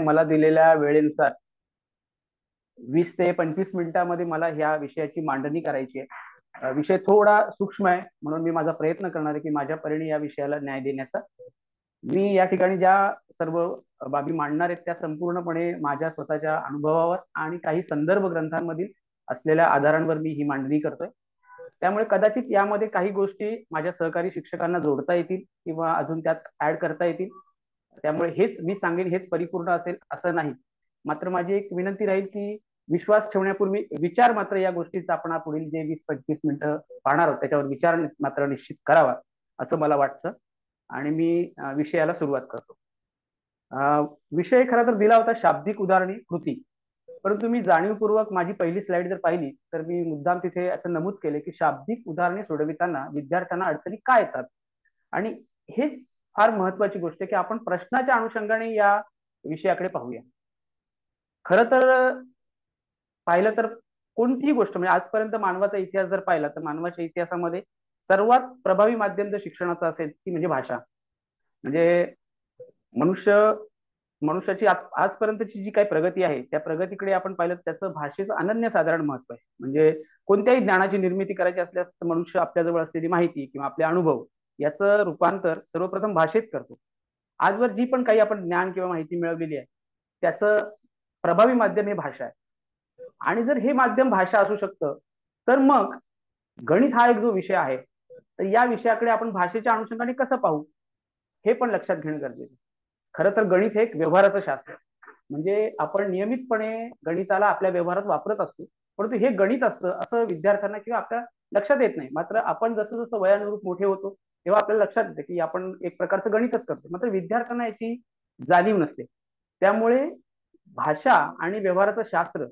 मला दिलेल्या वेळेनुसार 20 ते 25 मिनिटांमध्ये मला ह्या विषयाची मांडणी करायची आहे. विषय थोडा सूक्ष्म आहे म्हणून मी माझा प्रयत्न करणार आहे की माझ्या परीने या विषयाला न्याय देण्याचा. मी या ठिकाणी ज्या सर्व बाबी मांडणार आहेत त्या संपूर्णपणे माझ्या स्वतःच्या अनुभवावर आणि काही संदर्भ ग्रंथांमधील असलेल्या आधारांवर मी ही मांडणी करतोय. त्यामुळे कदाचित यामध्ये काही गोष्टी माझ्या सहकारी शिक्षकांना जोडता येतील किंवा अजून त्यात ऍड करता येतील. त्यामुळे हेच मी सांगेन हेच परिपूर्ण असेल असं नाही. मात्र माझी एक विनंती राहील की विश्वास ठेवण्यापूर्वी विचार मात्र या गोष्टीचा आपण पुढील जे 20-25 मिनिटं पाहणार आहोत त्याच्यावर विचार मात्र निश्चित करावा असं मला वाटतं. आणि मी विषयाला सुरुवात करतो. विषय खरा तर दिला होता शाब्दिक उदाहरणी कृती. परंतु मी जाणीवपूर्वक माझी पहिली स्लाइड जर पाहिली तर मी मुद्दाम तिथे असं नमूद केले की शाब्दिक उदाहरणे सोडविताना विद्यार्थ्यांना अडचणी काय येतात. आणि हेच फार महत्वाची गोष्ट आहे की आपण प्रश्नाच्या अनुषंगाने या विषयाकडे पाहूया. खरं तर पाहिलं तर कोणतीही गोष्ट म्हणजे आजपर्यंत मानवाचा इतिहास जर पाहिला तर मानवाच्या इतिहासामध्ये सर्वात प्रभावी माध्यम जर शिक्षणाचं असेल ती म्हणजे भाषा. म्हणजे मनुष्य मनुष्याची आजपर्यंतची जी काही प्रगती आहे त्या प्रगतीकडे आपण पाहिलं त्याचं भाषेचं अनन्यसाधारण महत्व आहे. म्हणजे कोणत्याही ज्ञानाची निर्मिती करायची असल्यास मनुष्य आपल्याजवळ असलेली माहिती किंवा आपले अनुभव याचं रूपांतर सर्वप्रथम भाषेत करतो. आजवर जी पण काही आपण ज्ञान किंवा माहिती मिळवलेली आहे त्याचं प्रभावी माध्यम हे भाषा आहे. आणि जर हे माध्यम भाषा असू शकतं तर मग गणित हा एक जो विषय आहे तर या विषयाकडे आपण भाषेच्या अनुषंगाने कसं पाहू हे पण लक्षात घेणं गरजेचं आहे. खरं तर गणित हे एक व्यवहाराचं शास्त्र आहे. म्हणजे आपण नियमितपणे गणिताला आपल्या व्यवहारात वापरत असतो. परंतु हे गणित असतं असं विद्यार्थ्यांना किंवा आपल्या लक्षात येत नाही. मात्र आपण जसं जसं वयानुरूप मोठे होतो तेव्हा आपल्याला लक्षात येतं की आपण एक प्रकारचं गणितच करतो. मात्र विद्यार्थ्यांना याची जाणीव नसते. त्यामुळे भाषा आणि व्यवहाराचं शास्त्र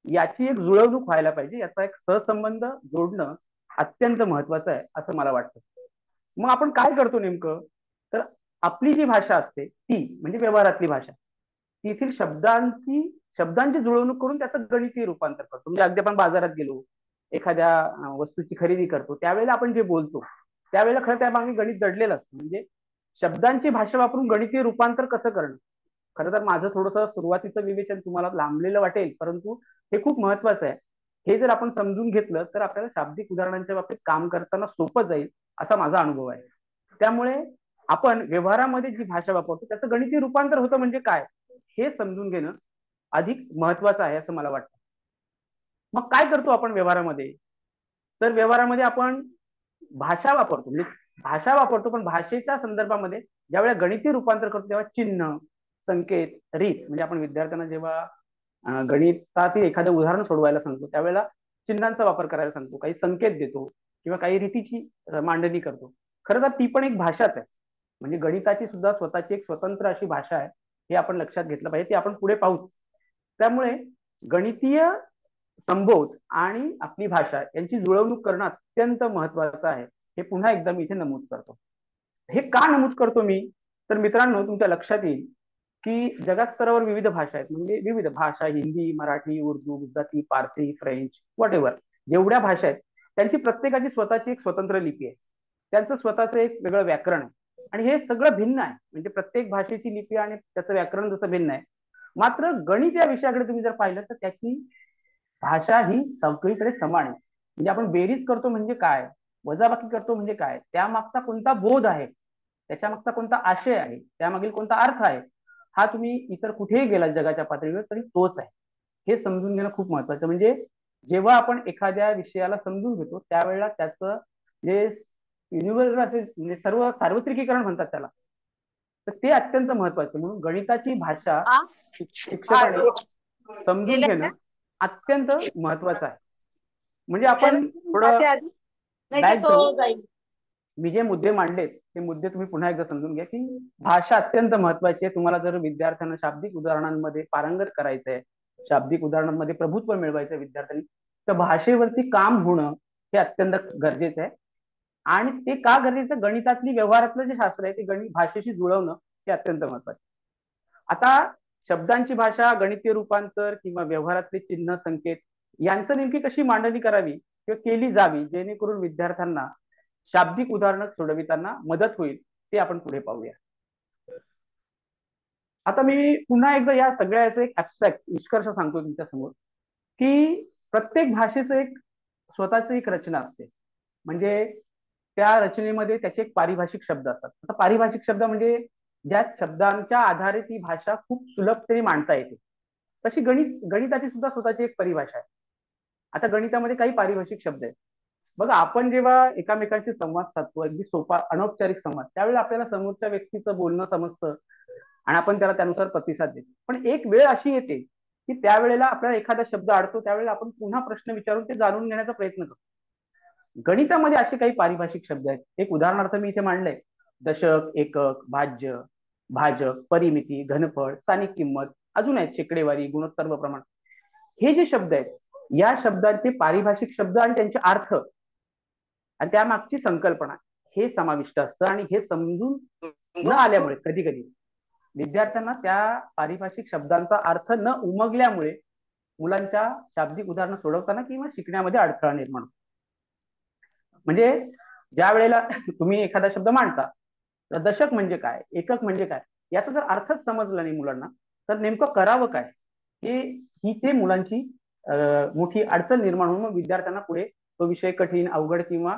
याची एक जुळवणूक व्हायला पाहिजे. याचा एक सहसंबंध जोडणं अत्यंत महत्वाचं आहे असं मला वाटतं. मग आपण काय करतो नेमकं तर आपली जी भाषा असते ती म्हणजे व्यवहारातली भाषा तेथील शब्दांची जुळवणूक करून त्याचं गणितीय रूपांतर करतो. म्हणजे अगदी आपण बाजारात गेलो एखाद्या वस्तूची खरेदी करतो त्यावेळेला आपण जे बोलतो त्यावेळेला खरं त्या मागे गणित दडलेलं असतं. म्हणजे शब्दांची भाषा वापरून गणितीय रूपांतर कसं करणं. खरं तर माझं थोडंसं सुरुवातीचं विवेचन तुम्हाला लांबलेलं वाटेल परंतु हे खूप महत्वाचं आहे. हे जर आपण समजून घेतलं तर आपल्याला शाब्दिक उदाहरणांच्या बाबतीत काम करताना सोपं जाईल असा माझा अनुभव आहे. त्यामुळे आपण व्यवहारामध्ये जी भाषा वापरतो त्याचं गणितीय रूपांतर होतं म्हणजे काय हे समजून घेणं अधिक महत्वाचं आहे असं मला वाटतं. मग काय करतो आपण व्यवहारामध्ये तर व्यवहारामध्ये आपण भाषा वापरतो. म्हणजे भाषा वापरतो पण भाषेच्या संदर्भामध्ये ज्यावेळेला गणितीय रूपांतर करतो तेव्हा चिन्ह संकेत रीत म्हणजे आपण विद्यार्थ्यांना जेव्हा गणितातील एखादं उदाहरण सोडवायला सांगतो त्यावेळेला चिन्हांचा वापर करायला सांगतो काही संकेत देतो किंवा काही रीतीची मांडणी करतो. खरं तर ती पण एक भाषाच आहे. म्हणजे गणिताची सुद्धा स्वतःची एक स्वतंत्र अशी भाषा आहे हे आपण लक्षात घेतलं पाहिजे. ती आपण पुढे पाहूच. त्यामुळे गणितीय संबोध आणि आपली भाषा यांची जुळवणूक करणं अत्यंत महत्वाचं आहे. हे पुन्हा एकदा मी इथे नमूद करतो. हे का नमूद करतो मी तर मित्रांनो तुमच्या लक्षात येईल की जगात स्तरावर विविध भाषा आहेत. म्हणजे विविध भाषा Hindi Marathi Urdu Gujarati Parsi French what ever जेवढ्या भाषा आहेत त्यांची प्रत्येकाची स्वतःची एक स्वतंत्र लिपी आहे. त्यांचं स्वतःचं एक वेगळं व्याकरण आहे. आणि हे सगळं भिन्न आहे. म्हणजे प्रत्येक भाषेची लिपी आणि त्याचं व्याकरण जसं भिन्न आहे. मात्र गणित या विषयाकडे तुम्ही जर पाहिलं तर त्याची भाषा ही सगळीकडे समान आहे. म्हणजे आपण बेरीज करतो म्हणजे काय वजाबाकी करतो म्हणजे काय त्यामागचा कोणता बोध आहे त्याच्या मागचा कोणता आशय आहे त्यामागील कोणता अर्थ आहे हा तुम्ही इतर कुठेही गेला जगाच्या पातळीवर तरी तोच आहे. हे समजून घेणं खूप महत्वाचं. म्हणजे जेव्हा आपण एखाद्या विषयाला समजून घेतो त्यावेळेला त्याचं जे युनिव्हर्सल म्हणजे सर्व सार्वत्रिकीकरण म्हणतात त्याला तर ते अत्यंत महत्वाचं. म्हणून गणिताची भाषा आ शिक्षकाने समजून गेल्या घेणं का अत्यंत महत्वाचं आहे. म्हणजे त्याला आपण थोडं जाते आधी नाही तर बॅक तो जाऊ. जाईल. मी जे मुद्दे मांडलेत ते मुद्दे तुम्ही पुन्हा एकदा समजून घ्या की भाषा अत्यंत महत्वाची आहे. तुम्हाला जर विद्यार्थ्यांना शाब्दिक उदाहरणांमध्ये पारंगत करायचंय शाब्दिक उदाहरणांमध्ये प्रभुत्व मिळवायचं विद्यार्थ्यांनी तर भाषेवरती काम होणं हे अत्यंत गरजेचं आहे. आणि ते का गरजेचं गणितातली व्यवहारातलं जे शास्त्र आहे ते गणित भाषेशी जुळवणं हे अत्यंत महत्वाचं. आता शब्दांची भाषा गणितीय रूपांतर किंवा व्यवहारातले चिन्ह संकेत यांचं नेमकी कशी मांडणी करावी किंवा केली जावी जेणेकरून विद्यार्थ्यांना शाब्दिक उदाहरणं सोडविताना मदत होईल ते आपण पुढे पाहूया. आता मी पुन्हा एकदा या सगळ्याचं एक ऍब्स्ट्रॅक्ट निष्कर्ष सांगतो तुमच्या समोर, की प्रत्येक भाषेचं एक स्वतःची एक रचना असते. म्हणजे त्या रचनेमध्ये त्याचे एक पारिभाषिक शब्द असतात. आता पारिभाषिक शब्द म्हणजे ज्या शब्दांच्या आधारे ती भाषा खूप सुलभतेने मांडता येते. तशी गणिताची सुद्धा स्वतःची एक परिभाषा आहे. आता गणितामध्ये काही पारिभाषिक शब्द आहेत. बघा, आपण जेव्हा एकामेकांशी संवाद साधतो, अगदी सोपा अनौपचारिक संवाद, त्यावेळेला आपल्याला समोरच्या व्यक्तीचं बोलणं समजतं आणि आपण त्याला त्यानुसार प्रतिसाद देतो. पण एक वेळ अशी येते की त्यावेळेला आपल्याला एखादा शब्द अडतो, त्यावेळेला आपण पुन्हा प्रश्न विचारून ते जाणून घेण्याचा प्रयत्न करतो. गणितामध्ये असे काही पारिभाषिक शब्द आहेत. एक उदाहरणार्थ मी इथे मांडलंय: दशक, एकक, भाज्य, भाजक, परिमिती, घनफळ, स्थानिक किंमत, अजून आहेत शेकडेवारी, गुणोत्तर व प्रमाण. हे जे शब्द आहेत, या शब्दांचे पारिभाषिक शब्द आणि त्यांचे अर्थ आणि त्यामागची संकल्पना हे समाविष्ट असतं. आणि हे समजून न आल्यामुळे कधी कधी विद्यार्थ्यांना त्या पारिभाषिक शब्दांचा अर्थ न उमगल्यामुळे मुलांच्या शाब्दिक उदाहरणं सोडवताना किंवा शिकण्यामध्ये अडथळा निर्माण होतो. म्हणजे ज्या वेळेला तुम्ही एखादा शब्द मांडता, तर दशक म्हणजे काय, एकक म्हणजे काय, याचा जर अर्थच समजला नाही मुलांना, तर नेमकं करावं काय, हे ही ते मुलांची मोठी अडचण निर्माण होऊन मग विद्यार्थ्यांना पुढे तो विषय कठीण, अवघड किंवा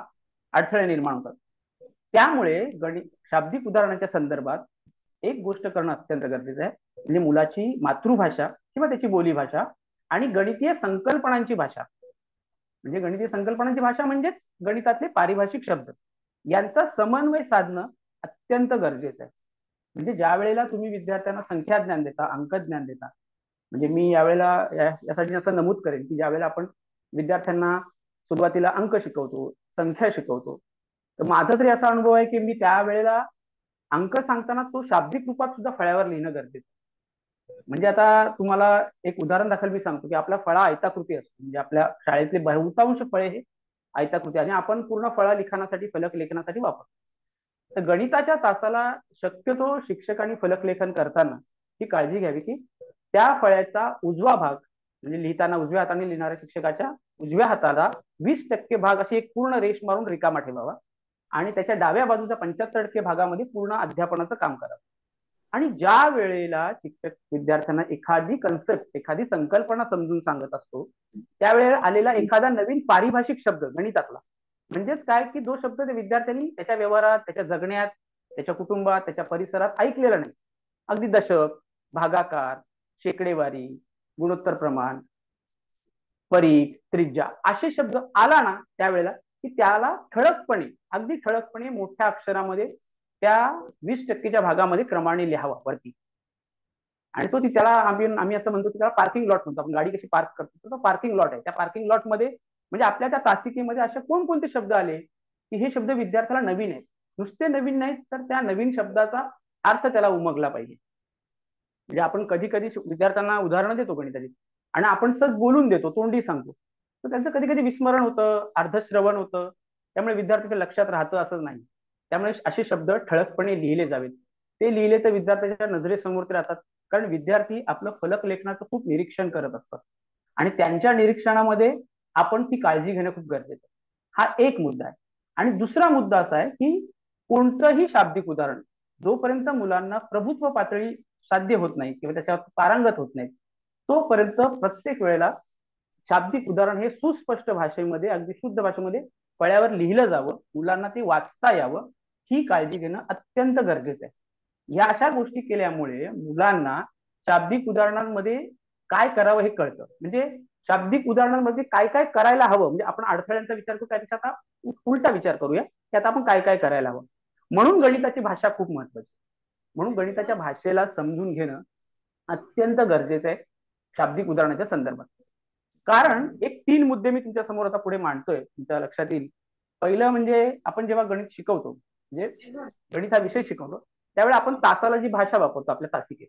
अडथळे निर्माण होतात. त्यामुळे गणित शाब्दिक उदाहरणाच्या संदर्भात एक गोष्ट करणं अत्यंत गरजेचं आहे. म्हणजे मुलाची मातृभाषा किंवा त्याची बोलीभाषा आणि गणितीय संकल्पनांची भाषा, म्हणजे गणितीय संकल्पनांची भाषा म्हणजेच गणितातले पारिभाषिक शब्द, यांचा समन्वय साधणं अत्यंत गरजेचं आहे. म्हणजे ज्या वेळेला तुम्ही विद्यार्थ्यांना संख्या ज्ञान देता, अंक ज्ञान देता, म्हणजे मी यावेळेला यासाठी असं नमूद करेन की ज्यावेळेला आपण विद्यार्थ्यांना सुरुवातीला अंक शिकवतो, संख्या शिकवतो, तर माझा तरी असा अनुभव आहे की मी त्यावेळेला अंक सांगताना तो शाब्दिक रूपात सुद्धा फळ्यावर लिहिणं गरजेचं. म्हणजे आता तुम्हाला एक उदाहरण दाखल मी सांगतो की आपला फळा आयताकृती असतो. म्हणजे आपल्या शाळेतले बहुतांश फळे हे आयताकृती आणि आपण पूर्ण फळा लिखाणासाठी, फलक लेखनासाठी वापरतो. तर गणिताच्या तासाला शक्यतो शिक्षकांनी फलक लेखन करताना ही काळजी घ्यावी की त्या फळ्याचा उजवा भाग, म्हणजे लिहिताना उजव्या हाताने लिहिणाऱ्या शिक्षकाच्या उजव्या हाताला 20% भाग अशी एक पूर्ण रेष मारून रिकामा ठेवावा आणि त्याच्या डाव्या बाजूच्या 75% भागामध्ये पूर्ण अध्यापनाचं काम करावं. आणि ज्या वेळेला शिक्षक विद्यार्थ्यांना एखादी कन्सेप्ट, एखादी संकल्पना समजून सांगत असतो, त्यावेळेला आलेला एखादा नवीन पारिभाषिक शब्द गणितातला, म्हणजेच काय की जो शब्द त्या विद्यार्थ्यांनी त्याच्या व्यवहारात, त्याच्या जगण्यात, त्याच्या कुटुंबात, त्याच्या परिसरात ऐकलेला नाही, अगदी दशक, भागाकार, शेकडेवारी, गुणोत्तर प्रमाण, परीघ, त्रिज्या असे शब्द आला ना त्यावेळेला, की त्याला ठळकपणे, अगदी ठळकपणे मोठ्या अक्षरामध्ये त्या 20%च्या भागामध्ये क्रमाने लिहावा वरती. आणि तो त्याला आम्ही असं म्हणतो की त्याला पार्किंग लॉट म्हणतो. आपण गाडी कशी पार्क करतो, तो पार्किंग लॉट आहे. त्या पार्किंग लॉट मध्ये म्हणजे आपल्या त्या तासिकेमध्ये असे कोणकोणते शब्द आले की हे शब्द विद्यार्थ्याला नवीन आहेत, नुसते नवीन नाहीत तर त्या नवीन शब्दाचा अर्थ त्याला उमगला पाहिजे. म्हणजे आपण कधी कधी विद्यार्थ्यांना उदाहरणं देतो गणिताची आणि आपण सहज बोलून देतो, तोंडी सांगतो, तर त्यांचं कधी कधी विस्मरण होतं, अर्धश्रवण होतं. त्यामुळे विद्यार्थ्याच्या लक्षात राहतं असं नाही. त्यामुळे असे शब्द ठळकपणे लिहिले जावेत. ते लिहिले तर विद्यार्थ्याच्या नजरेसमोर ते राहतात. कारण विद्यार्थी आपलं फलक लेखनाचं खूप निरीक्षण करत असतात आणि त्यांच्या निरीक्षणामध्ये आपण ती काळजी घेणं खूप गरजेचं आहे. हा एक मुद्दा आहे. आणि दुसरा मुद्दा असा आहे की कोणतंही शाब्दिक उदाहरण जोपर्यंत मुलांना प्रभुत्व पातळी साध्य होत नाही किंवा त्याच्यावर पारंगत होत नाही, तोपर्यंत प्रत्येक वेळेला शाब्दिक उदाहरण हे सुस्पष्ट भाषेमध्ये, अगदी शुद्ध भाषेमध्ये फळ्यावर लिहिलं जावं, मुलांना ते वाचता यावं, ही काळजी घेणं अत्यंत गरजेचं आहे. या अशा गोष्टी केल्यामुळे मुलांना शाब्दिक उदाहरणांमध्ये काय करावं हे कळतं. म्हणजे शाब्दिक उदाहरणांमध्ये काय काय करायला हवं, म्हणजे आपण अडथळ्यांचा विचार करू त्यापेक्षा आता उलटा विचार करूया की आता आपण काय काय करायला हवं. म्हणून गणिताची भाषा खूप महत्वाची. म्हणून गणिताच्या भाषेला समजून घेणं अत्यंत गरजेचं आहे शाब्दिक उदाहरणाच्या संदर्भात. कारण एक 3 मुद्दे मी तुमच्या समोर आता पुढे मांडतोय, तुमच्या लक्षात येईल. पहिलं म्हणजे आपण जेव्हा गणित शिकवतो, म्हणजे गणित हा विषय शिकवतो, त्यावेळी आपण तासाला जी भाषा वापरतो आपल्या तासिकेत,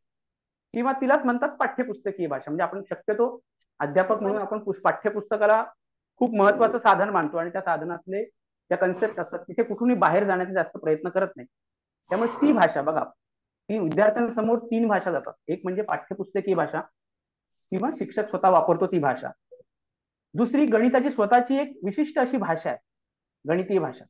किंवा तिलाच म्हणतात पाठ्यपुस्तकीय भाषा. म्हणजे आपण शक्यतो अध्यापक म्हणून आपण पाठ्यपुस्तकाला खूप महत्वाचं साधन मानतो आणि त्या साधनातले ज्या कन्सेप्ट असतात तिथे कुठूनही बाहेर जाण्याचा जास्त प्रयत्न करत नाही. त्यामुळे ती भाषा बघा, ती विद्यार्थ्यांसमोर 3 भाषा जातात. एक म्हणजे पाठ्यपुस्तकीय भाषा किंवा शिक्षक स्वतः वापरतो ती भाषा. दुसरी गणिताची स्वतःची एक विशिष्ट अशी भाषा आहे, गणितीय भाषा.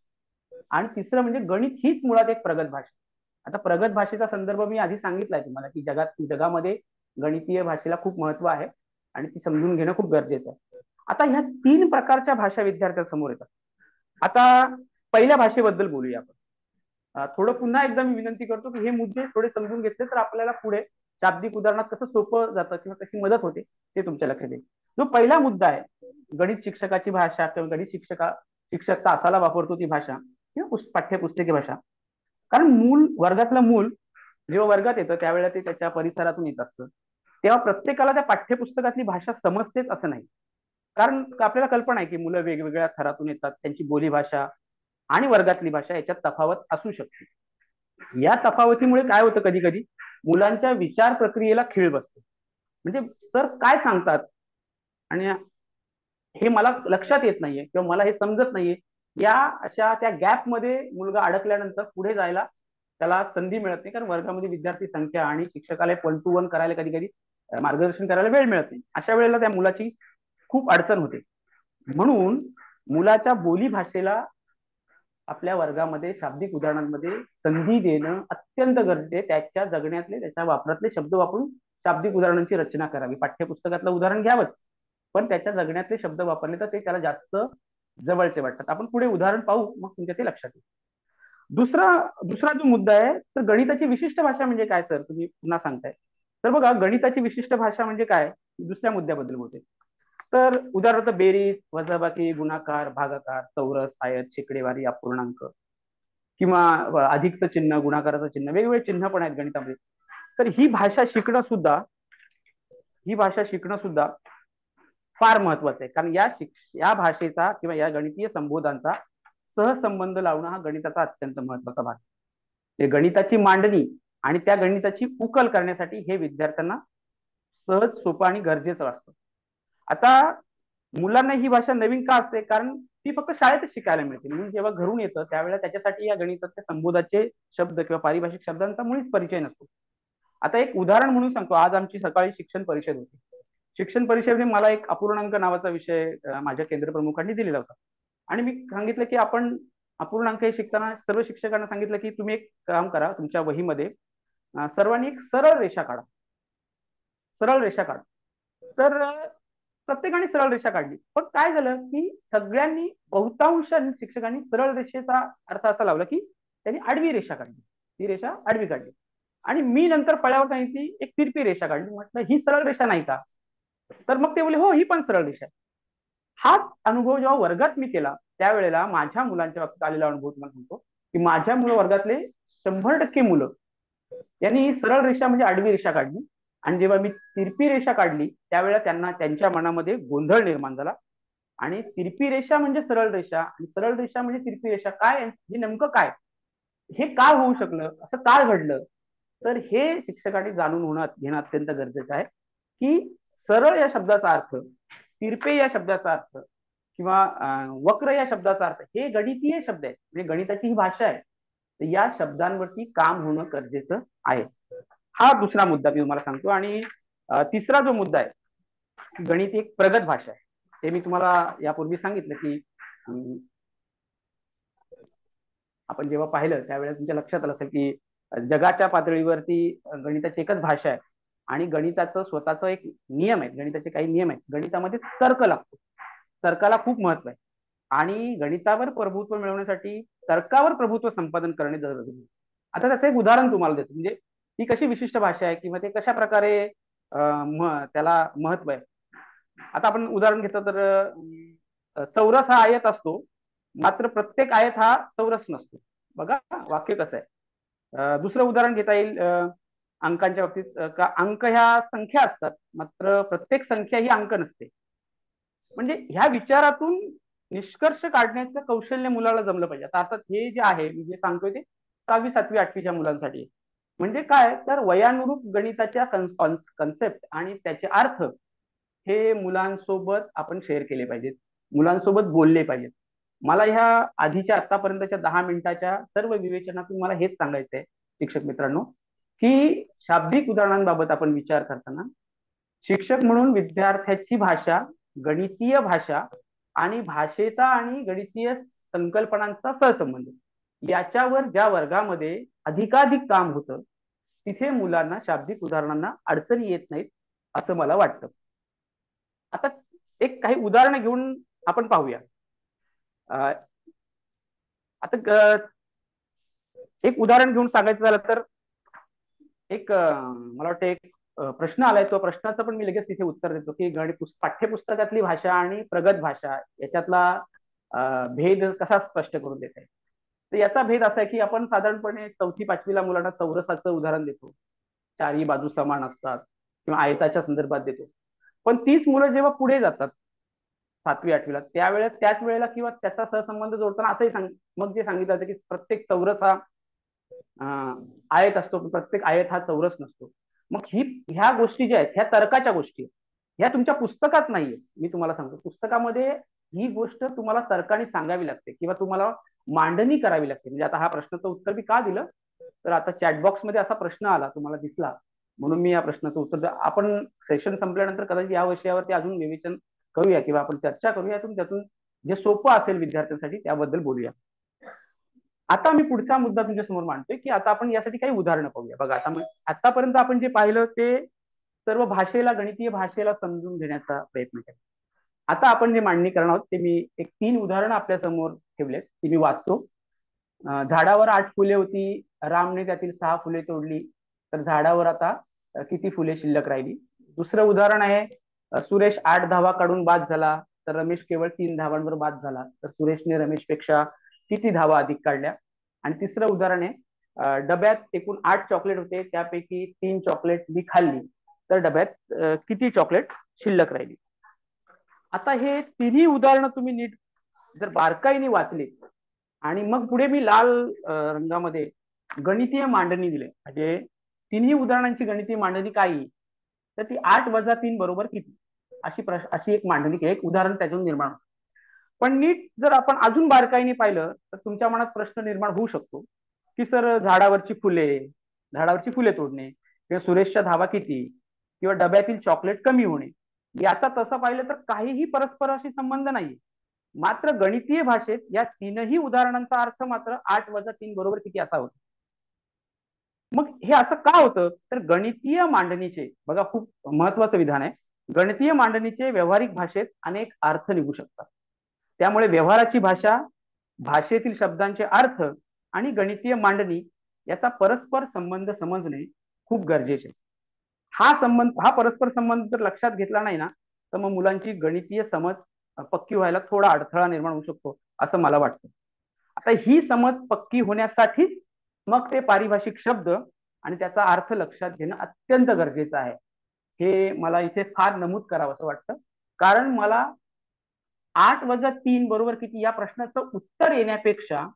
आणि तिसरं म्हणजे गणित हीच मुळात एक प्रगत भाषा. आता प्रगत भाषेचा संदर्भ मी आधी सांगितलाय तुम्हाला, की जगामध्ये गणितीय भाषेला खूप महत्व आहे आणि ती समजून घेणं खूप गरजेचं आहे. आता ह्या 3 प्रकारच्या भाषा विद्यार्थ्यांसमोर येतात. आता पहिल्या भाषेबद्दल बोलूया आपण. थोडं पुन्हा एकदा मी विनंती करतो की हे मुद्दे थोडे समजून घेतले तर आपल्याला पुढे शाब्दिक उदाहरणात कसं सोपं जातं किंवा कशी मदत होते ते तुमच्या लक्षात येईल. जो पहिला मुद्दा आहे, गणित शिक्षकाची भाषा किंवा गणित शिक्षक तासाला वापरतो ती भाषा किंवा पाठ्यपुस्तकी भाषा. कारण वर्गातलं मूल जेव्हा वर्गात येतं त्यावेळेला ते त्याच्या परिसरातून येत असतं, तेव्हा प्रत्येकाला त्या पाठ्यपुस्तकातली भाषा समजतेच असं नाही. कारण आपल्याला कल्पना आहे की मुलं वेगवेगळ्या थरातून येतात, त्यांची बोलीभाषा आणि वर्गातली भाषा याच्यात तफावत असू शकते. या तफावतीमुळे काय होतं, कधी कधी मुलांच्या विचार प्रक्रियेला खीळ बसतो. म्हणजे सर काय सांगतात आणि हे मला लक्षात येत नाहीये किंवा मला हे समजत नाहीये, या अशा त्या गॅप मध्ये मुलगा अडकल्यानंतर पुढे जायला त्याला संधी मिळत नाही. कारण वर्गामध्ये विद्यार्थी संख्या आणि शिक्षकाला 1-to-1 करायला कधी कधी मार्गदर्शन करायला वेळ मिळत नाही. अशा वेळेला त्या मुलाची खूप अडचण होते. म्हणून मुलाच्या बोली भाषेला आपल्या वर्गामध्ये शाब्दिक उदाहरणांमध्ये संधी देणं अत्यंत गरजेचे. त्याच्या जगण्यातले त्याच्या वापरातले शब्द वापरून शाब्दिक उदाहरणांची रचना करावी. पाठ्यपुस्तकातलं उदाहरण घ्यावंच, पण त्याच्या जगण्यातले शब्द वापरले तर ते त्याला जास्त जवळचे वाटतात. आपण पुढे उदाहरण पाहू, मग तुमच्या ते लक्षात येईल. दुसरा दुसरा जो मुद्दा आहे, तर गणिताची विशिष्ट भाषा म्हणजे काय सर, तुम्ही पुन्हा सांगताय. तर बघा, गणिताची विशिष्ट भाषा म्हणजे काय, दुसऱ्या मुद्द्याबद्दल बोलते. तर उदाहरणार्थ बेरीज, वजाबाकी, गुणाकार, भागाकार, चौरस, आयत, शेकडेवारी, अपूर्णांक किंवा अधिकचं चिन्ह, गुणाकाराचं चिन्ह, वेगवेगळे चिन्ह पण आहेत गणितामध्ये. तर ही भाषा शिकणं सुद्धा फार महत्वाचं आहे. कारण या भाषेचा किंवा या गणितीय संबोधांचा सहसंबंध लावणं हा गणिताचा अत्यंत महत्वाचा भाग आहे. गणिताची मांडणी आणि त्या गणिताची उकल करण्यासाठी हे विद्यार्थ्यांना सहज, सोपं आणि गरजेचं असतं. आता मुलांना ही भाषा नवीन का असते, कारण ती फक्त शाळेतच शिकायला मिळते. म्हणून जेव्हा घरून येतं त्यावेळेला त्याच्यासाठी या गणिताच्या संबोधाचे शब्द किंवा पारिभाषिक शब्दांचा मुळीच परिचय नसतो. आता एक उदाहरण म्हणून सांगतो. आज आमची सकाळी शिक्षण परिषद होती. शिक्षण परिषदेने मला एक अपूर्णांक नावाचा विषय माझ्या केंद्र प्रमुखांनी दिलेला होता आणि मी सांगितलं की आपण अपूर्णांक हे शिकताना सर्व शिक्षकांना सांगितलं की तुम्ही एक काम करा, तुमच्या वहीमध्ये सर्वांनी एक सरळ रेषा काढा. सरळ रेषा काढा. तर प्रत्येकाने सरळ रेषा काढली. पण काय झालं की सगळ्यांनी, बहुतांश शिक्षकांनी सरळ रेषेचा अर्थ असा लावला की त्यांनी आडवी रेषा काढली, ती रेषा आडवी काढली. आणि मी नंतर फळ्यावर सांगितली एक तिरपी रेषा काढली. म्हटलं ही सरळ रेषा नाही का? तर मग ते बोलले हो, ही पण सरळ रेषा आहे. हाच अनुभव जेव्हा वर्गात मी केला त्यावेळेला माझ्या मुलांच्या बाबतीत आलेला अनुभव तुम्हाला सांगतो की माझ्या मुलं वर्गातले 100% मुलं यांनी सरळ रेषा म्हणजे आडवी रेषा काढली आणि जेव्हा मी तिरपी रेषा काढली त्यावेळेला त्यांना त्यांच्या मनामध्ये गोंधळ निर्माण झाला. आणि तिरपी रेषा म्हणजे सरळ रेषा आणि सरळ रेषा म्हणजे तिरपी रेषा, काय हे नेमकं काय, हे का होऊ शकलं, असं का घडलं? तर हे शिक्षकांनी जाणून घेणं अत्यंत गरजेचं आहे की सरळ या शब्दाचा अर्थ, तिरपे या शब्दाचा अर्थ किंवा वक्र या शब्दाचा अर्थ हे गणितीय शब्द आहेत, म्हणजे गणिताची ही भाषा आहे. तर या शब्दांवरती काम होणं गरजेचं आहे. हा दुसरा मुद्दा मी तुम्हाला सांगतो. आणि तिसरा जो मुद्दा आहे, गणित एक प्रगत भाषा आहे. ते मी तुम्हाला यापूर्वी सांगितलं की आपण जेव्हा पाहिलं त्यावेळेला तुमच्या लक्षात आलं असेल की जगाच्या पातळीवरती गणिताची एकच भाषा आहे आणि गणिताचं स्वतःचं एक नियम आहे, गणिताचे काही नियम आहेत. गणितामध्ये तर्क लागतो, तर्काला खूप महत्व आहे आणि गणितावर प्रभुत्व मिळवण्यासाठी तर्कावर प्रभुत्व संपादन करणे जरुरी आहे. आता त्याचं एक उदाहरण तुम्हाला देतो, म्हणजे ही कशी विशिष्ट भाषा आहे किंवा ते कशा प्रकारे त्याला महत्व आहे. आता आपण उदाहरण घेतलं तर चौरस हा आयत असतो, मात्र प्रत्येक आयत हा चौरस नसतो. बघा वाक्य कसं आहे. दुसरं उदाहरण घेता येईल अंकांच्या बाबतीत, का अंक ह्या संख्या असतात मात्र प्रत्येक संख्या ही अंक नसते. म्हणजे ह्या विचारातून निष्कर्ष काढण्याचं कौशल्य मुलाला जमलं पाहिजे. आता अर्थात हे जे आहे मी जे सांगतोय ते 6वी 7वी 8वीच्या मुलांसाठी. म्हणजे काय, तर वयानुरूप गणिताच्या कन्सेप्ट आणि त्याचे अर्थ हे मुलांसोबत आपण शेअर केले पाहिजेत, मुलांसोबत बोलले पाहिजेत. मला ह्या आधीच्या आतापर्यंतच्या 10 मिनिटाच्या सर्व विवेचनातून मला हेच सांगायचंय शिक्षक मित्रांनो, की शाब्दिक उदाहरणांबाबत आपण विचार करताना शिक्षक म्हणून विद्यार्थ्याची भाषा, गणितीय भाषा आणि भाषेचा आणि गणितीय संकल्पनांचा सहसंबंध याच्यावर ज्या वर्गामध्ये अधिकाधिक काम होतं तिथे मुलांना शाब्दिक उदाहरणांना अडचणी येत नाहीत असं मला वाटतं. आता एक काही उदाहरणं घेऊन आपण पाहूया. आता एक उदाहरण घेऊन सांगायचं झालं तर एक मला वाटतं एक प्रश्न आलाय. तो प्रश्नाचं पण मी लगेच तिथे उत्तर देतो की पाठ्यपुस्तकातली भाषा आणि प्रगत भाषा याच्यातला भेद कसा स्पष्ट करून देत आहे. तर याचा भेद असा आहे की आपण साधारणपणे 4वी-5वीला मुलांना चौरसाचं उदाहरण देतो. चारही बाजू समान असतात किंवा आयताच्या संदर्भात देतो. पण तीच मुलं जेव्हा पुढे जातात 7वी-8वीला त्यावेळेस त्याच वेळेला किंवा त्याचा सहसंबंध जोडताना असंही मग जे सांगितलं जातं की प्रत्येक चौरस हा आयत असतो, प्रत्येक आयत हा चौरस नसतो. मग ह्या गोष्टी ज्या आहेत ह्या तर्काच्या गोष्टी ह्या तुमच्या पुस्तकात नाहीये. मी तुम्हाला सांगतो पुस्तकामध्ये ही गोष्ट तुम्हाला तर्काने सांगावी लागते किंवा तुम्हाला मांडणी करावी लागते. म्हणजे आता हा प्रश्नाचं उत्तर मी का दिलं तर आता चॅटबॉक्स मध्ये असा प्रश्न आला तुम्हाला दिसला म्हणून मी या प्रश्नाचं उत्तर आपण सेशन संपल्यानंतर कदाचित या विषयावरती अजून विवेचन करूया किंवा आपण चर्चा करूया. त्यातून जे सोपं असेल विद्यार्थ्यांसाठी त्याबद्दल बोलूया. आता मी पुढचा मुद्दा तुमच्या समोर मांडतोय की आता आपण यासाठी काही उदाहरणं पाहूया. बघा आता आतापर्यंत आपण जे पाहिलं ते सर्व भाषेला गणितीय भाषेला समजून घेण्याचा प्रयत्न केला. आता आपण जे मांडणी करणार आहोत ते मी एक 3 उदाहरणं आपल्या समोर ठेवलेत ती मी वाचतो. झाडावर 8 फुले होती, रामने त्यातील 6 फुले तोडली, तर झाडावर आता किती फुले शिल्लक राहिली. दुसरं उदाहरण आहे सुरेश 8 धावा काढून बाद झाला, तर रमेश केवळ 3 धावांवर बाद झाला, तर सुरेशने रमेशपेक्षा किती धावा अधिक काढल्या. आणि तिसरं उदाहरण आहे डब्यात एकूण 8 चॉकलेट होते, त्यापैकी 3 चॉकलेट मी खाल्ली, तर डब्यात किती चॉकलेट शिल्लक राहिली. आता हे तिन्ही उदाहरणं तुम्ही नीट जर बारकाईने वाचली आणि मग पुढे मी लाल रंगामध्ये गणितीय मांडणी दिली म्हणजे तिन्ही उदाहरणांची गणितीय मांडणी काय येईल तर ती 8 - 3 बरोबर किती अशी एक मांडणी एक उदाहरण त्याच्यातून निर्माण होतं. पण नीट जर आपण अजून बारकाईने पाहिलं तर तुमच्या मनात प्रश्न निर्माण होऊ शकतो की सर झाडावरची फुले तोडणे किंवा सुरेशच्या धावा किती किंवा डब्यातील चॉकलेट कमी होणे याचा तसं पाहिलं तर काहीही परस्पराशी संबंध नाही. मात्र गणितीय भाषेत या तीनही उदाहरणांचा अर्थ मात्र 8 - 3 बरोबर किती असा होता. मग हे असं का होतं तर गणितीय मांडणीचे बघा खूप महत्वाचं विधान आहे. गणितीय मांडणीचे व्यावहारिक भाषेत अनेक अर्थ निघू शकतात. त्यामुळे व्यवहाराची भाषा भाषेतील शब्दांचे अर्थ आणि गणितीय मांडणी याचा परस्पर संबंध समजणे खूप गरजेचे. हा परस्पर संबंध जर लक्षात घेतला नाही ना तर मग मुलांची गणितीय समज पक्की व्हायला थोडा अडथळा निर्माण होऊ शकतो असं मला वाटतं. आता ही समज पक्की होण्यासाठीच मग ते पारिभाषिक शब्द आणि त्याचा अर्थ लक्षात घेणं अत्यंत गरजेचं आहे. हे मला इथे फार नमूद करावं असं वाटतं. कारण मला 8 - 3 बरोबर किती या प्रश्नाचं उत्तर येण्यापेक्षा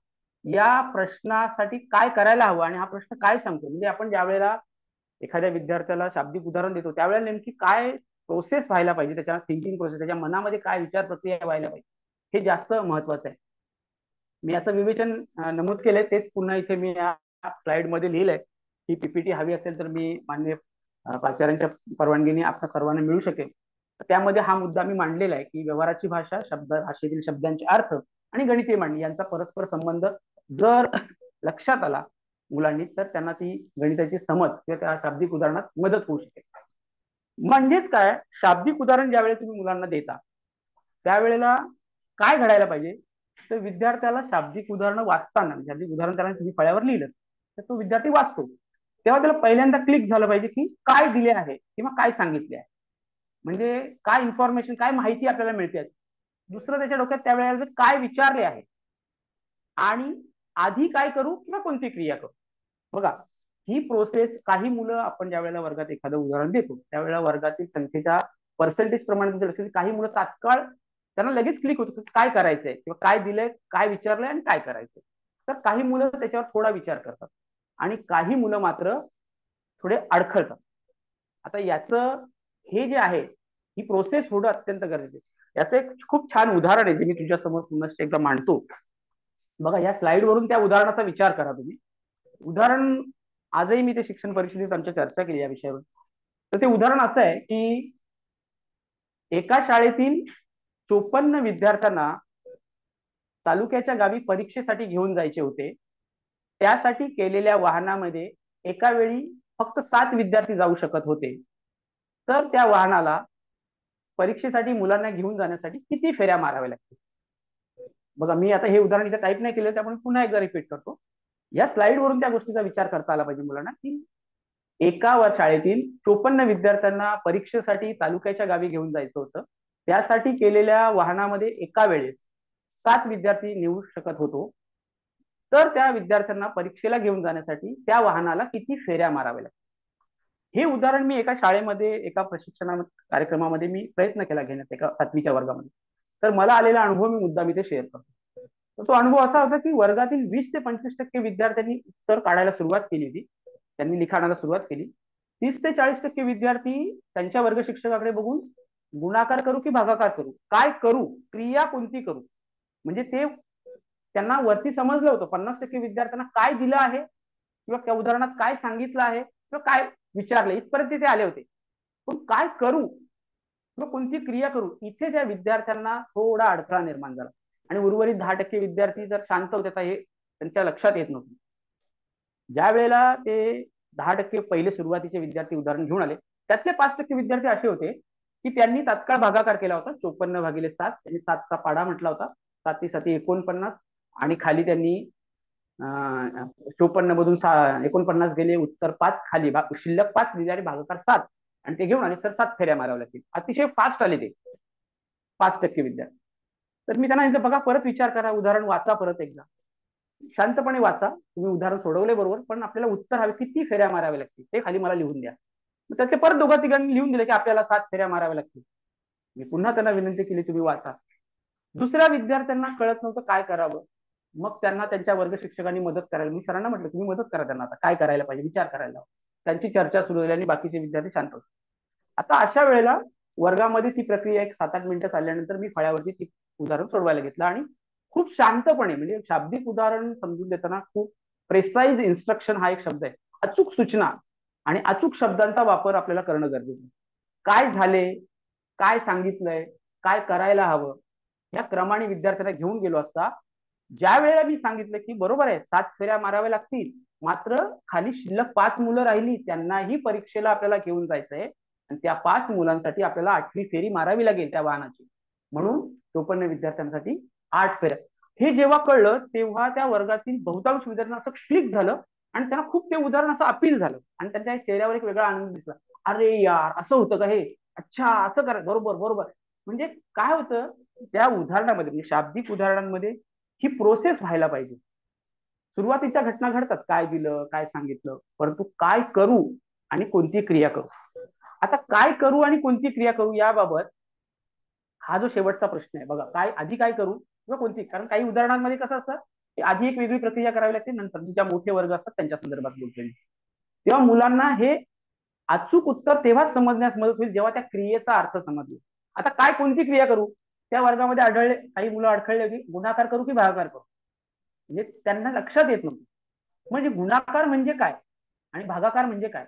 या प्रश्नासाठी काय करायला हवं आणि हा प्रश्न काय सांगतो म्हणजे आपण ज्या वेळेला एखाद्या विद्यार्थ्याला शाब्दिक उदाहरण देतो त्यावेळेला नेमकी काय प्रोसेस व्हायला पाहिजे त्याच्या थिंकिंग प्रोसेस त्याच्या मनामध्ये काय विचार प्रक्रिया व्हायला पाहिजे हे जास्त महत्वाचं आहे. मी असं विवेचन नमूद केलंय तेच पुन्हा इथे मी या स्लाइड मध्ये लिहिलंय. ही पीपीटी हवी असेल तर मी माननीय प्राचार्यांच्या परवानगीने आपल्या सर्वांना मिळू शकेल. त्यामध्ये हा मुद्दा मी मांडलेला आहे की व्यवहाराची भाषा भाषेतील शब्दांचे अर्थ आणि गणितीय मांडणी यांचा परस्पर संबंध जर लक्षात आला मुलांनी तर त्यांना ती गणिताची समज किंवा त्या शाब्दिक उदाहरणात मदत होऊ शकेल. म्हणजेच काय शाब्दिक उदाहरण ज्यावेळेस तुम्ही मुलांना देता त्यावेळेला काय घडायला पाहिजे तर विद्यार्थ्याला शाब्दिक उदाहरणं वाचताना शाब्दिक उदाहरण त्याला तुम्ही फळ्यावर लिहिलं तर तो विद्यार्थी वाचतो तेव्हा त्याला पहिल्यांदा क्लिक झालं पाहिजे की काय दिले आहे किंवा काय सांगितले आहे म्हणजे काय इन्फॉर्मेशन काय माहिती आपल्याला मिळते. दुसरं त्याच्या डोक्यात त्यावेळेला काय विचारले आहे आणि आधी काय करू किंवा कोणती क्रिया करू. बघा ही प्रोसेस काही मुलं आपण ज्या वेळेला वर्गात एखादं उदाहरण देतो त्यावेळेला वर्गातील संख्येच्या पर्सेंटेज प्रमाणे लक्ष काही मुलं तात्काळ त्यांना लगेच क्लिक होतं काय करायचंय किंवा काय दिलंय काय विचारलंय आणि काय करायचंय. तर काही मुलं त्याच्यावर थोडा विचार करतात आणि काही मुलं मात्र थोडे अडखळतात. आता याचं हे जे आहे ही प्रोसेस होणं अत्यंत गरजेचं. याचं एक खूप छान उदाहरण आहे जे मी तुझ्या समोर पुन्हा एकदा मांडतो. बघा या स्लाइड वरून त्या उदाहरणाचा विचार करा तुम्ही. उदाहरण आजही मी ते शिक्षण परिषदेत आमच्या चर्चा केली या विषयावर. तर ते उदाहरण असं आहे की एका शाळेतील 54 विद्यार्थ्यांना तालुक्याच्या गावी परीक्षेसाठी घेऊन जायचे होते. त्यासाठी केलेल्या वाहनामध्ये एका वेळी फक्त 7 विद्यार्थी जाऊ शकत होते, तर त्या वाहनाला परीक्षेसाठी मुलांना घेऊन जाण्यासाठी किती फेऱ्या माराव्या लागतील? बघा, मी आता हे उदाहरण इथे टाईप नाही केलं, त्यामुळे पुन्हा एकदा रिपीट करतो. या स्लाइड वरून त्या गोष्टीचा विचार करता आला पाहिजे मुलांना, की एका शाळेतील 54 विद्यार्थ्यांना परीक्षेसाठी तालुक्याच्या गावी घेऊन जायचं होतं. त्यासाठी केलेल्या वाहनामध्ये एका वेळेस 7 विद्यार्थी नेऊ शकत होतो, तर त्या विद्यार्थ्यांना परीक्षेला घेऊन जाण्यासाठी त्या वाहनाला किती फेऱ्या माराव्या लागतील? हे उदाहरण मी एका शाळेमध्ये एका प्रशिक्षण कार्यक्रमामध्ये मी प्रयत्न केला घेण्याचा, एका 7वीच्या वर्गामध्ये. तर मला आलेला अनुभव मी मुद्दाम इथे शेअर करतो. तर तो अनुभव असा होता की वर्गातील 20 ते 25% विद्यार्थ्यांनी उत्तर काढायला सुरुवात केली होती. त्यांनी लिखाणाला सुरुवात केली. 30 ते 40% विद्यार्थी त्यांच्या वर्ग शिक्षकाकडे बघून गुणाकार करू की भागाकार करू, काय करू, क्रिया कोणती करू, म्हणजे ते त्यांना वरती समजलं होतं. 50% विद्यार्थ्यांना काय दिलं आहे किंवा त्या उदाहरणात काय सांगितलं आहे किंवा काय विचारलं, इथपर्यंत ते आले होते. पण काय करू किंवा कोणती क्रिया करू, इथे त्या विद्यार्थ्यांना थोडा अडथळा निर्माण झाला. आणि उर्वरित 10% विद्यार्थी जर शांत होते, तर हे त्यांच्या लक्षात येत नव्हतं. ज्या वेळेला ते 10% पहिले सुरुवातीचे विद्यार्थी उदाहरण घेऊन आले, त्यातले 5% विद्यार्थी असे होते की त्यांनी तात्काळ भागाकार केला होता. 54/7 त्यांनी 7चा पाढा म्हटला होता. 7 7 49 आणि खाली त्यांनी 54 मधून 49 गेले, उत्तर 5, खाली शिल्लक 5 दिले आणि भागाकार 7, आणि ते घेऊन आले. सर 7 फेऱ्या माराव्या लागतील. अतिशय फास्ट आले ते 5% विद्यार्थी. तर मी त्यांना सांगितलं, बघा परत विचार करा, उदाहरण वाचा परत एकदा, शांतपणे वाचा. तुम्ही उदाहरण सोडवले बरोबर, पण आपल्याला उत्तर हवे, किती फेऱ्या माराव्या लागतील ते खाली मला लिहून द्या. मग त्याचे परत दोघा तिघांनी लिहून दिले की आपल्याला 7 फेऱ्या माराव्या लागतील. मी पुन्हा त्यांना विनंती केली, तुम्ही वाचा. दुसऱ्या विद्यार्थ्यांना कळत नव्हतं काय करावं. मग त्यांना त्यांच्या वर्ग शिक्षकांनी मदत करायला, मी सरांना म्हटलं तुम्ही मदत करा त्यांना, आता काय करायला पाहिजे विचार करायला. त्यांची चर्चा सुरू झाली आणि बाकीचे विद्यार्थी शांत होते. आता अशा वेळेला वर्गामध्ये ती प्रक्रिया एक 7-8 मिनिटं चालल्यानंतर मी फळ्यावरती ती उदाहरण सोडवायला घेतलं आणि खूप शांतपणे, म्हणजे शाब्दिक उदाहरण समजून देताना खूप प्रेसाईज इन्स्ट्रक्शन हा एक शब्द आहे, अचूक सूचना आणि अचूक शब्दांचा वापर आपल्याला करणं गरजेचं आहे. काय झाले, काय सांगितलंय, काय करायला हवं, या क्रमाने विद्यार्थ्यांना घेऊन गेलो असता. ज्या वेळेला मी सांगितलं की बरोबर आहे 7 फेऱ्या माराव्या लागतील, मात्र खाली शिल्लक 5 मुलं राहिली, त्यांनाही परीक्षेला आपल्याला घेऊन जायचंय आणि त्या 5 मुलांसाठी आपल्याला 8वी फेरी मारावी लागेल त्या वाहनाची, म्हणून 54 विद्यार्थ्यांसाठी 8 फेऱ्या. हे जेव्हा कळलं तेव्हा त्या वर्गातील बहुतांश विद्यार्थ्यांना असं क्लिक झालं आणि त्यांना खूप ते उदाहरण असं अपील झालं आणि त्यांच्या चेहऱ्यावर एक वेगळा आनंद दिसला. अरे यार, असं होतं का हे, अच्छा असं करा, बरोबर बरोबर. म्हणजे काय होतं, त्या उदाहरणामध्ये, म्हणजे शाब्दिक उदाहरणांमध्ये ही प्रोसेस व्हायला पाहिजे. सुरुवातीच्या घटना घडतात, काय दिलं, काय सांगितलं, परंतु काय करू आणि कोणती क्रिया करू. आता काय करू आणि कोणती क्रिया करू याबाबत हा जो शेवटचा प्रश्न आहे बघा, काय आधी काय करू किंवा कोणती, कारण काही उदाहरणांमध्ये कसं असतं की आधी एक वेगळी प्रक्रिया करावी लागते, नंतर ज्या मोठे वर्ग असतात त्यांच्या संदर्भात बोलतोय मी. तेव्हा मुलांना हे अचूक उत्तर तेव्हाच समजण्यास मदत होईल जेव्हा त्या क्रियेचा अर्थ समजला. आता काय कोणती क्रिया करू, त्या वर्गामध्ये आढळले काही मुलं अडखळले होती, गुणाकार करू की भागाकार करू, म्हणजे त्यांना लक्षात येत नव्हतं. म्हणजे गुणाकार म्हणजे काय आणि भागाकार म्हणजे काय.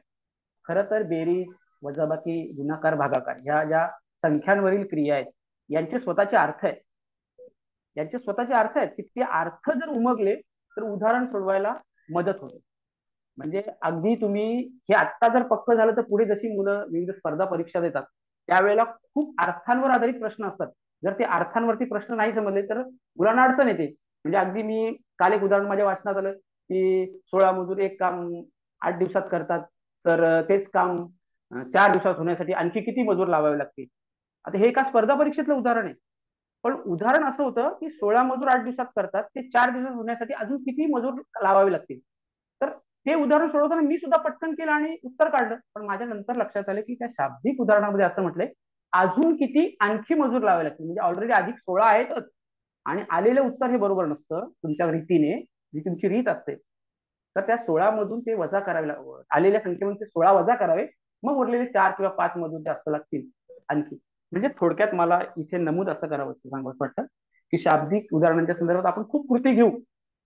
खरं तर बेरीज, वजाबाकी, गुणाकार, भागाकार ह्या ज्या संख्यांवरील क्रिया आहेत, यांचे स्वतःचे अर्थ आहेत. यांचे स्वतःचे अर्थ आहेत की ते अर्थ जर उमगले तर उदाहरण सोडवायला मदत होते. म्हणजे अगदी तुम्ही हे आत्ता जर पक्क झालं तर पुढे जशी मुलं विविध स्पर्धा परीक्षा देतात त्यावेळेला खूप अर्थांवर आधारित प्रश्न असतात. जर ते अर्थांवरती प्रश्न नाही समजले तर मुलांना अडचण येते. म्हणजे अगदी मी काल एक उदाहरण माझ्या वाचनात आलं की 16 मजूर एक काम 8 दिवसात करतात, तर तेच काम 4 दिवसात होण्यासाठी आणखी किती मजूर लावावे लागतील. आता हे एका स्पर्धा परीक्षेतलं उदाहरण आहे, पण उदाहरण असं होतं की 16 मजूर 8 दिवसात करतात, ते 4 दिवसात होण्यासाठी अजून किती मजूर लावावे लागतील. तर हे उदाहरण सोडवताना मी सुद्धा पटकन केलं आणि उत्तर काढलं, पण माझ्या नंतर लक्षात आलं की त्या शाब्दिक उदाहरणामध्ये असं म्हटलंय अजून किती आणखी मजूर लावावे लागतील, म्हणजे ऑलरेडी अधिक 16 आहेतच आणि आलेलं उत्तर हे बरोबर नसतं तुमच्या रीतीने, जी तुमची रीत असते. तर त्या 16 मधून ते वजा करावे, आलेल्या संख्येमधून ते 16 वजा करावे, मग उरलेले 4 किंवा 5 मधून जास्त लागतील आणखी. म्हणजे थोडक्यात मला इथे नमूद असं करावं सांगावं वाटतं की शाब्दिक उदाहरणांच्या संदर्भात आपण खूप कृती घेऊ,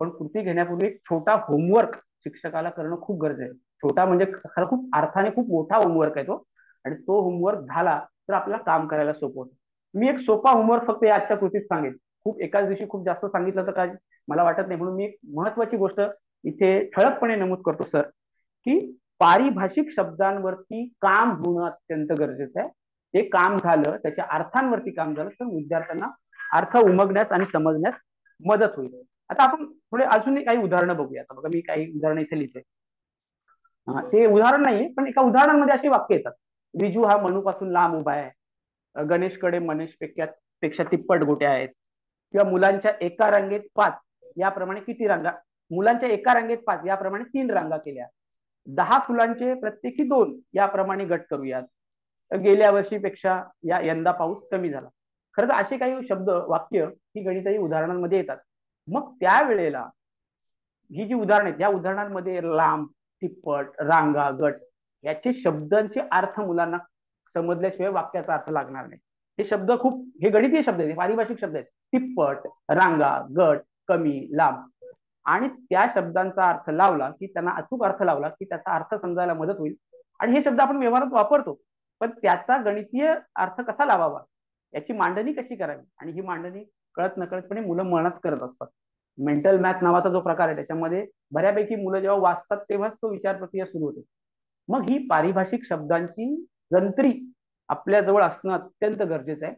पण कृती घेण्यापूर्वी एक छोटा होमवर्क शिक्षकाला करणं खूप गरजेचं आहे. छोटा म्हणजे खरं खूप अर्थाने खूप मोठा होमवर्क आहे तो, आणि तो होमवर्क झाला तर आपल्याला काम करायला सोपं होतं. मी एक सोपा होमवर्क फक्त आजच्या कृतीत सांगेन. खूप एकाच दिवशी खूप जास्त सांगितलं तर काय मला वाटत नाही, म्हणून मी एक महत्वाची गोष्ट इथे ठळकपणे नमूद करतो सर, की पारिभाषिक शब्दांवरती काम होणं अत्यंत गरजेचं आहे. ते काम झालं, त्याच्या अर्थांवरती काम झालं, तर विद्यार्थ्यांना अर्थ उमगण्यास आणि समजण्यास मदत होईल. आता आपण थोडे अजूनही काही उदाहरणं बघूया. आता बघा, मी काही उदाहरणं इथे लिहितोय. ते उदाहरण नाहीये, पण एका उदाहरणामध्ये अशी वाक्य येतात. विजू हा मनूपासून लांब उभा आहे. गणेशकडे मनेशपेक्षा पेक्षा तिप्पट गोट्या आहेत. किंवा मुलांच्या एका रांगेत 5 याप्रमाणे किती रांगा, मुलांच्या एका रांगेत 5 याप्रमाणे 3 रांगा केल्या. 10 फुलांचे प्रत्येकी 2 याप्रमाणे गट करूयात. गेल्या वर्षीपेक्षा यंदा पाऊस कमी झाला. खरं तर असे काही शब्द, वाक्य ही गणिताची उदाहरणांमध्ये येतात. मग त्यावेळेला ही जी उदाहरण आहेत, या उदाहरणांमध्ये लांब, तिप्पट, रांगा, गट याचे शब्दांचे अर्थ मुलांना समजल्याशिवाय वाक्याचा अर्थ लागणार नाही. हे शब्द खूप, हे गणितीय शब्द आहेत, पारिभाषिक शब्द आहेत. तिप्पट, रांगा, गट, कमी, लांब. आणि त्या शब्दांचा अर्थ लावला की, त्यांना अचूक अर्थ लावला की त्याचा अर्थ समजायला मदत होईल. आणि हे शब्द आपण व्यवहारात वापरतो, पण त्याचा गणितीय अर्थ कसा लावावा, याची मांडणी कशी करावी, आणि ही मांडणी कळत नकळतपणे मुलं मनात करत असतात. मेंटल मॅथ नावाचा जो प्रकार आहे, त्याच्यामध्ये बऱ्यापैकी मुलं जेव्हा वाचतात तेव्हाच तो विचार प्रक्रिया सुरू होते. मग ही पारिभाषिक शब्दांची जंत्री आपल्या जवळ असणं अत्यंत गरजेचं आहे.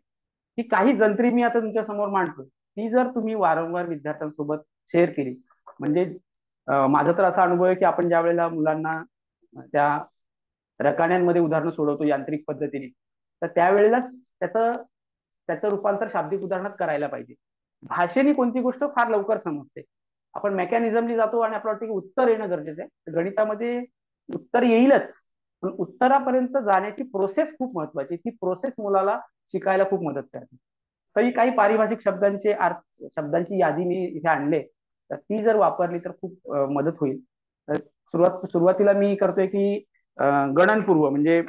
ही काही जंत्री मी आता तुमच्या समोर मांडतो, ती जर तुम्ही वारंवार विद्यार्थ्यांसोबत शेअर केली, म्हणजे माझा तर असा अनुभव आहे की आपण ज्या वेळेला मुलांना त्या रकान्यांमध्ये उदाहरणं सोडवतो यांत्रिक पद्धतीने, तर त्यावेळेला त्याचं त्याचं रूपांतर शाब्दिक उदाहरणात करायला पाहिजे. भाषेने कोणती गोष्ट फार लवकर समजते. आपण मेकॅनिझमनी जातो आणि आपल्याला वाटतं की उत्तर येणं गरजेचं आहे. गणितामध्ये उत्तर येईलच, पण उत्तरापर्यंत जाण्याची प्रोसेस खूप महत्वाची. ती प्रोसेस मुलाला शिकायला खूप मदत करते. तरी काही पारिभाषिक शब्दांचे अर्थ, शब्दांची यादी मी इथे आणले, तर ती जर वापरली तर खूप मदत होईल. तर सुरुवातीला मी करतोय की गणनपूर्व, म्हणजे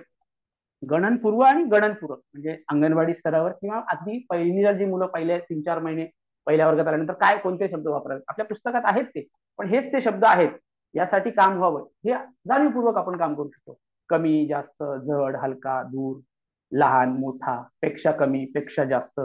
गणनपूर्व आणि गणनपूरक, म्हणजे अंगणवाडी स्तरावर किंवा अगदी पहिलीला जी मुलं पहिल्या 3-4 महिने पहिल्या वर्गात आल्यानंतर काय कोणते शब्द वापरावे, आपल्या पुस्तकात आहेत ते, पण हेच ते शब्द आहेत, यासाठी काम व्हावं हे जाणीवपूर्वक आपण काम करू शकतो. कमी, जास्त, जड, हलका, दूर, लहान, मोठा, पेक्षा कमी, पेक्षा जास्त,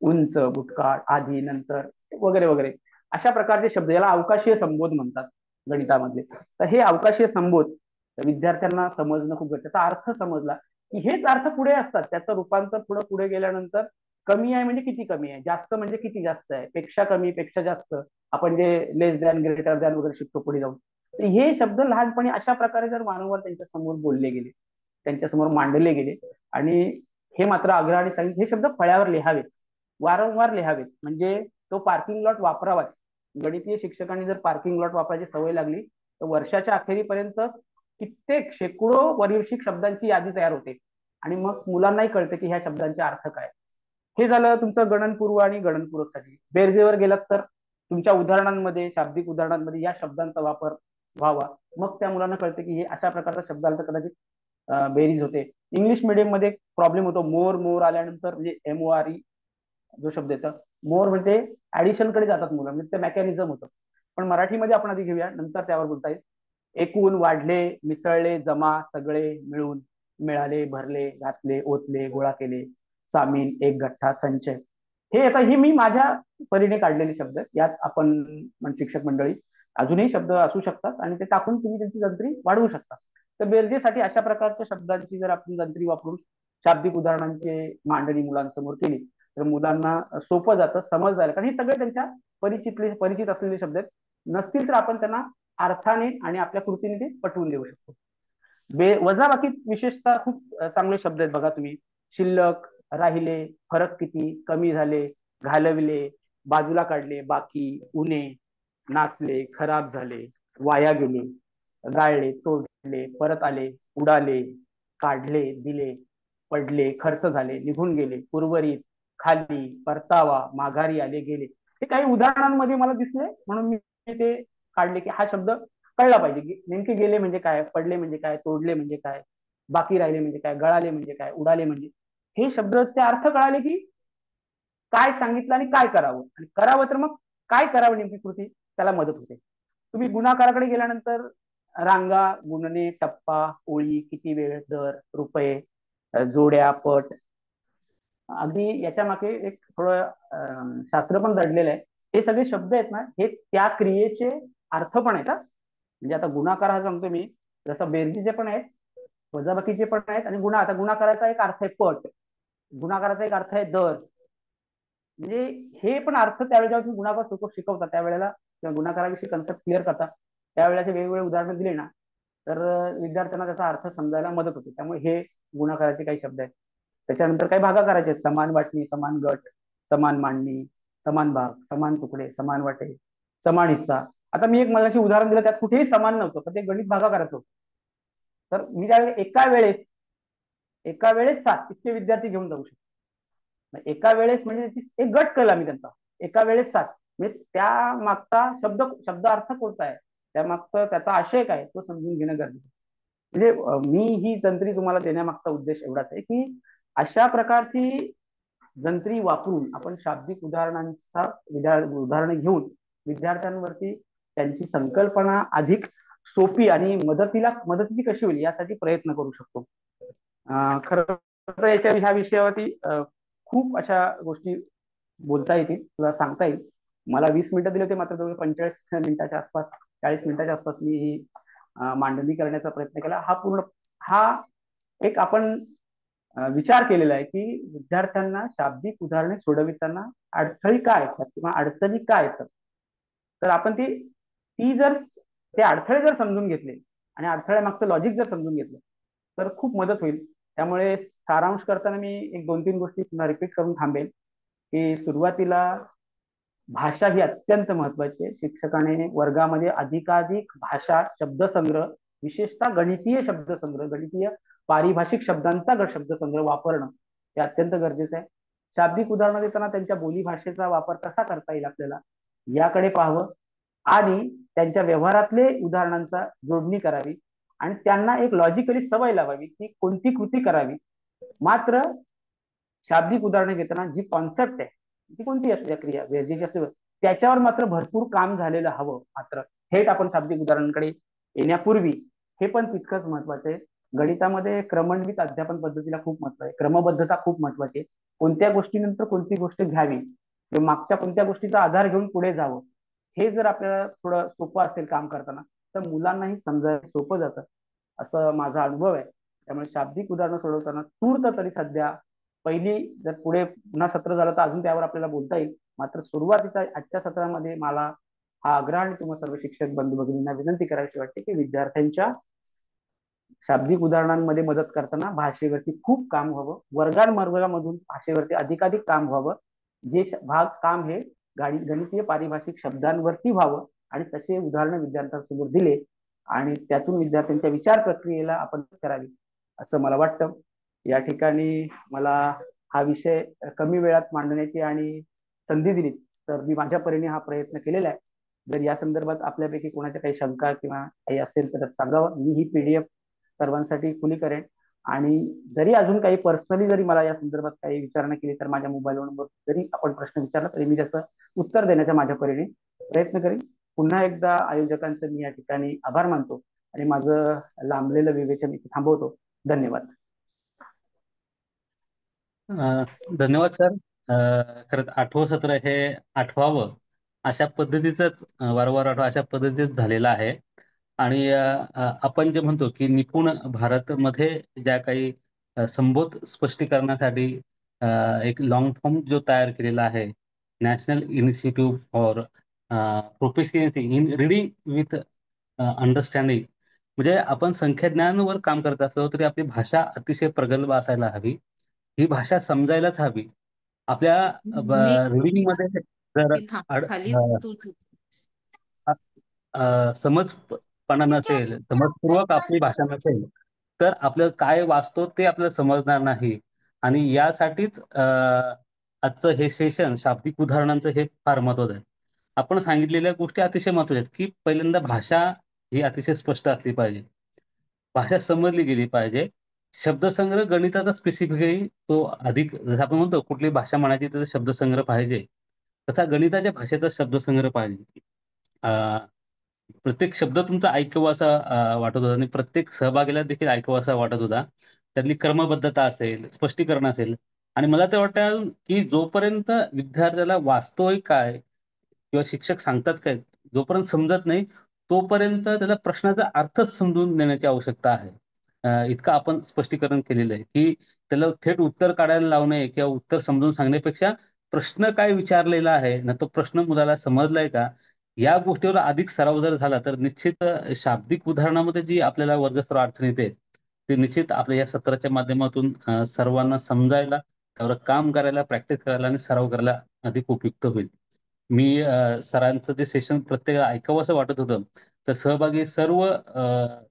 उंच, भूतकाळ, आधी, नंतर, वगैरे वगैरे, अशा प्रकारचे शब्द, याला अवकाशीय संबोध म्हणतात गणितामधले. तर हे अवकाशीय संबोध विद्यार्थ्यांना समजणं खूप गरजेचं. त्याचा अर्थ समजला की हेच अर्थ पुढे असतात. त्याचं रूपांतर पुढे पुढे गेल्यानंतर, कमी आहे म्हणजे किती कमी आहे, जास्त म्हणजे किती जास्त आहे, पेक्षा कमी, पेक्षा जास्त, आपण जे लेस दॅन, ग्रेटर दॅन वगैरे शिकतो पुढे जाऊन. तर हे शब्द लहानपणी अशा प्रकारे जर वारंवार त्यांच्या समोर बोलले गेले, त्यांच्यासमोर मांडले गेले, आणि हे मात्र आग्रहाने सांगितले, हे शब्द फळ्यावर लिहावेत, वारंवार लिहावेत, म्हणजे तो पार्किंग लॉट वापरावा. गणितीय शिक्षकांनी जर पार्किंग लॉट वापरायची सवय लागली, तर वर्षाच्या अखेरीपर्यंत कित्येक शेकडो वार्षिक शब्दांची यादी तयार होते, आणि मग मुलांनाही कळते की ह्या शब्दांचे अर्थ काय. हे झालं तुमचं गणनपूर्व आणि गणनपूरकसाठी. बेरजेवर गेलात तर तुमच्या उदाहरणांमध्ये, शाब्दिक उदाहरणांमध्ये या शब्दांचा वापर व्हावा. मग त्या मुलांना कळते की हे अशा प्रकारचा शब्द आला तर कदाचित बेरीज होते. इंग्लिश मिडियम मध्ये प्रॉब्लेम होतो, मोर, मोर आल्यानंतर, म्हणजे MORE जो शब्द येतं, मोर म्हणजे ऍडिशन कडे जातात मुलं, म्हणजे ते मेकॅनिझम होतं. पण मराठीमध्ये आपण आधी घेऊया, नंतर त्यावर बोलता येईल. एकूण, वाढले, मिसळले, जमा, सगळे, मिळून, मिळाले, भरले, घातले, ओतले, गोळा केले, सामील, एक गठ्ठा, संचय. हे आता ही मी माझ्या परीने काढलेले शब्द आहेत. यात आपण शिक्षक मंडळी अजूनही शब्द असू शकतात, आणि ते टाकून तुम्ही त्यांची जंत्री वाढवू शकता. तर बेरजेसाठी अशा प्रकारच्या शब्दांची जर आपण जंत्री वापरून शाब्दिक उदाहरणांची मांडणी मुलांसमोर केली, तर मुलांना सोपं जातं, समज जायला, कारण हे सगळे त्यांच्या परिचित असलेले शब्द आहेत. नसतील तर आपण त्यांना अर्थाने आणि आपल्या कृतीने ते पटवून देऊ शकतो. वजाबाकी विशेषतः खूप चांगले शब्द आहेत बघा तुम्ही. शिल्लक, राहिले, फरक किती, कमी झाले, घालविले, बाजूला काढले, बाकी, उणे, नाचले, खराब झाले, वाया गेले, गाळले, तोडले, परत आले, उडाले, काढले, दिले, पडले, खर्च झाले, निघून गेले, उर्वरित, खाली, परतावा, माघारी आले, गेले. हे काही उदाहरणांमध्ये मला दिसले, म्हणून मी ते काढले की हा शब्द कळला पाहिजे. नेमके गेले म्हणजे काय, पडले म्हणजे काय, तोडले म्हणजे काय, बाकी राहिले म्हणजे काय, गळाले म्हणजे काय, उडाले म्हणजे, हे शब्दाचे अर्थ कळाले की काय सांगितलं आणि काय करावं, आणि करावं तर मग काय करावं नेमकी कृती, त्याला मदत होते. तुम्ही गुणाकाराकडे गेल्यानंतर, रांगा, गुणने, टप्पा, ओळी, किती वेळ, दर, रुपये, जोड्या, पट, अगदी याच्या मागे एक थोडं शास्त्र पण दडलेलं आहे. हे सगळे शब्द आहेत ना, हे त्या क्रियेचे अर्थ पण आहेत. म्हणजे आता गुणाकार हा सांगतो मी, जसं बेरजेचे पण आहेत, वजाबाकीचे पण आहेत, आणि आता गुणाकाराचा एक अर्थ आहे पट, गुणाकाराचा एक अर्थ आहे दर. म्हणजे हे पण अर्थ त्यावेळेला जेव्हा तुम्ही गुणाकार शिकवता त्यावेळेला, किंवा गुणाकाराविषयी कन्सेप्ट क्लिअर करता त्यावेळेला वेगवेगळे उदाहरणं दिले ना, तर विद्यार्थ्यांना त्याचा अर्थ समजायला मदत होते. त्यामुळे हे गुणाकाराचे काही शब्द आहेत. त्याच्यानंतर काही भागाकाराचे आहेत: समान वाटणी, समान गट, समान मांडणी, समान भाग, समान तुकडे, समान वाटे, समान हिस्सा. आता मी एक मगाशी उदाहरण दिलं, त्यात कुठेही समान नव्हतं, पण ते गणित भागाकाराचं होतं. तर मी त्यावेळेस एका वेळेस 7 इतके विद्यार्थी घेऊन जाऊ शकतो. एका वेळेस म्हणजे एक गट केला मी त्यांचा, एका वेळेस 7. म्हणजे त्या मागचा शब्द अर्थ कोणता आहे, त्या मागचा त्याचा आशय काय, तो समजून घेणं गरजेचं. म्हणजे मी ही जंत्री तुम्हाला देण्यामागचा उद्देश एवढाच आहे की अशा प्रकारची जंत्री वापरून आपण शाब्दिक उदाहरणं घेऊन विद्यार्थ्यांवरती त्यांची संकल्पना अधिक सोपी आणि मदतीची कशी होईल यासाठी प्रयत्न करू शकतो. खरं तर ह्या विषयावरती खूप अशा गोष्टी बोलता येतील किंवा सांगता येईल. मला 20 मिनिटं दिले होते, मात्र जवळ 45 मिनिटाच्या आसपास, 40 मिनिटाच्या आसपास मी ही मांडणी करण्याचा प्रयत्न केला. हा एक आपण विचार केलेला आहे की विद्यार्थ्यांना शाब्दिक उदाहरणे सोडविताना अडथळी काय येतात किंवा अडचणी काय येतात, तर आपण ती जर ते अडथळे जर समजून घेतले आणि अडथळ्यामागचं लॉजिक जर समजून घेतलं तर खूप मदत होईल. त्यामुळे सारांश करताना मी एक 2-3 गोष्टी पुन्हा रिपीट करून थांबेल की सुरुवातीला भाषा ही अत्यंत महत्वाची आहे. शिक्षकाने वर्गामध्ये अधिकाधिक भाषा शब्दसंग्रह, विशेषतः गणितीय शब्दसंग्रह, गणितीय पारिभाषिक शब्दांचा शब्दसंग्रह वापरणं हे अत्यंत गरजेचं आहे. शाब्दिक उदाहरणं देताना त्यांच्या बोलीभाषेचा वापर कसा करता येईल आपल्याला याकडे पाहावं, आणि त्यांच्या व्यवहारातले उदाहरणांचा जोडणी करावी, आणि त्यांना एक लॉजिकली सवय लावावी की कोणती कृती करावी. मात्र शाब्दिक उदाहरणे घेताना जी कॉन्सेप्ट आहे ती कोणती असू द्या, क्रिया गरजेची असते, त्याच्यावर मात्र भरपूर काम झालेलं हवं. मात्र थेट आपण शाब्दिक उदाहरणांकडे येण्यापूर्वी हे पण तितकंच महत्वाचं आहे. गणितामध्ये क्रमण्वित अध्यापन पद्धतीला खूप महत्व आहे, क्रमबद्धता खूप महत्वाची आहे. कोणत्या गोष्टीनंतर कोणती गोष्ट घ्यावी किंवा मागच्या कोणत्या गोष्टीचा आधार घेऊन पुढे जावं, हे जर आपल्याला थोडं सोपं असेल काम करताना, तर मुलांनाही समजायला सोपं जातं, असं माझा अनुभव आहे. त्यामुळे शाब्दिक उदाहरणं सोडवताना तूर्त तरी सध्या पहिली, जर पुढे पुन्हा सत्र झालं तर अजून त्यावर आपल्याला बोलता येईल, मात्र सुरुवातीचा आजच्या सत्रामध्ये मला हा आग्रह आणि तुम्हाला सर्व शिक्षक बंधू भगिनींना विनंती करायची वाटते की विद्यार्थ्यांच्या शाब्दिक उदाहरणांमध्ये मदत करताना भाषेवरती खूप काम व्हावं, वर्गांमधून भाषेवरती अधिकाधिक काम व्हावं. जे काम हे गणितीय पारिभाषिक शब्दांवरती व्हावं, आणि तसे उदाहरणं विद्यार्थ्यांसमोर दिले आणि त्यातून विद्यार्थ्यांच्या विचार प्रक्रियेला आपण करावी असं मला वाटतं. या ठिकाणी मला हा विषय कमी वेळात मांडण्याची आणि संधी दिली तर मी माझ्या परीने हा प्रयत्न केलेला आहे. जर या संदर्भात आपल्यापैकी कोणाच्या काही शंका किंवा काही असेल तर सांगावं. मी ही पीडीएफ सर्वांसाठी खुली करेन, आणि जरी अजून काही पर्सनली जरी मला या संदर्भात काही विचारणा केली तर माझ्या मोबाईल नंबर जरी आपण प्रश्न विचारला तरी मी त्याचं उत्तर देण्याचा माझ्या परीने प्रयत्न करेन. पुन्हा एकदा आयोजकांचं मी या ठिकाणी आभार मानतो आणि माझं लांबलेलं विवेचन इथे थांबवतो. धन्यवाद. धन्यवाद सर. खरंच 8वं सत्र हे आठवावं अशा पद्धतीचंच, वारंवार आठवा अशा पद्धतीच झालेलं आहे. आणि आपण जे म्हणतो की निपुण भारतमध्ये ज्या काही संबोध स्पष्टीकरणासाठी एक लॉंग फॉर्म जो तयार केलेला आहे, national institute for proficiency in reading with understanding, म्हणजे आपण संख्याज्ञानावर काम करत असलो तरी आपली भाषा अतिशय प्रगल्भ असायला हवी, ही भाषा समजायलाच हवी. आपल्या मी रीडिंग मध्ये जर खाली समजपणा नसेल, समजपूर्वक आपली भाषा नसेल, तर आपलं काय वाचतो ते आपल्याला समजणार नाही. आणि यासाठीच आजचं हे सेशन शाब्दिक उदाहरणांचं हे फार महत्वाचं आहे. आपण सांगितलेल्या गोष्टी अतिशय महत्वाच्या आहेत की पहिल्यांदा भाषा ही अतिशय स्पष्ट असली पाहिजे, भाषा समजली गेली पाहिजे. शब्दसंग्रह गणिताचा स्पेसिफिकली तो अधिक, जसं आपण म्हणतो कुठली भाषा म्हणायची तर शब्दसंग्रह पाहिजे, तसा गणिताच्या भाषेचा शब्दसंग्रह पाहिजे. प्रत्येक शब्द तुमचा ऐकावा असा वाटत होता, आणि प्रत्येक सहभागीला देखील ऐकावा असा वाटत होता. त्यातली क्रमबद्धता असेल, स्पष्टीकरण असेल. आणि मला तर वाटतं की जोपर्यंत विद्यार्थ्याला वास्तविक काय किंवा शिक्षक सांगतात काय जोपर्यंत समजत नाही, तोपर्यंत त्याला प्रश्नाचा अर्थच समजून देण्याची आवश्यकता आहे. इतकं आपण स्पष्टीकरण केलेलं आहे, की त्याला थेट उत्तर काढायला लावणे किंवा उत्तर समजून सांगण्यापेक्षा प्रश्न काय विचारलेला आहे ना, तो प्रश्न मुलाला समजलाय का? या गोष्टीवर अधिक सराव जर झाला तर निश्चित शाब्दिक उदाहरणामध्ये जी आपल्याला वर्गस्तर अडचण येते, ते निश्चित आपल्या या सत्राच्या माध्यमातून सर्वांना समजायला, त्यावर काम करायला, प्रॅक्टिस करायला आणि सराव करायला अधिक उपयुक्त होईल. मी सरांचं जे सेशन प्रत्येक ऐकावंसं वाटत होतं, तर सहभागी सर्व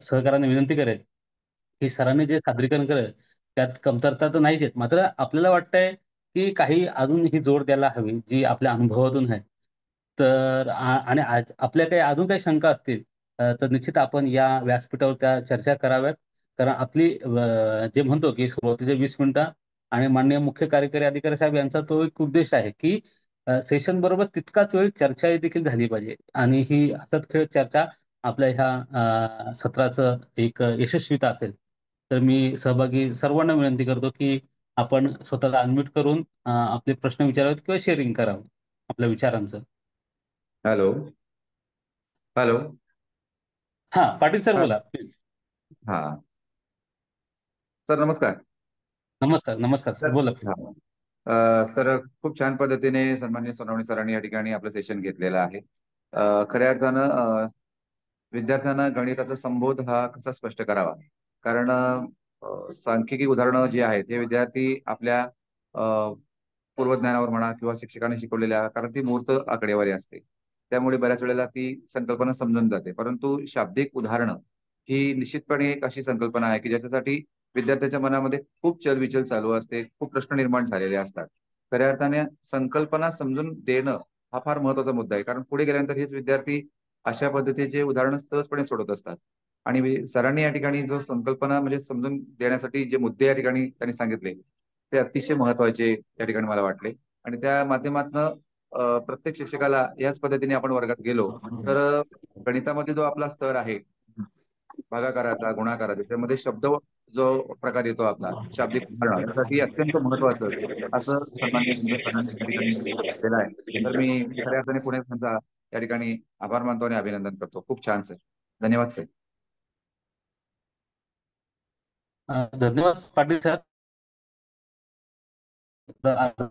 सहकाऱ्यांना विनंती करेल, की सरांनी जे सादरीकरण केलं त्यात कमतरता तर नाहीच आहेत. मात्र आपल्याला वाटतंय, की काही अजून ही जोड द्यायला हवी, जी आपल्या अनुभवातून आहे. तर आणि आज आपल्या काही अजून काही शंका असतील तर निश्चित आपण या व्यासपीठावर त्या चर्चा कराव्यात. कारण आपली जे म्हणतो, की सुरुवातीचे 20 मिनिटं आणि माननीय मुख्य कार्यकारी अधिकारी साहेब यांचा तो एक उद्देश आहे, की सेशन बरोबर तितकाच वेळ चर्चा देखील झाली पाहिजे आणि ही हसत खेळत चर्चा आपल्या ह्या सत्राचं एक यशस्वीता असेल. तर मी सहभागी सर्वांना विनंती करतो, की आपण स्वतःला अनम्यूट करून आपले प्रश्न विचारावेत किंवा शेअरिंग करावं आपल्या विचारांचं. हॅलो. हॅलो. हां, पाटील सर हा. बोला प्लीज. हा. सर नमस्कार. नमस्कार, नमस्कार सर सर. बोला हा. प्लीज. सर खूप छान पद्धतीने सन्माननीय सोनवणे सरांनी या ठिकाणी आपलं सेशन घेतलेलं आहे. खऱ्या अर्थानं विद्यार्थ्यांना गणिताचा संबोध हा कसा स्पष्ट करावा, कारण सांख्यिकी उदाहरणं जी आहेत हे विद्यार्थी आपल्या पूर्वज्ञानावर म्हणा किंवा शिक्षकांनी शिकवलेल्या, कारण ती मूर्त आकडेवारी असते, त्यामुळे बऱ्याच वेळेला ती संकल्पना समजून जाते. परंतु शाब्दिक उदाहरणं ही निश्चितपणे एक अशी संकल्पना आहे की ज्याच्यासाठी विद्यार्थ्याच्या मनामध्ये खूप चलविचल चालू असते, खूप प्रश्न निर्माण झालेले असतात. खऱ्या अर्थाने संकल्पना समजून देणं हा फार महत्वाचा मुद्दा आहे, कारण पुढे गेल्यानंतर हेच विद्यार्थी अशा पद्धतीचे उदाहरणं सहजपणे सोडवत असतात. आणि सरांनी या ठिकाणी जो संकल्पना म्हणजे समजून देण्यासाठी जे मुद्दे या ठिकाणी त्यांनी सांगितले ते अतिशय महत्वाचे या ठिकाणी मला वाटले. आणि त्या माध्यमातून प्रत्येक शिक्षकाला याच पद्धतीने आपण वर्गात गेलो तर गणितामध्ये जो आपला स्तर आहे भागाकाराचा गुणाकाराचा त्यामध्ये शब्द जो प्रकार येतो आपला शाब्दिक उदाहरण यासाठी अत्यंत महत्वाचं असं सन्माननीय संजय सरांनी या ठिकाणी केलं आहे. तर मी खऱ्या अर्थाने पुणे त्यांचा या ठिकाणी आभार मानतो आणि अभिनंदन करतो. खूप छान सर. धन्यवाद सर. धन्यवाद पाटील सर. तर आता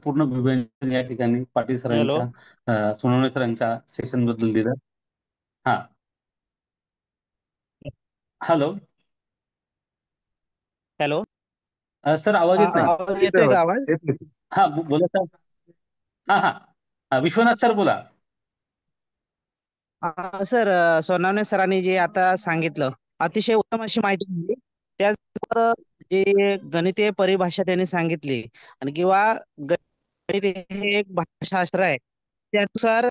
पूर्ण विवेचन या ठिकाणी पाटील हॅलो. सरांच्या सोनवणे सरांच्या सेशन बद्दल दिलं. हां. हॅलो. हॅलो. सर आवाज येत नाही. आवाज येतोय येतोय आवाज? का आवाज? येतोय. हां, बोला सर. हां, हां. विश्वनाथ सर बोला. सर, सोनावणे सरांनी जे आता सांगितलं अतिशय उत्तम अशी माहिती दिली. त्याचबरोबर जे गणितीय परिभाषा त्यांनी सांगितली आणि किंवा गणित हे एक भाषाशास्त्र आहे, त्यानुसार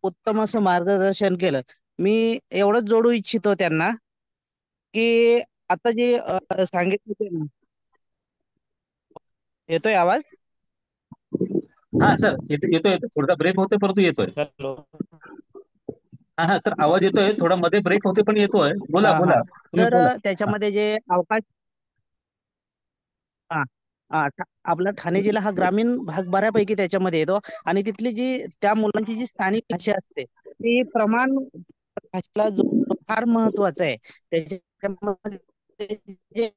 उत्तम असं मार्गदर्शन केलं. मी एवढंच जोडू इच्छितो त्यांना की आता जे सांगितलं ते ना. येतोय आवाज? हां सर, येतोय. थोडासा ब्रेक होतोय परंतु येतोय. हॅलो. हां, हां. सर आवाज येतोय. थोडा मध्ये ब्रेक होते पण येतोय. बोला, हा हा. बोला. तुम्ही तर बोला. हां. त्याच्यामध्ये जे अवकाश हा आपला ठाणे जिल्हा हा ग्रामीण भाग बऱ्यापैकी त्याच्यामध्ये येतो आणि तिथली जी त्या मुलांची जी स्थानिक भाषा असते ती प्रमाण भाषेला फार महत्वाचं आहे. त्याच्यामध्ये जे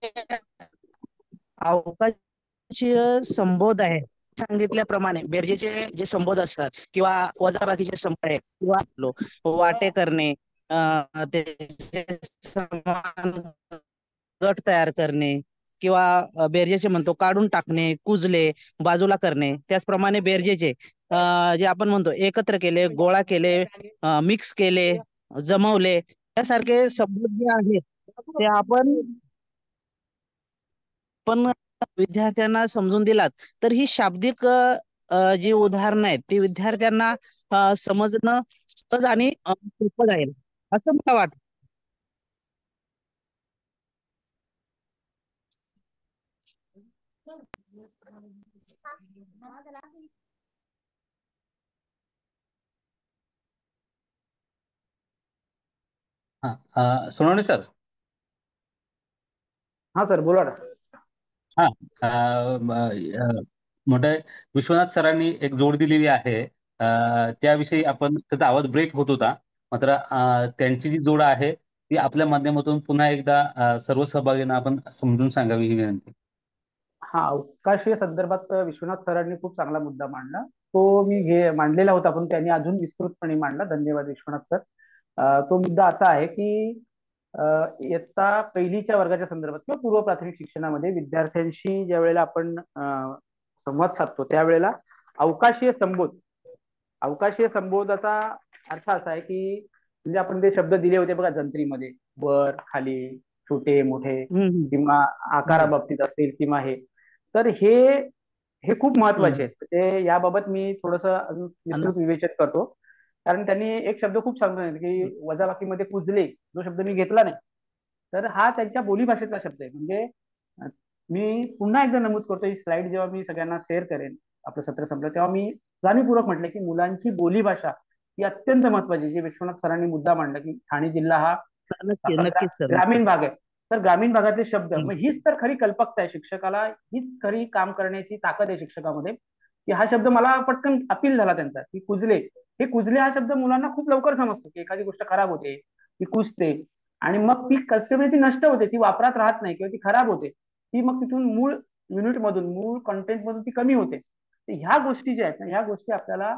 अवकाशीय संबोध आहे सांगितल्याप्रमाणे बेरजेचे जे संबोध असतात किंवा वजाबाकीचे संबोध आहेत किंवा वाटे करणे, त्याचे समान गट तयार करणे किंवा बेरजेचे म्हणतो काढून टाकणे, कुजले, बाजूला करणे, त्याचप्रमाणे बेरजेचे जे आपण म्हणतो एकत्र केले, गोळा केले, मिक्स केले, जमवले, यासारखे संबोध जे आहेत ते आपण पण विद्यार्थ्यांना समजून दिलात तर ही शाब्दिक जी उदाहरणं आहेत ती विद्यार्थ्यांना समजणं सहज आणि सोपं जाईल असं मला वाटतं. हां, सोनवणे सर. हा सर बोला ना. हां. मोठे विश्वनाथ सरांनी एक जोड दिलेली आहे. त्याविषयी आपण त्याचा आवाज ब्रेक होत होता. मात्र त्यांची जी जोड आहे ती आपल्या माध्यमातून पुन्हा एकदा सर्व सहभागींना आपण समजून सांगावी ही विनंती. हा, अवकाशीय संदर्भात विश्वनाथ सरांनी खूप चांगला मुद्दा मांडला. तो मी मांडलेला होता, पण त्यांनी अजून विस्तृतपणे मांडला. धन्यवाद विश्वनाथ सर. तो मुद्दा असा आहे की इयत्ता पहिलीच्या वर्गाच्या संदर्भात किंवा पूर्व प्राथमिक शिक्षणामध्ये विद्यार्थ्यांशी ज्या वेळेला आपण संवाद साधतो त्यावेळेला अवकाशीय संबोध अवकाशीय संबोधाचा अर्थ असा आहे की म्हणजे आपण ते शब्द दिले होते बघा जंत्रीमध्ये, वर खाली, छोटे मोठे किंवा आकाराबाबतीत असतील किंवा हे, तर हे हे खूप महत्वाचे आहेत. ते याबाबत मी थोडस अजून विस्तृत विवेचन करतो. कारण त्यांनी एक शब्द खूप सांगितला की वजाबाकीमध्ये कुजले, जो शब्द मी घेतला नाही, तर हा त्यांच्या बोलीभाषेतला शब्द आहे. म्हणजे मी पुन्हा एकदा नमूद करतो, ही स्लाइड जेव्हा मी सगळ्यांना शेअर करेन आपलं सत्र संपलं तेव्हा मी जाणीवपूर्वक म्हटलं की मुलांची बोलीभाषा ही अत्यंत महत्वाची. जे विश्वनाथ सरांनी मुद्दा मांडला की ठाणे जिल्हा हा नक्कीच सर. ग्रामीण भाग आहे, तर ग्रामीण भागातले शब्द, मग हीच तर खरी कल्पकता आहे शिक्षकाला, हीच खरी काम करण्याची ताकद आहे शिक्षकामध्ये, की हा शब्द मला पटकन अपील झाला त्यांचा की कुजले. हे कुजले हा शब्द मुलांना खूप लवकर समजतो की एखादी गोष्ट खराब होते, ती कुजते, आणि मग ती कस्टमर ती नष्ट होते, ती वापरात राहत नाही किंवा ती खराब होते, ती मग तिथून मूळ युनिट मधून, मूळ कंटेंट मधून ती कमी होते. ह्या गोष्टी ज्या आहेत ना, ह्या गोष्टी आपल्याला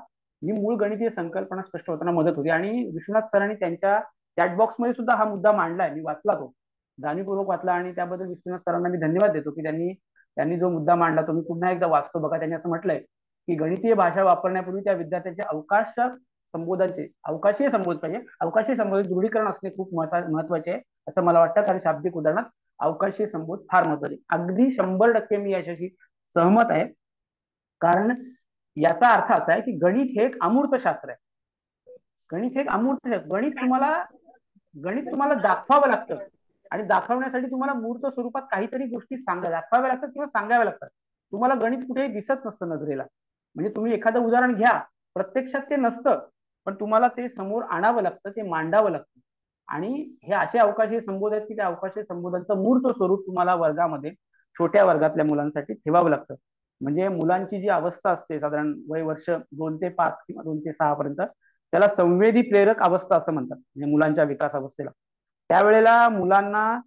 ही मूळ गणितीय संकल्पना स्पष्ट होताना मदत होते. आणि विश्वनाथ सरांनी त्यांच्या चॅटबॉक्स मध्ये सुद्धा हा मुद्दा मांडलाय, मी वाचला तो, जाणीवपूर्वक वाचला, आणि त्याबद्दल विश्वनाथ सरांना मी धन्यवाद देतो की त्यांनी त्यांनी जो मुद्दा मांडला तो मी पुन्हा एकदा वाचतो बघा. त्यांनी असं म्हटलंय की गणितीय भाषा वापरण्यापूर्वी त्या विद्यार्थ्यांचे अवकाशीय संबोध पाहिजे, अवकाशीय संबोध दृढीकरण असणे खूप महत्वाचे आहे असं मला वाटतं. कारण शाब्दिक उदाहरणात अवकाशीय संबोध फार महत्वाचे. अगदी 100% मी याच्याशी सहमत आहे. कारण याचा अर्थ असा आहे की गणित हे एक अमूर्त शास्त्र आहे. गणित हे एक अमूर्त शास्त्र. गणित तुम्हाला दाखवावं लागतं, आणि दाखवण्यासाठी तुम्हाला मूर्त स्वरूपात काहीतरी गोष्टी दाखवाव्या लागतात किंवा सांगाव्या लागतात. तुम्हाला गणित कुठेही दिसत नसतं नजरेला. म्हणजे तुम्ही एखादं उदाहरण घ्या, प्रत्यक्षात ते नसतं, पण तुम्हाला ते समोर आणावं लागतं, ते मांडावं लागतं. आणि हे असे अवकाशीय संबोध आहेत की त्या अवकाशीय संबोधांचं मूर्त स्वरूप तुम्हाला वर्गामध्ये, छोट्या वर्गातल्या मुलांसाठी ठेवावं लागतं. म्हणजे मुलांची जी अवस्था असते साधारण वय वर्ष 2 ते 5 किंवा 2 ते 6 पर्यंत, त्याला संवेदी प्रेरक अवस्था असं म्हणतात, म्हणजे मुलांच्या विकास अवस्थेला. त्यावेळेला मुलांना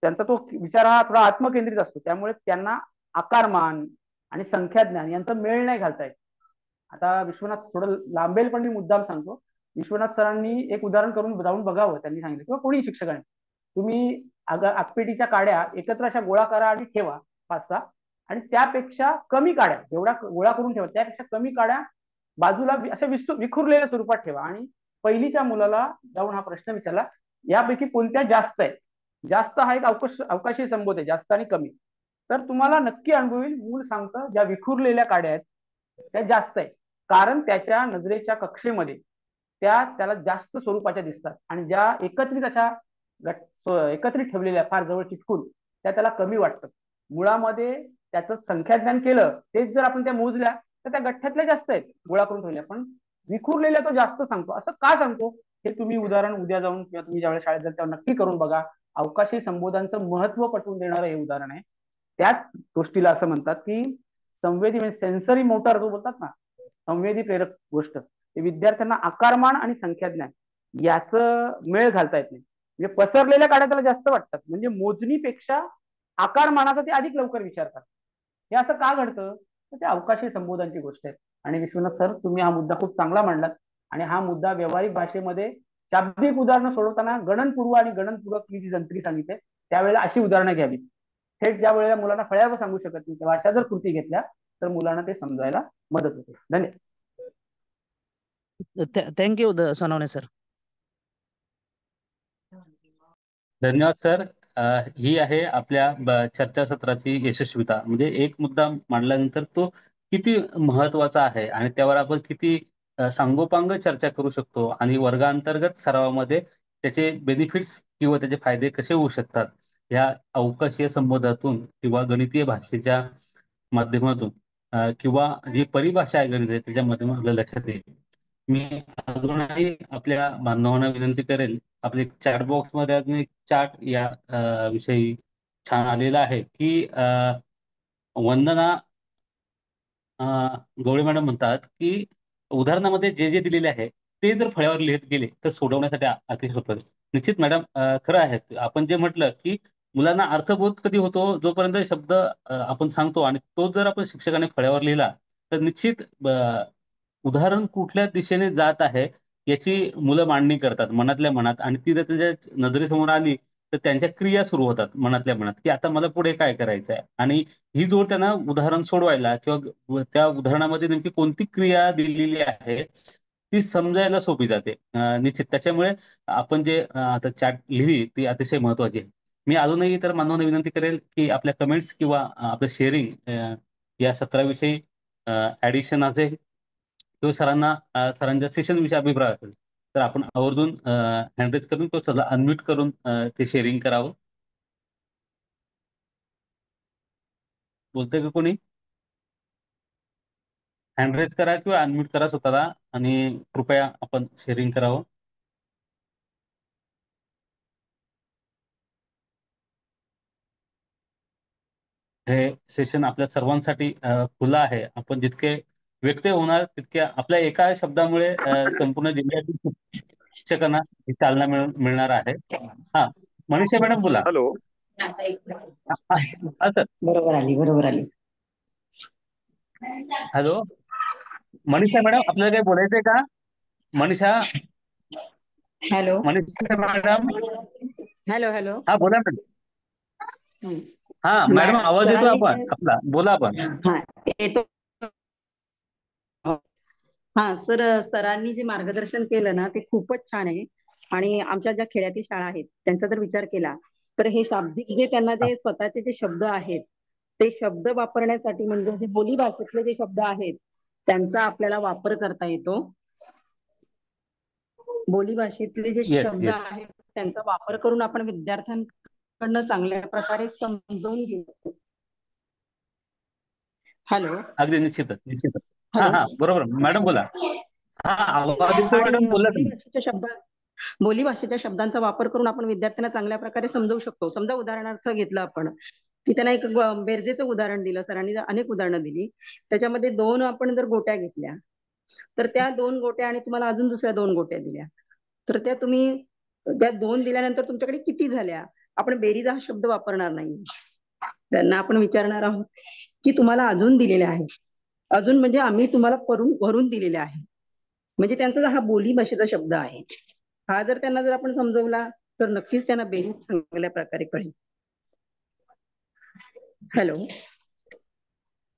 त्यांचा तो विचार हा थोडा आत्मकेंद्रित असतो, त्यामुळे त्यांना आकारमान आणि संख्याज्ञान यांचा मेळ नाही घालता येत. आता विश्वनाथ थोडं लांबेल पण मी मुद्दाम सांगतो. विश्वनाथ सरांनी एक उदाहरण करून जाऊन बघावं, त्यांनी सांगितलं, किंवा कोणी शिक्षकांनी, तुम्ही आगपेटीच्या काड्या एकत्र अशा गोळा करा आणि ठेवा 5-6, आणि त्यापेक्षा कमी काड्या, जेवढा गोळा करून ठेवा त्यापेक्षा कमी काड्या बाजूला अशा विखुरलेल्या स्वरूपात ठेवा, आणि पहिलीच्या मुलाला जाऊन हा प्रश्न विचारला, यापैकी कोणत्या जास्त आहे. जास्त हा एक अवकाशीय संबोध आहे, जास्त आणि कमी. तर तुम्हाला नक्की अनुभव येईल, मूल सांगतं ज्या विखुरलेल्या काड्या आहेत त्या जास्त आहे, कारण त्याच्या नजरेच्या कक्षेमध्ये त्याला जास्त स्वरूपाच्या दिसतात, आणि ज्या एकत्रित अशा एकत्रित ठेवलेल्या फार जवळ चिटकून त्या त्याला कमी वाटतात. मुळामध्ये त्याचं संख्याज्ञान केलं, तेच जर आपण त्या मोजल्या तर त्या गठ्ठ्यातल्या जास्त आहेत गोळा करून ठेवल्या, पण विखुरलेल्या तो जास्त सांगतो. असं का सांगतो हे तुम्ही उदाहरण उद्या जाऊन किंवा तुम्ही ज्यावेळेस शाळेत जाल तेव्हा नक्की करून बघा. अवकाशी संबोधांचं महत्व पटवून देणारं हे उदाहरण आहे. त्याच गोष्टीला असं म्हणतात की संवेदी, म्हणजे सेन्सरी मोटर जो बोलतात ना, संवेदी प्रेरक गोष्ट, ते विद्यार्थ्यांना आकारमान आणि संख्याज्ञान याचं मेळ घालता येत नाही. म्हणजे पसरलेल्या काड्या त्याला जास्त वाटतात, म्हणजे मोजणीपेक्षा आकारमानाचा ते अधिक लवकर विचारतात. हे असं का घडतं, तर ते अवकाशी संबोधांची गोष्ट आहे. आणि विश्वनाथ सर, तुम्ही हा मुद्दा खूप चांगला मांडलात, आणि हा मुद्दा व्यावहारिक भाषेमध्ये शाब्दिक उदाहरणं सोडवताना गणनपूर्व आणि गणनपूरक ही जी जंत्री सांगितली त्यावेळेला अशी उदाहरणं घ्यावी. थेट ज्या वेळेला मुलांना फळ्यावर सांगू शकत नाही तेव्हा अशा जर कृती घेतल्या तर मुलांना ते समजायला मदत होते. धन्यवाद. Thank you Sonawane sir. धन्यवाद सर. ही आहे आपल्या चर्चासत्राची यशस्वीता. म्हणजे एक मुद्दा मांडल्यानंतर तो किती महत्वाचा आहे आणि त्यावर आपण किती सांगोपांग चर्चा करू शकतो, आणि वर्गांतर्गत सरावामध्ये त्याचे बेनिफिट्स किंवा त्याचे फायदे कसे होऊ शकतात या अवकाशीय संबोधातून किंवा गणितीय भाषेच्या माध्यमातून किंवा जी परिभाषा आहे गणित त्याच्या माध्यमातून आपल्या लक्षात येईल. मी अजूनही आपल्या बांधवांना विनंती करेल, आपले चॅट बॉक्स मध्ये अजून एक चार्ट या विषयी छान आलेला आहे की वंदना गवळे मॅडम म्हणतात की उदाहरणामध्ये जे जे दिलेले आहे ते जर फळ्यावर लिहित गेले तर सोडवण्यासाठी अतिशय सोपं आहे. निश्चित मॅडम, खरं आहे. आपण जे म्हटलं की मुलांना अर्थबोध कधी होतो, जोपर्यंत शब्द आपण सांगतो आणि तो जर आपण शिक्षकाने फळ्यावर लिहिला तर निश्चित उदाहरण कुठल्या दिशेने जात आहे याची मुलं मांडणी करतात मनातल्या मनात, आणि ती जर त्यांच्या नजरेसमोर आली तर त्यांच्या क्रिया सुरू होतात मनातल्या मनात, की आता मला पुढे काय करायचं आहे. आणि ही जोड त्यांना उदाहरण सोडवायला किंवा त्या उदाहरणामध्ये नेमकी कोणती क्रिया दिलेली आहे ती समजायला सोपी जाते. निश्चित त्याच्यामुळे आपण जे आता चॅट लिहिली ती अतिशय महत्वाची आहे. मी अजूनही तर मानवांना विनंती करेल की आपल्या कमेंट्स किंवा आपलं शेअरिंग या सत्राविषयी ऍडिशन असेल किंवा सरांच्या सेशन विषयी अभिप्राय असेल तर आपण आवर्जून हँडरेज करून किंवा चला अनम्यूट करून ते शेअरिंग करावं. बोलतंय का कोणी? हँडरेज करा किंवा अनम्यूट करा स्वतःला आणि कृपया आपण शेअरिंग करावं. हे सेशन आपल्या सर्वांसाठी खुलं आहे. आपण जितके व्यत्यय होणार तितके आपल्या एका शब्दामुळे संपूर्ण जिल्ह्यातील शिक्षकांना ही चालना मिळणार आहे. हा, मनीषा मॅडम बोला. हॅलो. हा सर. बरोबर आली. हॅलो मनीषा मॅडम, आपल्याला काही बोलायचंय का? Manisha hello madam. हॅलो. हा बोला मॅडम. हा मॅडम, आवाज येतो आपण आपला, बोला आपण. हा येतो. हा सर, सरांनी जे मार्गदर्शन केलं ना ते खूपच छान आहे. आणि आमच्या ज्या खेड्यातील शाळा आहेत त्यांचा जर विचार केला तर हे शाब्दिक जे त्यांना जे स्वतःचे जे शब्द आहेत ते शब्द वापरण्यासाठी, म्हणजे जे बोली भाषेतले जे शब्द आहेत त्यांचा आपल्याला वापर करता येतो. बोली भाषेतले जे येस शब्द येस. आहेत त्यांचा वापर करून आपण विद्यार्थ्यांकडनं चांगल्या प्रकारे समजून घेतो. हॅलो. अगदी निश्चितच. हा हॅलो. हा बरोबर मॅडम बोला. हा आवाज येतो आणि मॅडम, बोला बोली तुम्ही. भाषेच्या बोली भाषेच्या शब्दांचा वापर करून आपण विद्यार्थ्यांना चांगल्या प्रकारे समजू शकतो. समजा उदाहरणार्थ घेतलं आपण की त्यांना एक बेरजेचं उदाहरण दिलं, सरांनी अनेक उदाहरणं दिली, त्याच्यामध्ये 2 आपण जर गोट्या घेतल्या तर त्या 2 गोट्या आणि तुम्हाला अजून दुसऱ्या 2 गोट्या दिल्या तर त्या 2 दिल्यानंतर तुमच्याकडे किती झाल्या? आपण बेरीज हा शब्द वापरणार नाही. त्यांना आपण विचारणार आहोत की तुम्हाला अजून दिलेले आहे, अजून म्हणजे आम्ही तुम्हाला भरून दिलेले आहे. म्हणजे त्यांचा हा बोली भाषेचा शब्द आहे. हा जर त्यांना जर आपण समजवला तर नक्कीच त्यांना बेरीज चांगल्या प्रकारे कळेल. हॅलो.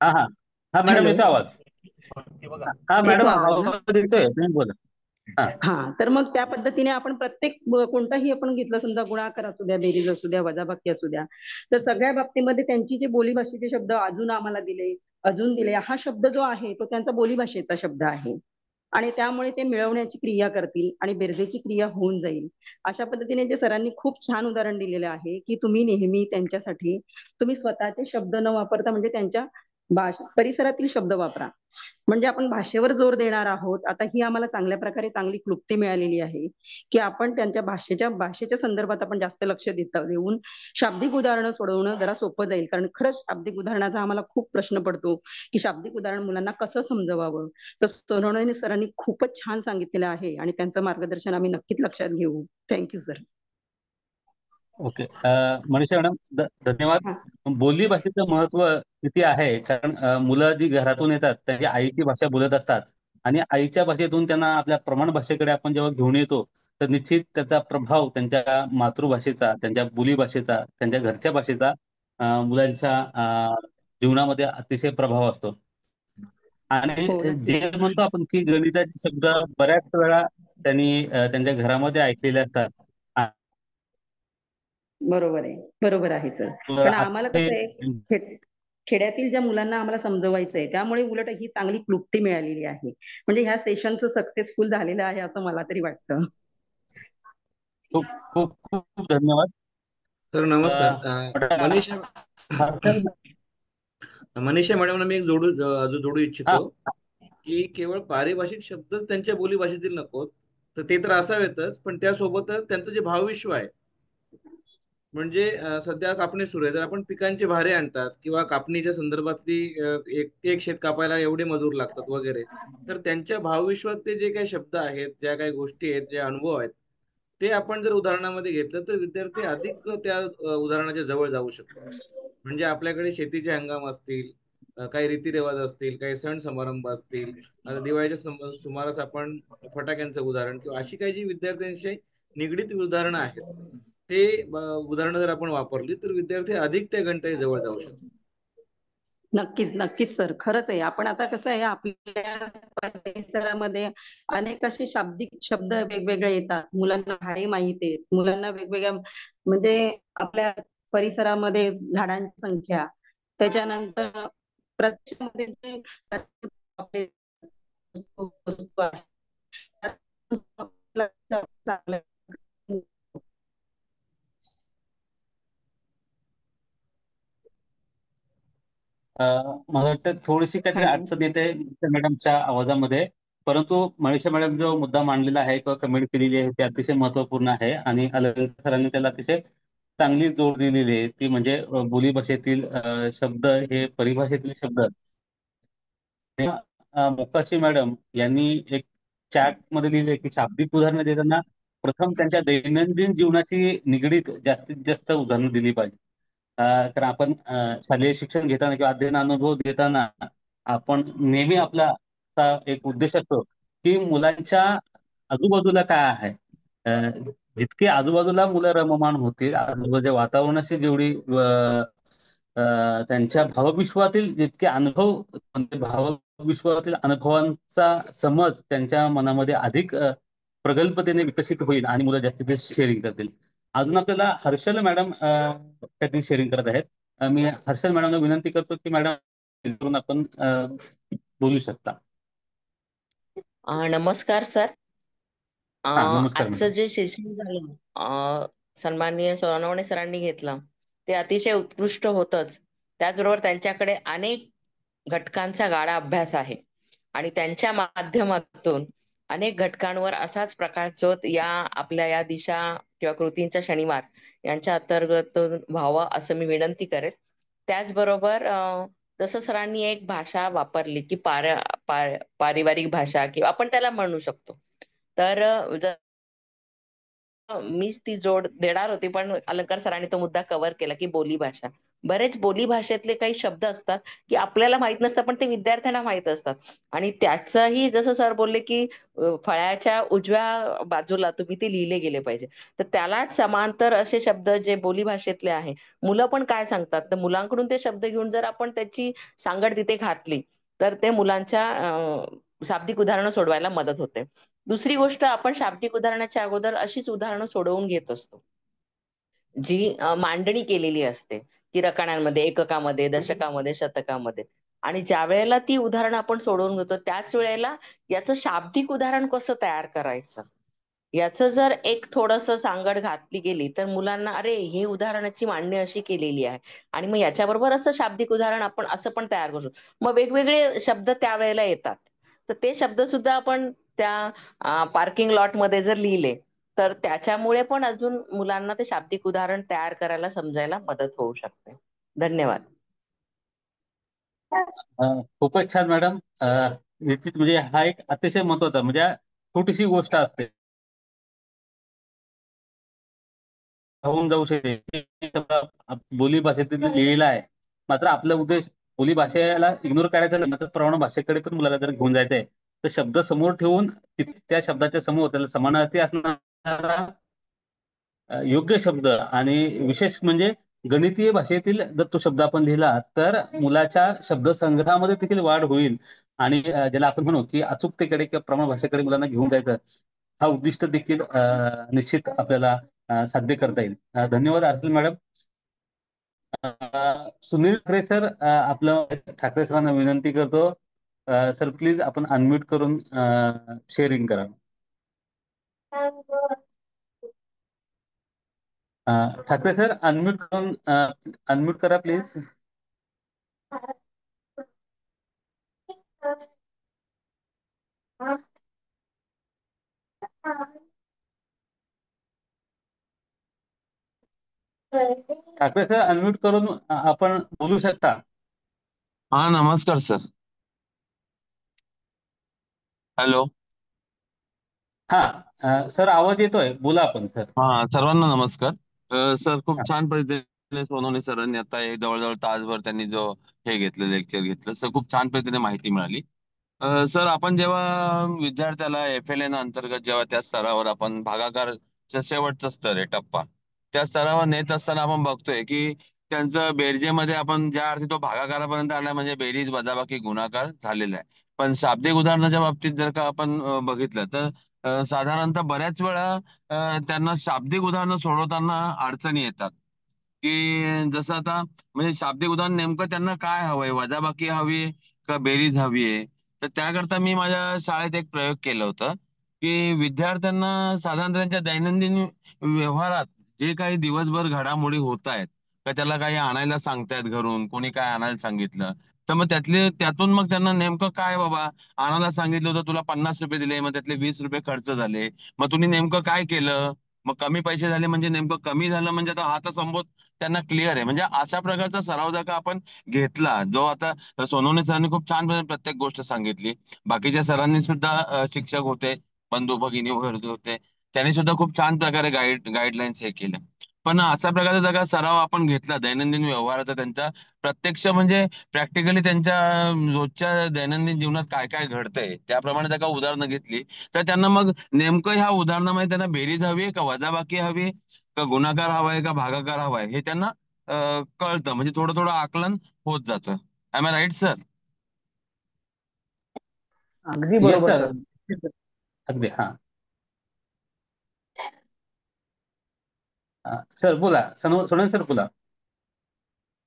हा हा हा मॅडम, हॅलो. येतो आवाज. हा येतो मॅडम, आवाज ना? आवाज येतोय, तुम्ही बोला. हा हा, तर मग त्या पद्धतीने आपण प्रत्येक कोणताही आपण घेतलं, समजा गुणाकार असू द्या, बेरीज असू द्या, वजाबाकी असू द्या, तर सगळ्या बाबतीमध्ये त्यांची जे बोली भाषेचे शब्द अजून आम्हाला दिले, अजून दिले, हा शब्द जो आहे तो त्यांचा बोली भाषेचा शब्द आहे. आणि त्यामुळे ते मिळवण्याची क्रिया करतील आणि बेरजेची क्रिया होऊन जाईल. अशा पद्धतीने जे सरांनी खूप छान उदाहरण दिलेलं आहे की तुम्ही नेहमी त्यांच्यासाठी तुम्ही स्वतःचे शब्द न वापरता म्हणजे त्यांच्या परिसरातील शब्द वापरा. म्हणजे आपण भाषेवर जोर देणार आहोत. आता ही आम्हाला चांगल्या प्रकारे चांगली क्लुप्ती मिळालेली आहे की आपण त्यांच्या भाषेच्या संदर्भात आपण जास्त लक्ष देऊन शाब्दिक उदाहरणं सोडवणं जरा सोपं जाईल. कारण खरंच शाब्दिक उदाहरणाचा आम्हाला खूप प्रश्न पडतो की शाब्दिक उदाहरण मुलांना कसं समजवावं. तर सोनवणे सरांनी खूपच छान सांगितलेलं आहे आणि त्यांचं मार्गदर्शन आम्ही नक्कीच लक्षात घेऊ. Thank you sir. Okay. Manisha madam, धन्यवाद. बोली भाषेचं महत्व किती आहे, कारण मुलं जी घरातून येतात त्यांची आईची भाषा बोलत असतात आणि आईच्या भाषेतून त्यांना आपल्या प्रमाण भाषेकडे आपण जेव्हा घेऊन येतो तर निश्चित त्याचा प्रभाव त्यांच्या मातृभाषेचा, त्यांच्या बोली भाषेचा, त्यांच्या घरच्या भाषेचा मुलांच्या जीवनामध्ये अतिशय प्रभाव असतो. आणि हो, जे नक्कीच. म्हणतो आपण की गणिताचे शब्द बऱ्याच वेळा त्यांनी त्यांच्या घरामध्ये ऐकलेले असतात. बरोबर आहे सर. पण आम्हाला कसं आहे, खेड्यातील ज्या मुलांना आम्हाला समजवायचं आहे त्यामुळे उलट ही चांगली क्लुप्ती मिळालेली आहे. म्हणजे ह्या सेशनचं सक्सेसफुल झालेलं आहे असं मला तरी वाटतं. खूप खूप खूप धन्यवाद सर नमस्कार. मनीषा हा, सर. मनीषा मॅडमला मी एक जोडू हा इच्छितो की केवळ पारिभाषिक शब्दच त्यांच्या बोली भाषेतील नकोत, तर ते तर असावेतच, पण त्यासोबतच त्यांचं जे भावविश्व आहे म्हणजे सध्या कापणी सुरू आहे, तर आपण पिकांचे भारे आणतात किंवा कापणीच्या संदर्भातली एक एक शेत कापायला एवढे मजूर लागतात वगैरे, तर त्यांच्या भावविश्वात ते जे काही शब्द आहेत, ज्या काही गोष्टी आहेत, जे अनुभव आहेत, ते आपण जर उदाहरणामध्ये घेतलं तर विद्यार्थी अधिक त्या उदाहरणाच्या जवळ जाऊ शकतो. म्हणजे आपल्याकडे शेतीचे हंगाम असतील, काही रीतिरिवाज असतील, काही सण समारंभ असतील. आता दिवाळीच्या सुमारास आपण फटाक्यांचं उदाहरण किंवा अशी काही जी विद्यार्थ्यांशी निगडीत उदाहरणं आहेत, ते उदाहरणं जर आपण वापरली तर विद्यार्थी अधिक त्या घंटेच्या जवळ जाऊ शकतो. नक्कीच नक्कीच सर, खरंच आहे. आपण आता कसं आहे, आपल्या परिसरामध्ये अनेक असे शाब्दिक शब्द वेगवेगळे येतात. मुलांना भारी माहित आहेत, मुलांना वेगवेगळ्या म्हणजे आपल्या परिसरामध्ये झाडांची संख्या, त्याच्यानंतर प्रत्यक्षामध्ये जे आपले वस्तू आहेत, चांगलं. मला वाटतं थोडीशी काहीतरी हॅलो. अडचण येते मॅडमच्या आवाजामध्ये, परंतु मनीषा मॅडम जो मुद्दा मांडलेला आहे किंवा कमेंट केलेली आहे ते अतिशय महत्त्वपूर्ण आहे आणि अलंकार सरांनी त्याला अतिशय चांगली जोड दिलेली आहे. ती म्हणजे बोलीभाषेतील शब्द हे परिभाषेतील शब्द. मोकाशी मॅडम यांनी एक चॅट मध्ये लिहिले की शाब्दिक उदाहरणं देताना प्रथम त्यांच्या दैनंदिन जीवनाची निगडीत जास्तीत जास्त उदाहरणं दिली पाहिजे. तर आपण शालेय शिक्षण घेताना किंवा अध्ययन अनुभव देताना आपण नेहमी आपला असा एक उद्देश असतो की मुलांच्या आजूबाजूला काय आहे. जितके आजूबाजूला मुलं रममाण होतील, आजूबाजूच्या वातावरणाशी जेवढी त्यांच्या भावविश्वातील जितके अनुभव, म्हणजे भावविश्वातील अनुभवांचा समज त्यांच्या मनामध्ये अधिक प्रगल्भतेने विकसित होईल आणि मुलं जास्तीत जास्त शेअरिंग करतील. अजून आपल्याला हर्षल मॅडम काहीतरी शेअरिंग करत आहेत. मी हर्षल मॅडमला विनंती करतो की मॅडम आपण बोलू शकता. नमस्कार सर. नमस्कार आजचं मॅडम. जे सेशन झालं, सन्माननीय सोनवणे सरांनी घेतलं, ते अतिशय उत्कृष्ट होतंच. त्याचबरोबर त्यांच्याकडे अनेक घटकांचा गाढा अभ्यास आहे आणि त्यांच्या माध्यमातून अनेक घटकांवर असाच प्रकाशझोत या आपल्या या दिशा किंवा कृतींच्या शनिवार यांच्या अंतर्गत व्हावा असं मी विनंती करेल. त्याचबरोबर जसं सरांनी एक भाषा वापरली की पारिवारिक भाषा किंवा आपण त्याला म्हणू शकतो, तर मीच ती जोड देणार होती, पण अलंकार सरांनी तो मुद्दा कव्हर केला की बोली भाषा. बरेच बोली भाषेतले काही शब्द असतात की आपल्याला माहित नसतात, पण ते विद्यार्थ्यांना माहित असतात. आणि त्याचंही जसं सर बोलले की फळ्याच्या उजव्या बाजूला तुम्ही ते लिहिले गेले पाहिजे, तर त्यालाच समांतर असे शब्द जे बोली भाषेतले आहे, मुलं पण काय सांगतात, तर मुलांकडून ते शब्द घेऊन जर आपण त्याची सांगड तिथे घातली तर ते मुलांच्या शाब्दिक उदाहरणं सोडवायला मदत होते. दुसरी गोष्ट, आपण शाब्दिक उदाहरणाच्या अगोदर अशीच उदाहरणं सोडवून घेत असतो जी मांडणी केलेली असते की रकान्यांमध्ये, एककामध्ये, दशकामध्ये, शतकामध्ये. आणि ज्या वेळेला ती उदाहरणं आपण सोडवून घेतो त्याच वेळेला याचं शाब्दिक उदाहरण कसं तयार करायचं याचं जर एक थोडस सांगड घातली गेली तर मुलांना अरे ही उदाहरणाची मांडणी अशी केलेली आहे आणि मग याच्याबरोबर असं शाब्दिक उदाहरण आपण असं पण तयार करू शकतो. मग वेगवेगळे शब्द त्यावेळेला येतात, तर ते शब्द सुद्धा आपण त्या पार्किंग लॉट मध्ये जर लिहिले तर त्याच्यामुळे पण अजून मुलांना ते शाब्दिक उदाहरण तयार करायला समजायला मदत होऊ शकते. धन्यवाद. खूपच छान मॅडम. निश्चित म्हणजे हा एक अतिशय महत्वाचा, म्हणजे छोटीशी गोष्ट असते, होऊन जाऊ शकते बोली भाषेतील लिहिलेला आहे. मात्र आपला उद्देश बोली भाषेला इग्नोर करायचा नाही, मात्र प्रमाण भाषेकडे पण मुलाला जर घेऊन जायचं आहे तर शब्द समोर ठेवून त्या शब्दाच्या समोर त्याला समानार्थी असणारा योग्य शब्द आणि विशेष म्हणजे गणितीय भाषेतील जर तो शब्द आपण लिहिला तर मुलाच्या शब्दसंग्रहामध्ये देखील वाढ होईल आणि ज्याला आपण म्हणू की अचूकतेकडे किंवा प्रमाण भाषेकडे मुलांना घेऊन जायचं, हा उद्दिष्ट देखील निश्चित आपल्याला साध्य करता येईल. धन्यवाद अर्चल मॅडम. सुनील ठाकरे सर, आपलं ठाकरे सरांना विनंती करतो, सर प्लीज आपण अनम्यूट करून शेअरिंग करा. ठाकरे सर अनम्यूट करून अनम्यूट करा प्लीज. ठाकरे सर अनम्यूट करून आपण बोलू शकता. हा नमस्कार सर. हॅलो. हा सर आवाज येतोय, बोला आपण सर. हा सर्वांना नमस्कार. सर खूप छान पद्धतीने सोनवणे सरांनी आता हे जवळजवळ तासभर त्यांनी जो हे घेतलं लेक्चर घेतलं सर, खूप छान पद्धतीने माहिती मिळाली. सर आपण जेव्हा विद्यार्थ्याला FLN अंतर्गत जेव्हा त्या स्तरावर आपण भागाकारच्या शेवटचा स्तर आहे टप्पा, त्या स्तरावर नेत असताना आपण बघतोय की त्यांचं बेरजेमध्ये आपण ज्या अर्थी तो भागाकारापर्यंत आला म्हणजे बेरीज वजाबाकी गुणाकार झालेला आहे. पण शाब्दिक उदाहरणाच्या बाबतीत जर का आपण बघितलं तर साधारणतः बऱ्याच वेळा त्यांना शाब्दिक उदाहरणं सोडवताना अडचणी येतात की जसं आता म्हणजे शाब्दिक उदाहरण नेमकं त्यांना काय हवंय, वजाबाकी हवी का बेरीज हवी आहे. तर त्याकरता मी माझ्या शाळेत एक प्रयोग केलं होतं की विद्यार्थ्यांना साधारण त्यांच्या दैनंदिन व्यवहारात जे काही दिवसभर घडामोडी होत आहेत का त्याला काही आणायला सांगतायत घरून, कोणी काय आणायला सांगितलं, तर मग त्यातून मग त्यांना नेमकं काय बाबा आणायला सांगितलं होतं, तुला 50 रुपये दिले, मग त्यातले 20 रुपये खर्च झाले, मग तुम्ही नेमकं काय केलं, मग कमी पैसे झाले म्हणजे नेमकं कमी झालं म्हणजे आता हा तर संबोध त्यांना क्लिअर आहे. म्हणजे अशा प्रकारचा सराव जर का आपण घेतला, जो आता सोनवणे सरांनी खूप छान प्रत्येक गोष्ट सांगितली, बाकीच्या सरांनी सुद्धा शिक्षक होते, बंधू भगिनी वगैरे होते, त्यांनी सुद्धा खूप छान प्रकारे गाईडलाईन्स हे केल्या. पण अशा प्रकारचा जर का सराव आपण घेतला दैनंदिन व्यवहाराचा त्यांचा प्रत्यक्ष म्हणजे प्रॅक्टिकली त्यांच्या रोजच्या दैनंदिन जीवनात काय काय घडतंय त्याप्रमाणे जर का उदाहरणं घेतली तर त्यांना मग नेमकं ह्या उदाहरणामध्ये त्यांना बेरीज हवी आहे का वजाबाकी हवी का गुणाकार हवाय का भागाकार हवाय हे त्यांना कळतं. म्हणजे थोडं थोडं आकलन होत जातं. Am I right sir? अगदी येस बरोबर सर, सर. अगदी. हा सर बोला, सोनवणे सर बोला.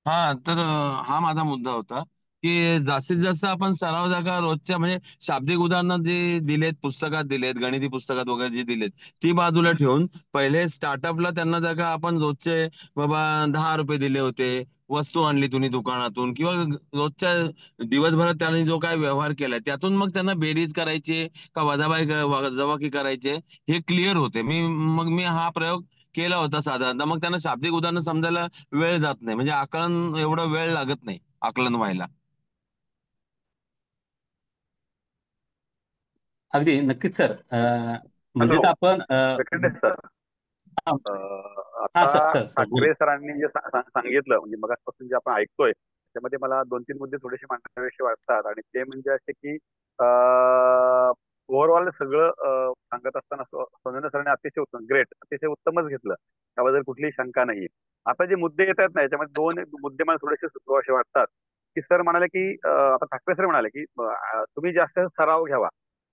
हा तर हा माझा मुद्दा होता की जास्तीत जास्त आपण सराव जागा रोजच्या म्हणजे शाब्दिक उदाहरणं जे दिलेत पुस्तकात दिलेत, गणिती पुस्तकात वगैरे जे दिलेत ती बाजूला ठेवून पहिले स्टार्टअपला त्यांना जागा आपण रोजचे बाबा 10 रुपये दिले होते, वस्तू आणली तुम्ही दुकानातून किंवा रोजच्या दिवसभरात त्यांनी जो काय व्यवहार केलाय त्यातून मग त्यांना बेरीज करायची का वजाबाकी करायचे हे क्लिअर होते. मी हा प्रयोग केला होता साधारणतः. मग त्यांना शाब्दिक उदाहरणं समजायला वेळ जात नाही, म्हणजे आकलन एवढा वेळ लागत नाही आकलन व्हायला. अगदी नक्कीच सर. म्हणजे हॅलो, तर आपण सेकंड सर. हा हा, आता सर सर सर बोला. ठाकरे सरांनी जे सांगितलं म्हणजे मगाचपासून जे आपण ऐकतोय त्यामध्ये मला 2-3 मुद्दे थोडेसे मांडावेसे वाटतात आणि ते म्हणजे असे की ओव्हरऑल सगळं सांगत असताना सोनवणे सरांनी अतिशय उत्तम, ग्रेट, अतिशय उत्तमच घेतलं, त्याबद्दल कुठलीही शंका नाही. आता जे मुद्दे येत आहेत ना याच्यामध्ये 2 मुद्दे मला थोडेसे सुचवावेसे वाटतात की सर म्हणाले की आता ठाकरे सर म्हणाले की तुम्ही जास्त सराव घ्यावा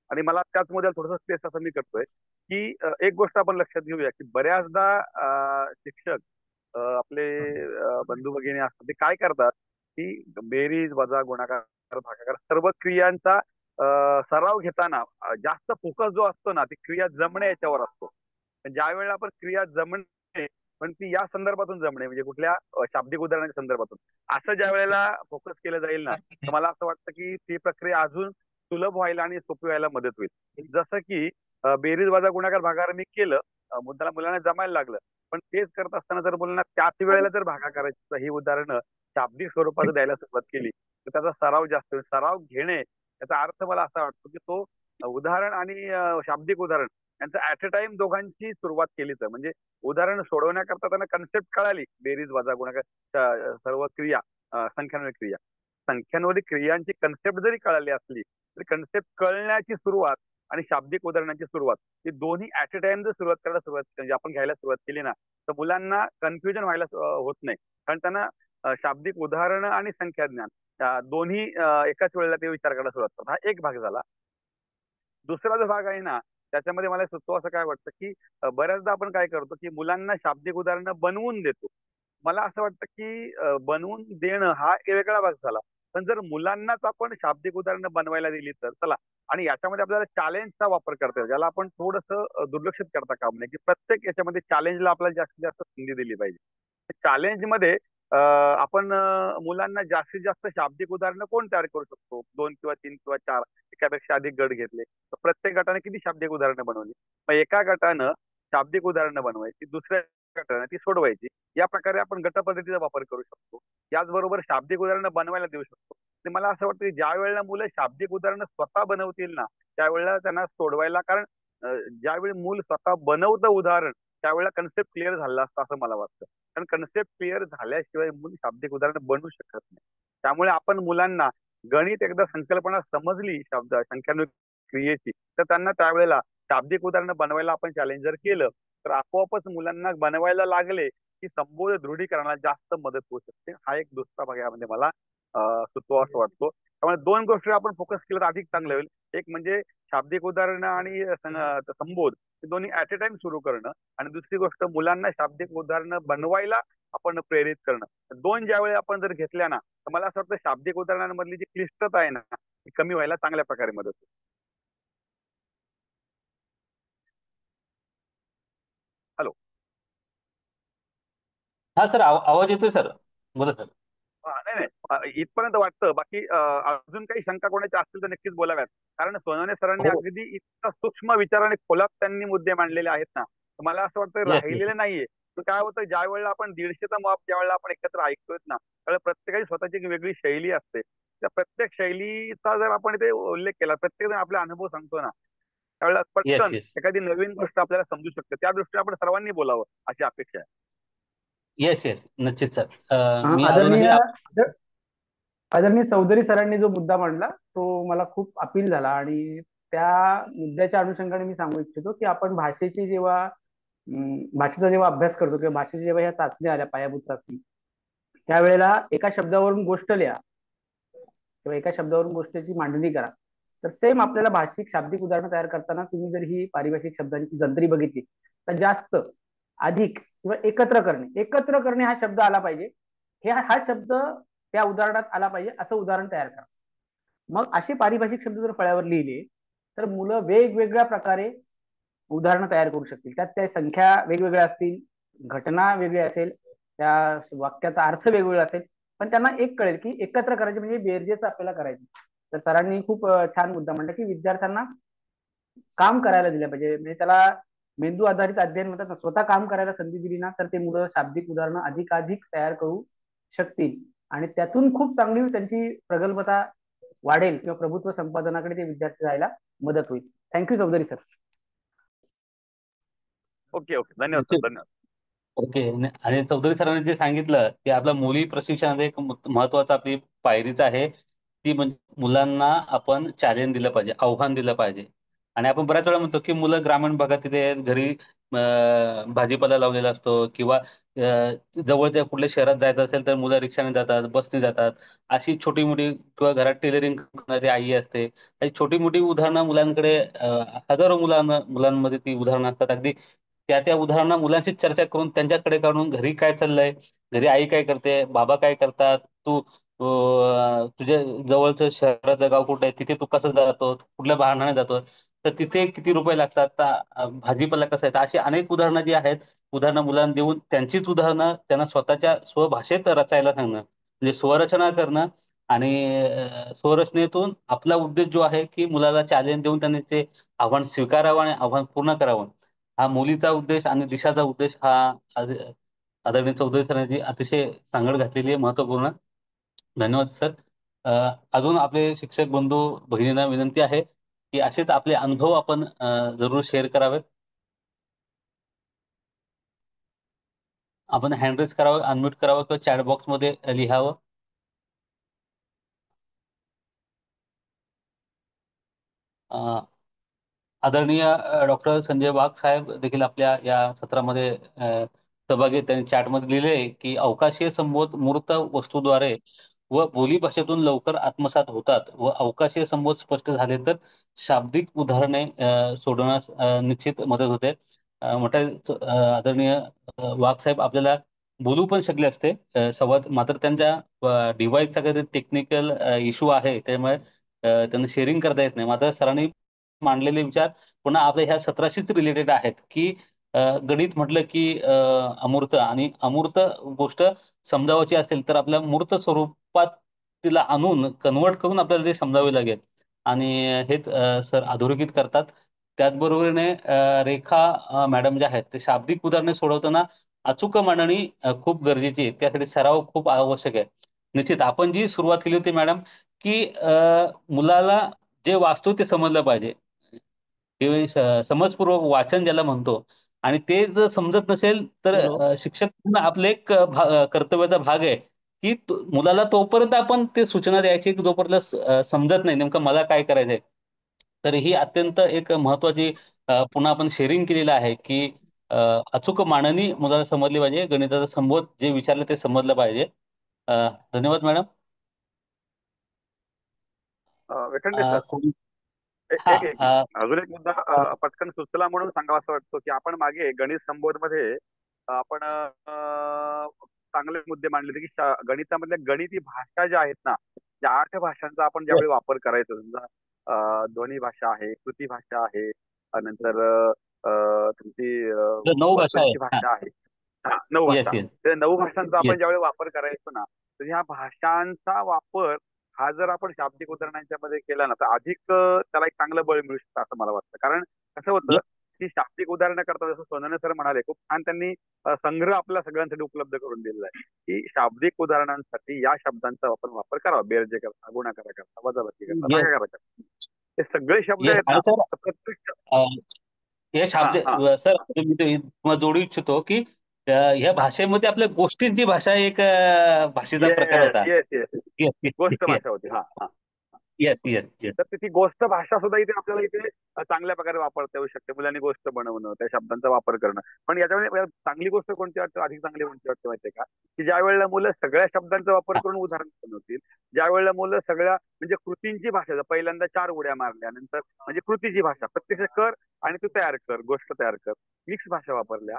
आणि मला त्याच मुद्द्याला थोडंसं स्पेस असं मी करतोय की एक गोष्ट आपण लक्षात घेऊया की बऱ्याचदा शिक्षक आपले बंधू भगिनी असतात ते काय करतात की बेरीज वजा गुणाकार भागाकार सर्व क्रियांचा सराव घेताना जास्त फोकस जो असतो ना ती क्रिया जमणे याच्यावर असतो. ज्या वेळेला आपण क्रिया जमणे पण ती या संदर्भातून जमणे म्हणजे कुठल्या शाब्दिक उदाहरणाच्या संदर्भातून असं ज्या वेळेला फोकस केलं जाईल ना तर मला असं वाटतं की ती प्रक्रिया अजून सुलभ व्हायला आणि सोपी व्हायला मदत होईल. जसं की बेरीज वजा गुणाकार भागाकार मी केलं, मुलांना जमायला लागलं, पण तेच करत असताना जर मुलांना त्याच वेळेला जर भागाकाराची ही उदाहरणं शाब्दिक स्वरूपात द्यायला सुरुवात केली तर त्याचा सराव जास्त होईल. सराव घेणे याचा अर्थ मला असा वाटतो की तो उदाहरण आणि शाब्दिक उदाहरण यांचं ऍट अ टाइम दोघांची सुरुवात केली तर म्हणजे उदाहरण सोडवण्याकरता त्यांना कन्सेप्ट कळाली, बेरीज वजा गुणाकार सर्व क्रिया, संख्यांवरील क्रिया, संख्यांवरील क्रियांची कन्सेप्ट जरी कळाली असली तरी कन्सेप्ट कळण्याची सुरुवात आणि शाब्दिक उदाहरणाची सुरुवात ही दोन्ही ऍट अ टाइम जर सुरुवात म्हणजे आपण घ्यायला सुरुवात केली ना तर मुलांना कन्फ्युजन व्हायला होत नाही. कारण त्यांना शाब्दिक उदाहरणं आणि संख्याज्ञान दोन्ही एकाच वेळेला ते विचार करायला सुरुवात करतात. हा एक भाग झाला. दुसरा जो भाग आहे ना त्याच्यामध्ये मला सुचतो असं काय वाटतं की बऱ्याचदा आपण काय करतो की मुलांना शाब्दिक उदाहरणं बनवून देतो. मला असं वाटतं की बनवून देणं हा एक वेगळा भाग झाला, पण जर मुलांनाच आपण शाब्दिक उदाहरणं बनवायला दिली तर चला. आणि याच्यामध्ये आपल्याला चॅलेंजचा वापर करता येईल, ज्याला आपण थोडंसं दुर्लक्षित करता कामा नये की प्रत्येक याच्यामध्ये चॅलेंजला आपल्याला जास्तीत जास्त संधी दिली पाहिजे. चॅलेंजमध्ये आपण मुलांना जास्तीत जास्त शाब्दिक उदाहरणं कोण तयार करू शकतो, 2 किंवा 3 किंवा 4 एकापेक्षा अधिक गट घेतले तर प्रत्येक गटाने किती शाब्दिक उदाहरणं बनवली, मग एका गटानं शाब्दिक उदाहरणं बनवायची, दुसऱ्या गटाने ती सोडवायची. या प्रकारे आपण गट पद्धतीचा वापर करू शकतो. याचबरोबर शाब्दिक उदाहरणं बनवायला देऊ शकतो. आणि मला असं वाटतं की ज्या वेळेला मुलं शाब्दिक उदाहरणं स्वतः बनवतील ना, त्यावेळेला त्यांना सोडवायला, कारण ज्यावेळी मूल स्वतः बनवतं उदाहरण, त्यावेळेला कन्सेप्ट क्लिअर झाला असतं असं मला वाटतं. कारण कन्सेप्ट क्लिअर झाल्याशिवाय मूल शाब्दिक उदाहरण बनवू शकत नाही. त्यामुळे आपण मुलांना गणित एकदा संकल्पना समजली, शब्द संख्यात्मक क्रियेची, तर त्यांना त्यावेळेला शाब्दिक उदाहरणं बनवायला आपण चॅलेंज जर केलं, तर आपोआपच मुलांना बनवायला लागले की संबोध दृढीकरणाला जास्त मदत होऊ शकते. हा एक दुसरा भाग यामध्ये मला सुचवा असं वाटतो. त्यामुळे दोन गोष्टी आपण फोकस केलं तर अधिक चांगलं होईल. एक म्हणजे शाब्दिक उदाहरणं आणि संबोध हे दोन्ही ऍट अ टाइम सुरू करणं, आणि दुसरी गोष्ट मुलांना शाब्दिक उदाहरणं बनवायला आपण प्रेरित करणं. दोन ज्यावेळी आपण जर घेतल्या ना, तर मला असं वाटतं शाब्दिक उदाहरणांमधली जी क्लिष्टता आहे ना, ती कमी व्हायला चांगल्या प्रकारे मदत होईल. हॅलो. हा सर, आवाज येतोय सर, बोला सर. नाही नाही, इथपर्यंत वाटतं. बाकी अजून काही शंका कोणाच्या असतील तर नक्कीच बोलाव्यात. कारण सोनवणे सरांनी हो. अगदी इतका सूक्ष्म विचाराने खोलात त्यांनी मुद्दे मांडलेले आहेत ना, तर मला असं वाटतं येस, येस. राहिलेले नाहीये. तर काय होतं, ज्या वेळेला आपण 150चा माप ज्या वेळेला आपण एकत्र ऐकतोय ना, त्यावेळेला प्रत्येकाची स्वतःची एक वेगळी शैली असते. त्या प्रत्येक शैलीचा जर आपण इथे उल्लेख केला, प्रत्येक जण आपले अनुभव सांगतो ना, त्यावेळेला येस, पटकन येस. एखादी नवीन गोष्ट आपल्याला समजू शकते. त्या दृष्टीने आपण सर्वांनी बोलावं अशी अपेक्षा आहे. येस, येस, निश्चित सर. मी आदरणीय अजूनही आदरणीय चौधरी सरांनी जो मुद्दा मांडला तो मला खूप अपील झाला, आणि त्या मुद्द्याच्या अनुषंगाने मी सांगू इच्छितो की आपण भाषेची जेव्हा भाषेचा जेव्हा अभ्यास करतो किंवा भाषेच्या जेव्हा ह्या चाचण्या आल्या, पायाभूत चाचणी, त्यावेळेला एका शब्दावरून गोष्ट लिहा किंवा एका शब्दावरून गोष्टीची मांडणी करा. तर सेम आपल्याला भाषिक शाब्दिक उदाहरणं तयार करताना तुम्ही जर ही पारिभाषिक शब्दांची जंत्री बघितली, तर जास्त, अधिक किंवा एकत्र करणे हा शब्द आला पाहिजे. हा शब्द त्या उदाहरणात आला पाहिजे असं उदाहरण तयार करा. मग असे पारिभाषिक शब्द जर फळ्यावर लिहिले, तर मुलं वेगवेगळ्या प्रकारे उदाहरणं तयार करू शकतील. त्यात त्या संख्या वेगवेगळ्या असतील, घटना वेगळी असेल, त्या वाक्याचा अर्थ वेगवेगळा असेल, पण त्यांना एक कळेल की एकत्र करायचे म्हणजे बेरजेचं आपल्याला करायचं. तर सरांनी खूप छान मुद्दा मांडला की विद्यार्थ्यांना काम करायला दिलं पाहिजे. म्हणजे त्याला मेंदू आधारित अध्ययन म्हणतात ना, स्वतः काम करायला संधी दिली ना, तर ते मुलं शाब्दिक उदाहरणं अधिकाधिक तयार करू शकतील, आणि त्यातून खूप चांगली त्यांची प्रगल्भता वाढेल किंवा प्रभुत्व संपादनाकडे ते विद्यार्थी जायला मदत होईल. Thank you Chaudhary sir. Okay okay, धन्यवाद सर, धन्यवाद. ओके. आणि चौधरी सरांनी जे सांगितलं ते आपल्या मुली प्रशिक्षणामध्ये एक महत्वाचं आपली पायरीच आहे. ती म्हणजे मुलांना आपण चॅलेंज दिलं पाहिजे, आव्हान दिलं पाहिजे. आणि आपण बऱ्याच वेळा म्हणतो की मुलं ग्रामीण भागात तिथे घरी भाजीपाला लावलेला असतो, किंवा जवळच्या कुठल्या शहरात जायचं असेल तर मुलं रिक्षाने जातात, बसने जातात. अशी छोटी मोठी, किंवा घरात टेलरिंग करणारी आई असते, अशी छोटी मोठी उदाहरणं मुलांकडे, हजारो मुलांमध्ये ती उदाहरणं असतात. अगदी त्या उदाहरणं मुलांशी चर्चा करून त्यांच्याकडे काढून घरी काय चाललंय, घरी आई काय करते, बाबा काय करतात, तू तुझ्या जवळचं शहराचं गाव कुठं आहे, तिथे तू कसं जातो, कुठल्या वाहनाने जातो, तर तिथे किती रुपये लागतात, भाजीपाला कसं आहे. तर अशी अनेक उदाहरणं जी आहेत, उदाहरणं मुलांना देऊन त्यांचीच उदाहरणं त्यांना स्वतःच्या स्वभाषेत रचायला सांगणं, म्हणजे स्वरचना करणं. आणि स्वरचनेतून आपला उद्देश जो आहे की मुलाला चॅलेंज देऊन त्यांनी ते आव्हान स्वीकारावं आणि आव्हान पूर्ण करावं, हा मुलीचा उद्देश आणि दिशाचा उद्देश हा आदरणीय चौधरी सरांची अतिशय सांगड घातलेली आहे, महत्वपूर्ण. धन्यवाद सर. अजून आपले शिक्षक बंधू भगिनींना विनंती आहे की असेच आपले अनुभव आपण जरूर शेअर करावेत. आपण हँड रेज करावं, अनम्यूट करावं किंवा चॅट बॉक्स मध्ये लिहावं. आदरणीय डॉक्टर संजय वाघ साहेब देखील आपल्या या सत्रामध्ये सहभागी आहेत. त्यांनी चॅटमध्ये लिहिले की अवकाशीय संबोध मूर्त वस्तूद्वारे व बोली भाषेतून लवकर आत्मसात होतात, व अवकाशीय संबोध स्पष्ट झाले तर शाब्दिक उदाहरणे सोडवण्यास निश्चित मदत होते. मोठ्या आदरणीय वाघ साहेब आपल्याला बोलू पण शकले असते संवाद, मात्र त्यांच्या डिव्हाइसचा काही टेक्निकल इश्यू आहे, त्यामुळे त्यांना शेअरिंग करता येत नाही. मात्र सरांनी मांडलेले विचार पुन्हा आपल्या ह्या सत्राशीच रिलेटेड आहेत की गणित म्हटलं की अमूर्त, आणि अमूर्त गोष्ट समजावायची असेल तर आपल्या मूर्त स्वरूपात तिला आणून कन्वर्ट करून आपल्याला ते समजावे लागेल. आणि हेच सर अधोरेखित करतात. त्याचबरोबरीने रेखा मॅडम ज्या आहेत ते शाब्दिक उदाहरणे सोडवताना अचूक मांडणी खूप गरजेची आहे. त्यासाठी सराव खूप आवश्यक आहे. निश्चित आपण जी सुरुवात केली होती मॅडम की मुलाला जे वाचतो ते समजलं पाहिजे. समजपूर्वक वाचन ज्याला म्हणतो आणि ते जर समजत नसेल तर शिक्षक पूर्ण आपलं एक कर्तव्याचा भाग आहे की मुलाला तोपर्यंत आपण ते सूचना द्यायची की जोपर्यंत समजत नाही नेमकं मला काय करायचंय. तर ही अत्यंत एक महत्वाची पुन्हा आपण शेअरिंग केलेलं आहे की अचूक मांडणी मुलाला समजली पाहिजे. गणिताचा संबोध जे विचारलं ते समजलं पाहिजे. धन्यवाद मॅडम. वेखंडे सर, हा एक अजून एक मुद्दा पटकन सुचला म्हणून सांगावा असं वाटतो की आपण मागे गणित संबोध मध्ये आपण चांगले मुद्दे मांडले होते की गणितामधल्या गणिती भाषा ज्या आहेत ना, त्या 8 भाषांचा आपण ज्यावेळी वापर करायचो, समजा ध्वनी भाषा आहे, कृती भाषा आहे, नंतर तुमची 9 भाषा वर्तनची आहे. भाषा आहे, 9 येस भाषा. येस त्या 9 भाषांचा आपण येस ज्यावेळी वापर करायचो ना, तर ह्या भाषांचा वापर हा जर आपण शाब्दिक उदाहरणांच्या मध्ये केला ना, तर अधिक त्याला एक चांगलं बळ मिळू शकतं असं मला वाटतं. कारण कसं होतं की शाब्दिक उदाहरणं करता, जसं सोनवणे सर म्हणाले, खूप छान त्यांनी संग्रह आपल्या सगळ्यांसाठी उपलब्ध करून दिलेला आहे की शाब्दिक उदाहरणांसाठी या शब्दांचा आपण वापर करावा. बेरजे करता, गुणाकार करता, वजाबाकी करता, येस भागाकार करता, हे सगळे शब्द येस आहेत ना, आणि सर तर प्रत्येक हे शब्द सर मी ते तुम्हाला जोडू इच्छितो की ह्या भाषेमध्ये आपल्या गोष्टींची भाषा एक भाषेचा प्रकार येस होता. येस येस येस गोष्ट येस भाषा होती. हा हा येस येस येस तर ती गोष्ट भाषा सुद्धा इथे आपल्याला इथे चांगल्या प्रकारे वापरता येऊ शकते. मुलांनी गोष्ट बनवणं, त्या शब्दांचा वापर करणं. पण याच्यामध्ये चांगली गोष्ट कोणती वाटते, अधिक चांगली कोणती वाटते माहितीये का, की ज्या वेळेला मुलं सगळ्या शब्दांचा वापर करून उदाहरण बनवतील, ज्या वेळेला मुलं सगळ्या म्हणजे कृतींची भाषा, पहिल्यांदा 4 उड्या मारल्या, नंतर म्हणजे कृतीची भाषा, प्रत्यक्ष कर आणि तू तयार कर, गोष्ट तयार कर, मिक्स भाषा वापरल्या,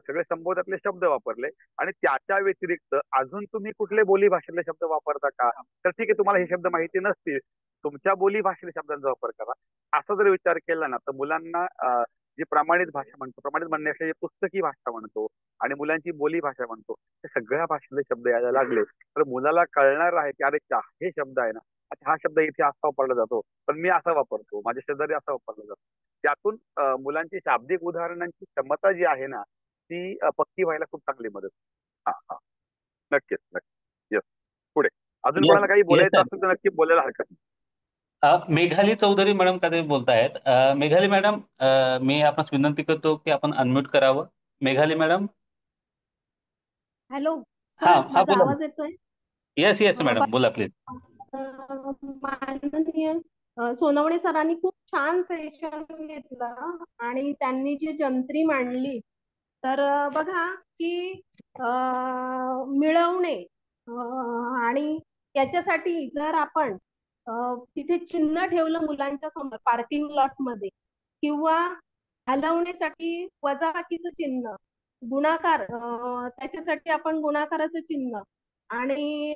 सगळे संबोधातले शब्द वापरले आणि त्याच्या व्यतिरिक्त अजून तुम्ही कुठले बोली भाषेतले शब्द वापरता का, तर ठीक आहे, तुम्हाला हे शब्द माहिती नसतील, तुमच्या बोली भाषेतल्या शब्दांचा वापर करा. असा जर विचार केला ना, तर मुलांना जी प्रमाणित भाषा म्हणतो, प्रमाणित म्हणण्याची पुस्तकी भाषा म्हणतो आणि मुलांची बोली भाषा म्हणतो, त्या सगळ्या भाषेतले शब्द यायला लागले तर मुलाला कळणार आहे की अरे हे शब्द आहे ना, हा शब्द इथे असा वापरला जातो, पण मी असा वापरतो, माझ्या शेजारी असा वापरला जातो. त्यातून मुलांची शाब्दिक उदाहरणांची क्षमता जी आहे ना, ती पक्की व्हायला खूप चांगली मदत. हा हा नक्कीच नक्कीच. येस, पुढे अजून कोणाला काही बोलायचं असेल तर नक्की बोलायला हरकत नाही. मेघाली चौधरी मॅडम काहीतरी बोलतायत. मेघाली मॅडम, मी आपणास विनंती करतो की आपण अनम्यूट करावं. मेघाली मॅडम. हॅलो हा सर, हा माझा बोला. आवाज येतोय? येस येस मॅडम बोला प्लीज. माननीय सोनवणे सरांनी खूप छान सेशन घेतलं आणि त्यांनी जी जंत्री मांडली तर बघा की मिळवणे आणि याच्यासाठी जर आपण तिथे चिन्ह ठेवलं मुलांच्या समोर पार्किंग लॉट मध्ये किंवा हलवण्यासाठी वजाबाकीचं चिन्ह, गुणाकार त्याच्यासाठी आपण गुणाकाराचं चिन्ह आणि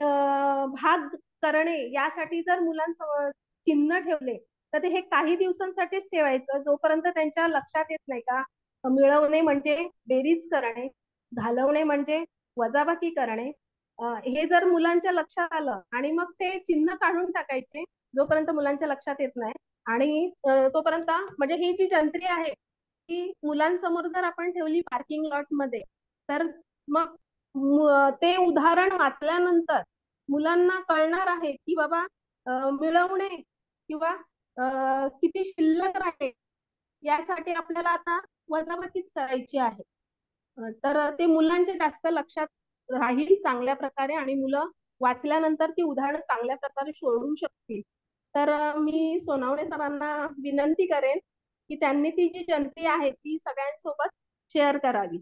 भाग करणे यासाठी जर मुलांसमोर चिन्ह ठेवले तर हे काही दिवसांसाठीच ठेवायचं, जोपर्यंत त्यांच्या लक्षात येत नाही का मिळवणे म्हणजे बेरीज करणे, घालवणे म्हणजे वजाबाकी करणे. हे जर मुलांच्या लक्षात आलं आणि मग ते चिन्ह काढून टाकायचे जोपर्यंत मुलांच्या लक्षात येत नाही. आणि तोपर्यंत म्हणजे ही जी जंत्री आहे की मुलांसमोर जर आपण ठेवली पार्किंग लॉट मध्ये तर मग ते उदाहरण वाचल्यानंतर मुलांना कळणार आहे की बाबा मिळवणे किंवा किती शिल्लक राहील यासाठी आपल्याला आता वजाबाकीच करायची आहे. तर ते मुलांच्या जास्त लक्षात राहील चांगल्या प्रकारे आणि मुलं वाचल्यानंतर ती उदाहरणं चांगल्या प्रकारे सोडवू शकतील. तर मी सोनवणे सरांना विनंती करेन की त्यांनी ती जी जंत्री आहे ती सगळ्यांसोबत शेअर करावी.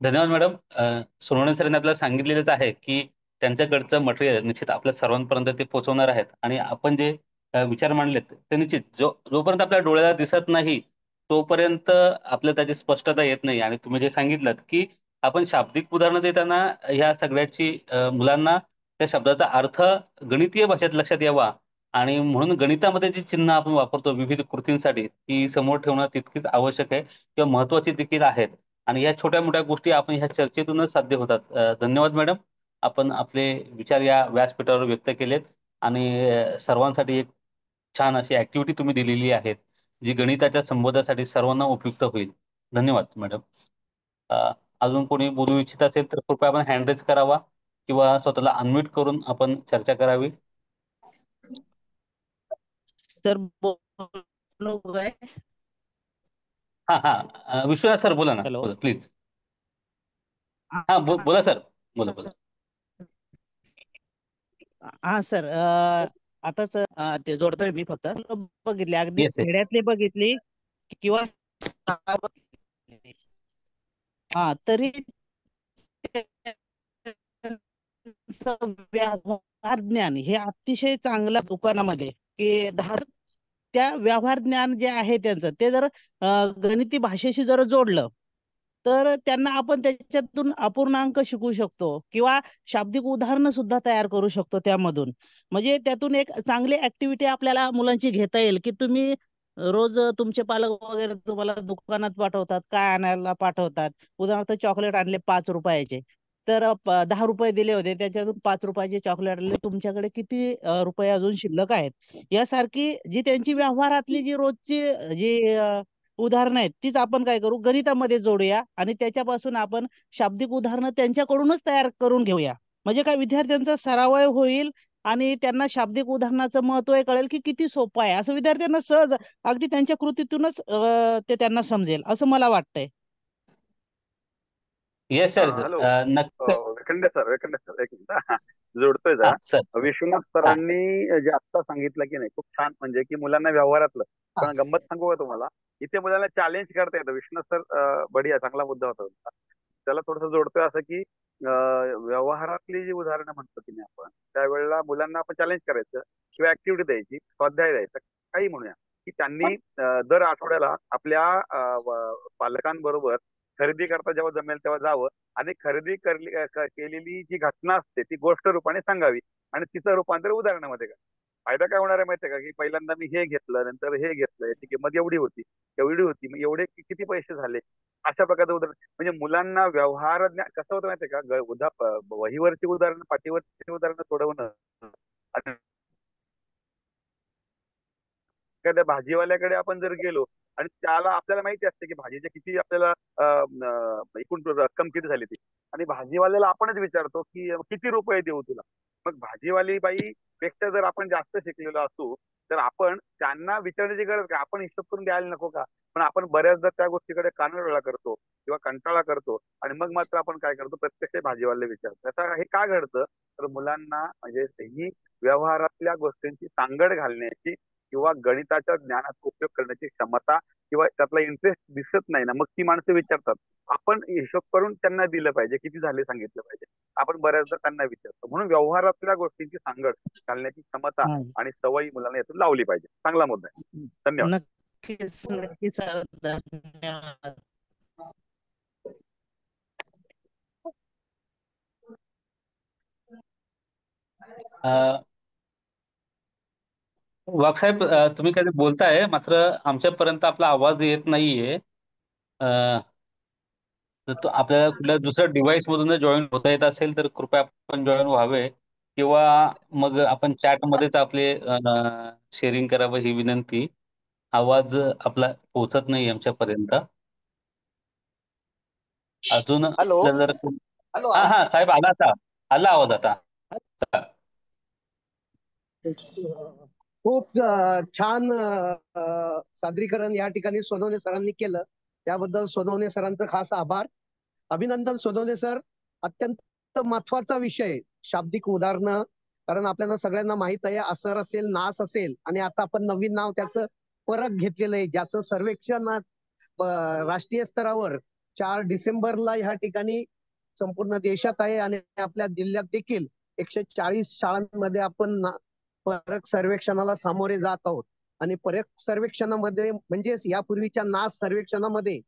धन्यवाद मॅडम. सोनवणे सरांनी आपल्याला सांगितलेलंच आहे की त्यांच्याकडचं मटेरियल निश्चित आपल्या सर्वांपर्यंत ते पोहोचवणार आहेत आणि आपण जे विचार मांडलेत ते निश्चित जोपर्यंत आपल्या डोळ्याला दिसत नाही तोपर्यंत आपल्याला त्याची स्पष्टता येत नाही. आणि तुम्ही जे सांगितलं की आपण शाब्दिक उदाहरणं देताना ह्या सगळ्याची मुलांना त्या शब्दाचा अर्थ गणितीय भाषेत लक्षात यावा आणि म्हणून गणितामध्ये जी चिन्ह आपण वापरतो विविध कृतींसाठी ती समोर ठेवणं तितकीच आवश्यक आहे किंवा महत्वाची देखील आहेत. आणि या छोट्या मोठ्या गोष्टी आपण ह्या चर्चेतूनच साध्य होतात. धन्यवाद मॅडम, आपण आपले विचार या व्यासपीठावर व्यक्त केलेत आणि सर्वांसाठी एक छान अशी ऍक्टिव्हिटी तुम्ही दिलेली आहेत जी गणिताच्या संबोधासाठी सर्वांना उपयुक्त होईल. धन्यवाद मॅडम. अजून कोणी बोलू इच्छित असेल तर कृपया आपण हँड रेज करावा किंवा स्वतःला अनम्यूट करून आपण चर्चा करावी. तर हा विश्वनाथ सर बोला ना. हॅलो. बोला प्लीज. बोला सर. बोला. हा सर, आताच ते जोडतोय मी फक्त. बघितले अगदी Yes, yes. खेड्यातले बघितली किंवा तरी व्यवहार ज्ञान हे अतिशय चांगलं दुकानामध्ये की त्या व्यवहार ज्ञान जे आहे त्यांचं ते जर गणिती भाषेशी जर जोडलं तर त्यांना आपण त्याच्यातून अपूर्णांक शिकू शकतो किंवा शाब्दिक उदाहरणं सुद्धा तयार करू शकतो त्यामधून. म्हणजे त्यातून एक चांगली ऍक्टिव्हिटी आपल्याला मुलांची घेता येईल की तुम्ही रोज तुमचे पालक वगैरे तुम्हाला दुकानात पाठवतात, काय आणायला पाठवतात. उदाहरणार्थ चॉकलेट आणले 5 रुपयाचे, तर 10 रुपये दिले होते, त्याच्यातून 5 रुपयाचे चॉकलेट आणले, तुमच्याकडे किती रुपये अजून शिल्लक आहेत. यासारखी जी त्यांची व्यवहारातली जी रोजची जी उदाहरणं आहेत तीच आपण काय करू गणितामध्ये जोडूया आणि त्याच्यापासून आपण शाब्दिक उदाहरणं त्यांच्याकडूनच तयार करून घेऊया. म्हणजे काय विद्यार्थ्यांचा सराव होईल आणि त्यांना शाब्दिक उदाहरणाचं महत्व कळेल की किती सोपं आहे. असं विद्यार्थ्यांना सहज अगदी त्यांच्या कृतीतूनच ते त्यांना समजेल असं मला वाटतंय. Yes sir. हॅलो. नक्की वेखंडे सर एक मिनिट जोडतोय हा जा. सर. विश्वनाथ सरांनी जे आता सांगितलं की नाही खूप छान, म्हणजे की मुलांना व्यवहारातलं. पण गंमत सांगू का तुम्हाला, इथे मुलांना चॅलेंज करता येतं. विश्वनाथ सर बढिया, चांगला मुद्दा होता तुमचा. त्याला थोडंसं जोडतोय असं की व्यवहारातली जी उदाहरणं म्हणतो की नाही आपण, त्यावेळेला मुलांना आपण चॅलेंज करायचं किंवा ऍक्टिव्हिटी द्यायची, स्वाध्याय द्यायचा, काही म्हणूया की त्यांनी दर आठवड्याला आपल्या पालकांबरोबर खरेदी करता जेव्हा जमेल तेव्हा जावं आणि खरेदी केलेली जी घटना असते ती गोष्ट रूपाने सांगावी आणि तिचं रूपांतर उदाहरणामध्ये करा. फायदा काय होणार आहे माहितीये का, की पहिल्यांदा मी हे घेतलं, नंतर हे घेतलं, याची किंमत एवढी होती, मग एवढे किती पैसे झाले, अशा प्रकारचं उदाहरण. म्हणजे मुलांना व्यवहार कसं होतं माहितीये का, वहीवरची उदाहरणं, पाठीवरची उदाहरणं सोडवणं आणि एखाद्या भाजीवाल्याकडे आपण जर गेलो आणि त्याला आपल्याला माहिती असते की भाजीच्या किती आपल्याला एकूण रक्कम किती झाली ती, आणि भाजीवाल्याला आपणच विचारतो की किती रुपये देऊ तुला. मग भाजीवाली बाई पेक्षा जर आपण जास्त शिकलेलो असू तर आपण त्यांना विचारण्याची गरज का, आपण हिशोब करून द्यायला नको का. पण आपण बऱ्याचदा त्या गोष्टीकडे कानवेळा करतो किंवा कंटाळा करतो आणि मग मात्र आपण काय करतो, प्रत्यक्ष भाजीवाल्याला विचारतो. आता हे का घडतं, तर मुलांना म्हणजे ही व्यवहारातल्या गोष्टींची सांगड घालण्याची किंवा गणिताच्या ज्ञानाचा उपयोग करण्याची क्षमता किंवा त्यातला इंटरेस्ट दिसत नाही ना, मग ती माणसं विचारतात. आपण हिशोब करून त्यांना दिलं पाहिजे, किती झाले सांगितलं पाहिजे. आपण बऱ्याचदा त्यांना विचारतो. म्हणून व्यवहारातल्या गोष्टींची सांगड घालण्याची क्षमता आणि सवयी मुलांना यातून लावली पाहिजे. चांगला मुद्दा आहे. धन्यवाद. नक्कीच नक्कीच सर, धन्यवाद. वाघसाहेब तुम्ही काही बोलताय मात्र आमच्यापर्यंत आपला आवाज येत नाहीये. तर तो आपल्याला कुठल्या दुसऱ्या डिव्हाइस मधून जर जॉईन होता येत असेल तर कृपया आपण जॉईन व्हावे किंवा मग आपण चॅट मध्येच आपले शेअरिंग करावं ही विनंती. आवाज आपला पोहोचत नाही आमच्यापर्यंत अजून. हॅलो. जर हा साहेब आला आवाज आता. खूप छान सादरीकरण या ठिकाणी सोनवणे सरांनी केलं, त्याबद्दल सोनवणे सरांचं खास आभार, अभिनंदन. सोनवणे सर, अत्यंत महत्वाचा विषय शाब्दिक उदाहरणं, कारण आपल्याला सगळ्यांना माहित आहे असर असेल, नास असेल, आणि आता आपण नवीन नाव त्याचं परत घेतलेलं आहे, ज्याचं सर्वेक्षण राष्ट्रीय स्तरावर 4 डिसेंबरला ह्या ठिकाणी संपूर्ण देशात आहे आणि आपल्या जिल्ह्यात देखील 140 शाळांमध्ये आपण परक सर्वेक्षणाला सामोरे जात आहोत. आणि परक सर्वेक्षणामध्ये म्हणजेच यापूर्वीच्या नास सर्वेक्षणामध्ये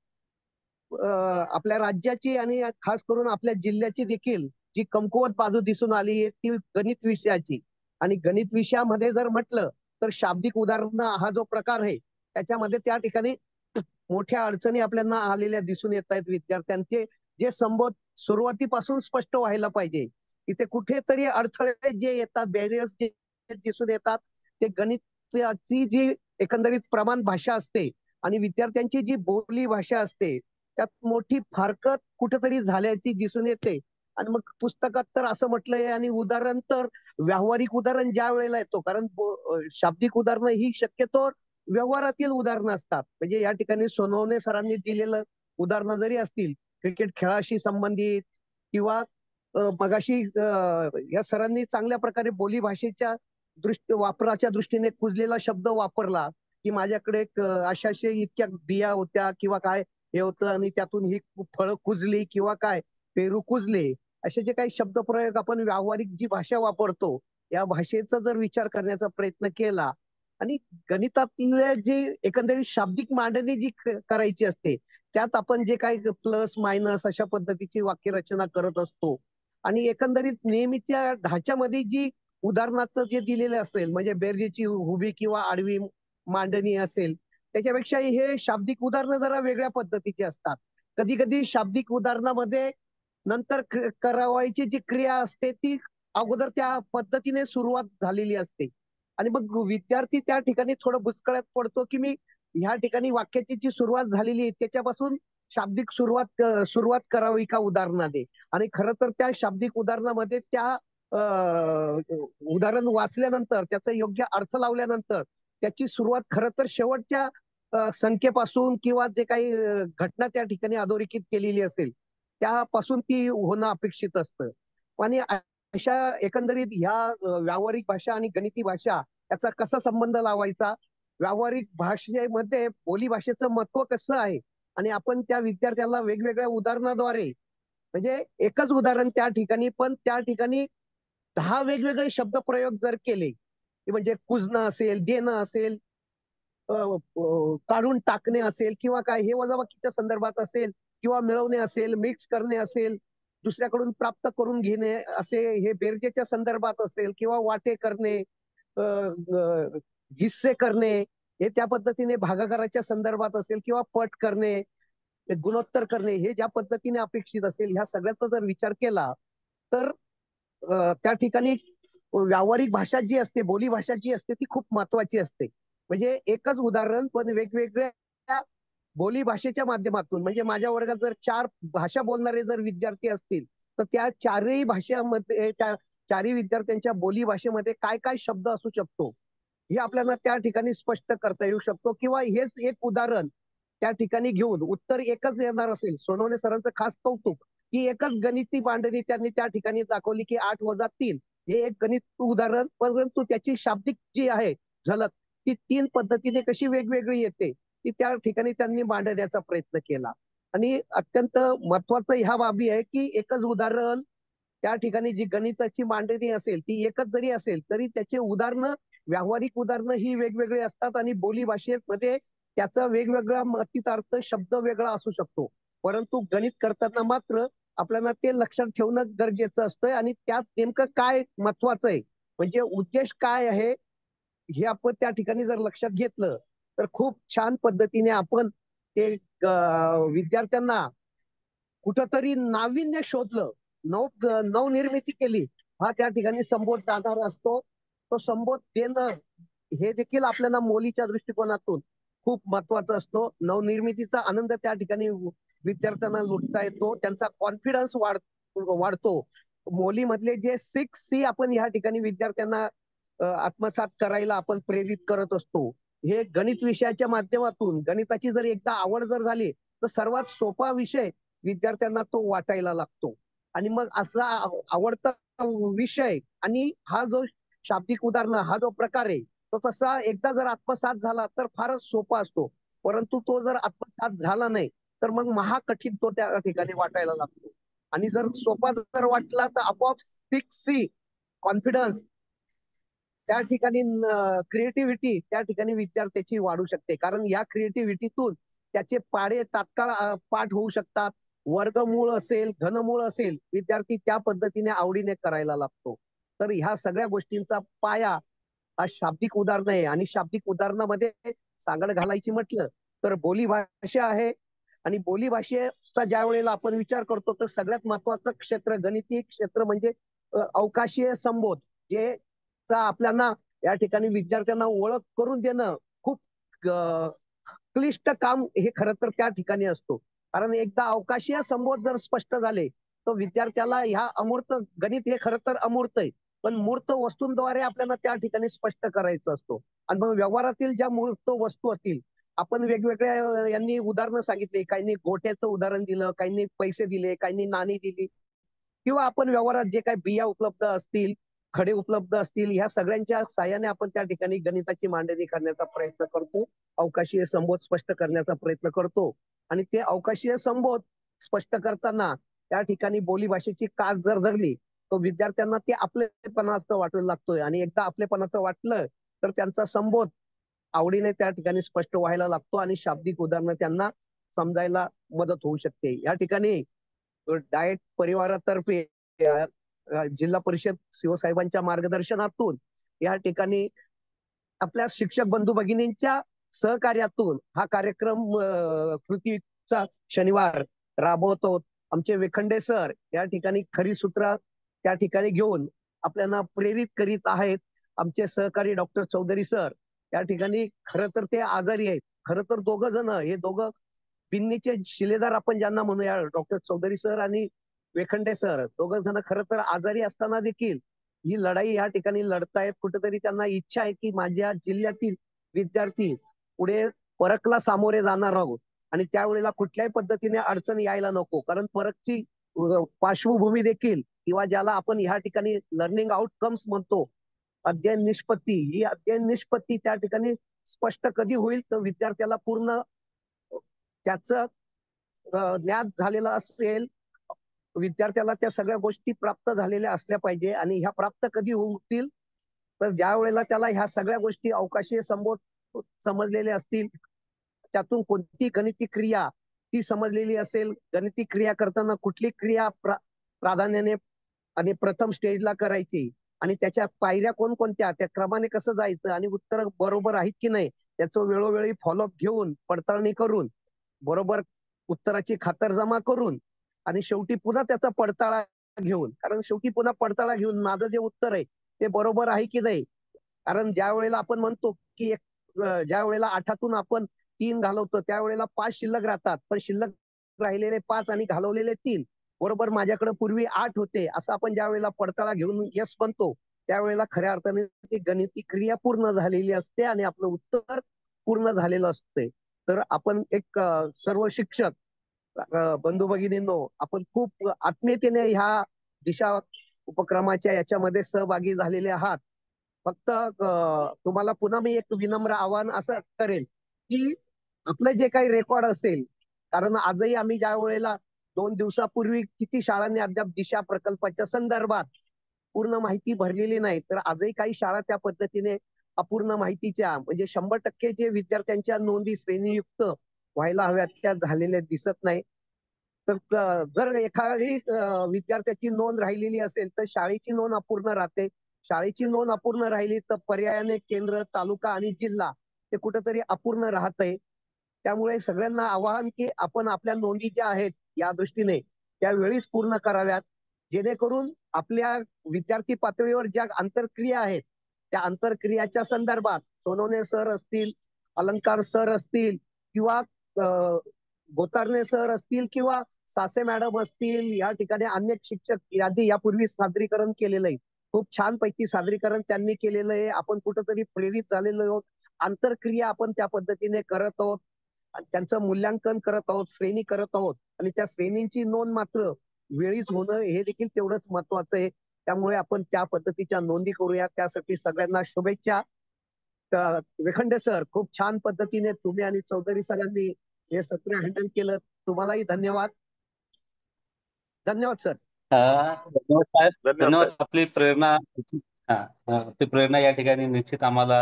आपल्या राज्याची आणि खास करून आपल्या जिल्ह्याची देखील जी कमकुवत बाजू दिसून आली आहे ती गणित विषयाची. आणि गणित विषयामध्ये जर म्हटलं तर शाब्दिक उदाहरण हा जो प्रकार आहे त्याच्यामध्ये त्या ठिकाणी मोठ्या अडचणी आपल्याला आलेल्या दिसून येत आहेत. विद्यार्थ्यांचे जे संबोध सुरुवातीपासून स्पष्ट व्हायला पाहिजे, इथे कुठेतरी अडथळे जे येतात, बॅरियर्स जे दिसून येतात ते गणिताची जी एकंदरीत प्रमाण भाषा असते आणि विद्यार्थ्यांची जी बोली भाषा असते त्यात मोठी फारकत कुठेतरी झाल्याची दिसून येते. आणि मग पुस्तकात तर असं म्हटलंय आणि उदाहरण तर व्यावहारिक उदाहरण ज्या वेळेला येतो, कारण शाब्दिक उदाहरणं ही शक्यतो व्यवहारातील उदाहरणं असतात. म्हणजे या ठिकाणी सोनवणे सरांनी दिलेलं उदाहरणं जरी असतील क्रिकेट खेळाशी संबंधित किंवा मगाशी या सरांनी चांगल्या प्रकारे बोली भाषेच्या वापराच्या दृष्टीने कुजलेला शब्द वापरला की माझ्याकडे अशाशे इतक्या बिया होत्या किंवा काय हे होतं आणि त्यातून ही फळं कुजली किंवा काय पेरू कुजले, असे जे काही शब्दप्रयोग आपण व्यावहारिक जी भाषा वापरतो या भाषेचा जर विचार करण्याचा प्रयत्न केला आणि गणितातले जी एकंदरीत शाब्दिक मांडणी जी करायची असते त्यात आपण जे काही प्लस मायनस अशा पद्धतीची वाक्यरचना करत असतो आणि एकंदरीत नेहमीच्या ढाच्यामध्ये जी उदाहरणाचं जे दिलेलं असेल म्हणजे बेरजेची उभी किंवा आडवी मांडणी असेल त्याच्यापेक्षा हे शाब्दिक उदाहरणं जरा वेगळ्या पद्धतीची असतात. कधी कधी शाब्दिक उदाहरणामध्ये नंतर करावायची जी क्रिया असते ती अगोदर त्या पद्धतीने सुरुवात झालेली असते आणि मग विद्यार्थी त्या ठिकाणी थोडं बुचकळ्यात पडतो की मी ह्या ठिकाणी वाक्याची जी सुरुवात झालेली आहे त्याच्यापासून शाब्दिक सुरुवात करावी का उदाहरणाने. आणि खरं तर त्या शाब्दिक उदाहरणामध्ये त्या उदाहरण वाचल्यानंतर त्याचा योग्य अर्थ लावल्यानंतर त्याची सुरुवात खरं तर शेवटच्या संख्येपासून किंवा जे काही घटना त्या ठिकाणी अधोरेखित केलेली असेल त्यापासून ती होणं अपेक्षित असतं. आणि अशा एकंदरीत ह्या व्यावहारिक भाषा आणि गणिती भाषा याचा कसा संबंध लावायचा, व्यावहारिक भाषेमध्ये बोली भाषेचं महत्व कसं आहे आणि आपण त्या विद्यार्थ्याला वेगवेगळ्या उदाहरणाद्वारे म्हणजे एकच उदाहरण त्या ठिकाणी पण त्या ठिकाणी 10 वेगवेगळे शब्द प्रयोग जर केले म्हणजे कुजणं असेल, देणं असेल, काढून टाकणे असेल किंवा काय हे वजाबाकीच्या संदर्भात असेल किंवा मिळवणे असेल, मिक्स करणे असेल, दुसऱ्याकडून प्राप्त करून घेणे असे हे बेरजेच्या संदर्भात असेल किंवा वाटे करणे, हिस्से करणे हे त्या पद्धतीने भागाकाराच्या संदर्भात असेल किंवा पट करणे, गुणोत्तर करणे हे ज्या पद्धतीने अपेक्षित असेल ह्या सगळ्याचा जर विचार केला तर त्या ठिकाणी व्यावहारिक भाषा जी असते, बोली भाषा जी असते ती खूप महत्वाची असते. म्हणजे एकच उदाहरण पण वेगवेगळ्या बोली भाषेच्या माध्यमातून म्हणजे माझ्या वर्गात जर 4 भाषा बोलणारे जर विद्यार्थी असतील तर त्या चारही भाषांमध्ये त्या चारही विद्यार्थ्यांच्या बोली भाषेमध्ये काय काय शब्द असू शकतो हे आपल्याला त्या ठिकाणी स्पष्ट करता येऊ शकतो. किंवा हेच एक उदाहरण त्या ठिकाणी घेऊन उत्तर एकच येणार असेल, सोनवणे सरांचं खास कौतुक की एकच गणिती मांडणी त्यांनी त्या ठिकाणी दाखवली की 8 वजा 3 हे एक गणित उदाहरण, परंतु त्याची शाब्दिक जी आहे झलक ती 3 पद्धतीने कशी वेगवेगळी येते ती त्या ठिकाणी त्यांनी मांडण्याचा प्रयत्न केला. आणि अत्यंत महत्वाचं ह्या बाबी आहे की एकच उदाहरण त्या ठिकाणी जी गणिताची मांडणी असेल ती एकच जरी असेल तरी त्याचे उदाहरणं व्यावहारिक उदाहरणं ही वेगवेगळी असतात आणि बोली भाषेमध्ये त्याचा वेगवेगळा अर्थ शब्द वेगळा असू शकतो. परंतु गणित करताना मात्र आपल्याला ते लक्षात ठेवणं गरजेचं असतं आणि त्यात नेमकं काय महत्वाचं आहे म्हणजे उद्देश काय आहे हे आपण त्या ठिकाणी जर लक्षात घेतलं तर खूप छान पद्धतीने आपण ते विद्यार्थ्यांना कुठंतरी नाविन्य शोधलं, नवनिर्मिती केली हा त्या ठिकाणी संबोध जाणार असतो. तो संबोध देणं हे देखील आपल्याला मोलीच्या दृष्टिकोनातून खूप महत्वाचा असतो. नवनिर्मितीचा आनंद त्या ठिकाणी विद्यार्थ्यांना लुटता येतो, त्यांचा कॉन्फिडन्स वाढतो. मोलीमधले जे 6C आपण ह्या ठिकाणी विद्यार्थ्यांना आत्मसात करायला आपण प्रेरित करत असतो. हे गणित विषयाच्या माध्यमातून गणिताची जर एकदा आवड जर झाली तर सर्वात सोपा विषय विद्यार्थ्यांना तो वाटायला लागतो आणि मग असा आवडता विषय आणि हा जो शाब्दिक उदाहरण हा जो प्रकार आहे तो तसा एकदा जर आत्मसात झाला तर फारच सोपा असतो, परंतु तो जर आत्मसात झाला नाही तर मग महाकठीण तो त्या ठिकाणी वाटायला लागतो. आणि जर सोपा जर वाटला तर आपोआप 6C कॉन्फिडन्स त्या ठिकाणी क्रिएटिव्हिटी त्या ठिकाणी विद्यार्थ्याची वाढू शकते, कारण या क्रिएटिव्हिटीतून त्याचे पाढे तात्काळ पाठ होऊ शकतात. वर्गमूळ असेल, घनमूळ असेल, विद्यार्थी त्या पद्धतीने आवडीने करायला लागतो. तर ह्या सगळ्या गोष्टींचा पाया हा शाब्दिक उदाहरण आहे आणि शाब्दिक उदाहरणामध्ये सांगड घालायची म्हटलं तर बोली भाषा आहे आणि बोली भाषेचा ज्या वेळेला आपण विचार करतो तर सगळ्यात महत्वाचं क्षेत्र गणिती क्षेत्र म्हणजे अवकाशीय संबोध जे चा आपल्याला या ठिकाणी विद्यार्थ्यांना ओळख करून देणं खूप क्लिष्ट काम हे खरं तर त्या ठिकाणी असतो. कारण एकदा अवकाशीय संबोध जर स्पष्ट झाले तर विद्यार्थ्याला ह्या अमूर्त गणित हे खरं तर अमूर्त आहे, पण मूर्त वस्तूंद्वारे आपल्याला त्या ठिकाणी स्पष्ट करायचं असतो. आणि मग व्यवहारातील ज्या मूर्त वस्तू असतील, आपण वेगवेगळ्या यांनी उदाहरणं सांगितली, काहींनी गोट्याचं उदाहरण दिलं, काहींनी पैसे दिले, काहींनी नाणी दिली, किंवा आपण व्यवहारात जे काही बिया उपलब्ध असतील, खडे उपलब्ध असतील, ह्या सगळ्यांच्या साहाय्याने आपण त्या ठिकाणी गणिताची मांडणी करण्याचा प्रयत्न करतो, अवकाशीय संबोध स्पष्ट करण्याचा प्रयत्न करतो. आणि ते अवकाशीय संबोध स्पष्ट करताना त्या ठिकाणी बोलीभाषेची कास जर धरली तर विद्यार्थ्यांना ते आपलेपणाचं वाटायला लागतोय, आणि एकदा आपलेपणाचं वाटलं तर त्यांचा संबोध आवडीने त्या ठिकाणी स्पष्ट व्हायला लागतो आणि शाब्दिक उदाहरणं त्यांना समजायला मदत होऊ शकते. या ठिकाणी डाएट परिवारातर्फे जिल्हा परिषद शिवसाहेबांच्या मार्गदर्शनातून या ठिकाणी आपल्या शिक्षक बंधू भगिनींच्या सहकार्यातून हा कार्यक्रम कृतीचा शनिवार राबवतो. आमचे वेखंडे सर या ठिकाणी खरी सूत्र त्या ठिकाणी घेऊन आपल्याला प्रेरित करीत आहेत. आमचे सहकारी डॉक्टर चौधरी सर त्या ठिकाणी खरं तर ते आजारी आहेत. खरं तर दोघं जण, हे दोघं बिन्नीचे शिलेदार आपण ज्यांना म्हणूया, डॉक्टर चौधरी सर आणि वेखंडे सर, दोघं जण खरं तर आजारी असताना देखील ही लढाई या ठिकाणी लढतायत. कुठेतरी त्यांना इच्छा आहे की माझ्या जिल्ह्यातील विद्यार्थी पुढे परखला सामोरे जाणार आहोत आणि त्यावेळेला कुठल्याही पद्धतीने अडचण यायला नको. कारण परखची पार्श्वभूमी देखील, किंवा ज्याला आपण ह्या ठिकाणी लर्निंग आउटकम्स म्हणतो, अध्ययन निष्पत्ती, ही अध्ययन निष्पत्ती त्या ठिकाणी स्पष्ट कधी होईल तर विद्यार्थ्याला पूर्ण त्याचं ज्ञान झालेलं असेल, विद्यार्थ्याला त्या सगळ्या गोष्टी प्राप्त झालेल्या असल्या पाहिजे. आणि ह्या प्राप्त कधी होतील तर ज्या वेळेला त्याला ह्या सगळ्या गोष्टी अवकाशीय संबोध समजलेले असतील, त्यातून कोणती गणिती क्रिया ती समजलेली असेल, गणिती क्रिया करताना कुठली क्रिया प्राधान्याने आणि प्रथम स्टेजला करायची, आणि त्याच्या पायऱ्या कोणकोणत्या, त्या क्रमाने कसं जायचं, आणि उत्तर बरोबर आहेत की नाही त्याचं वेळोवेळी फॉलोअप घेऊन, पडताळणी करून, बरोबर उत्तराची खातरजमा करून, आणि शेवटी पुन्हा त्याचा पडताळा घेऊन, कारण शेवटी पुन्हा पडताळा घेऊन माझं जे उत्तर आहे ते बरोबर आहे की नाही. कारण ज्या वेळेला आपण म्हणतो की ज्या वेळेला 8तून आपण 3 घालवतो त्यावेळेला 5 शिल्लक राहतात, पण शिल्लक राहिलेले 5 आणि घालवलेले 3 बरोबर माझ्याकडे पूर्वी 8 होते, असं आपण ज्या वेळेला पडताळा घेऊन यस म्हणतो त्यावेळेला खऱ्या अर्थाने ती गणिती क्रिया पूर्ण झालेली असते आणि आपलं उत्तर पूर्ण झालेलं असते. तर आपण एक सर्व शिक्षक बंधू भगिनींनो, आपण खूप आत्मीयतेने ह्या दिशा उपक्रमाच्या याच्यामध्ये सहभागी झालेले आहात. फक्त तुम्हाला पुन्हा मी एक विनम्र आवाहन असं करेल की आपलं जे काही रेकॉर्ड असेल, कारण आजही आम्ही ज्या वेळेला 2 दिवसापूर्वी किती शाळांनी अद्याप दिशा प्रकल्पाच्या संदर्भात पूर्ण माहिती भरलेली नाही, तर आजही काही शाळा त्या पद्धतीने अपूर्ण माहितीच्या, म्हणजे 100% जे विद्यार्थ्यांच्या नोंदी श्रेणीयुक्त व्हायला हव्यात त्या झालेल्या दिसत नाही. तर जर एखादी विद्यार्थ्याची नोंद राहिलेली असेल तर शाळेची नोंद अपूर्ण राहते. शाळेची नोंद अपूर्ण राहिली तर पर्यायाने केंद्र, तालुका आणि जिल्हा ते कुठेतरी अपूर्ण राहतंय. त्यामुळे सगळ्यांना आवाहन की आपण आपल्या नोंदी ज्या आहेत या दृष्टीने त्या वेळीच पूर्ण कराव्यात, जेणेकरून आपल्या विद्यार्थी पातळीवर ज्या आंतरक्रिया आहेत त्या आंतरक्रियाच्या संदर्भात सोनवणे सर असतील, अलंकार सर असतील, किंवा गोतारणे सर असतील, किंवा सासे मॅडम असतील, या ठिकाणी अनेक शिक्षक यादी यापूर्वी सादरीकरण केलेलं आहे. खूप छान पैकी सादरीकरण त्यांनी केलेलं आहे. आपण कुठंतरी प्रेरित झालेलो आहोत. आंतरक्रिया आपण त्या पद्धतीने करत आहोत, त्यांचं मूल्यांकन करत आहोत, श्रेणी करत आहोत, आणि त्या श्रेणींची नोंद मात्र वेळीच होणं हे देखील तेवढंच महत्वाचं आहे. त्यामुळे आपण त्या पद्धतीच्या नोंदी करूया. त्यासाठी सगळ्यांना शुभेच्छा. वेखंडे सर, खूप छान पद्धतीने तुम्ही आणि चौधरी सरांनी हे सत्र हँडल केलं. तुम्हालाही धन्यवाद. धन्यवाद सर. धन्यवाद साहेब. धन्यवाद. साहेब. आपली प्रेरणा या ठिकाणी निश्चित आम्हाला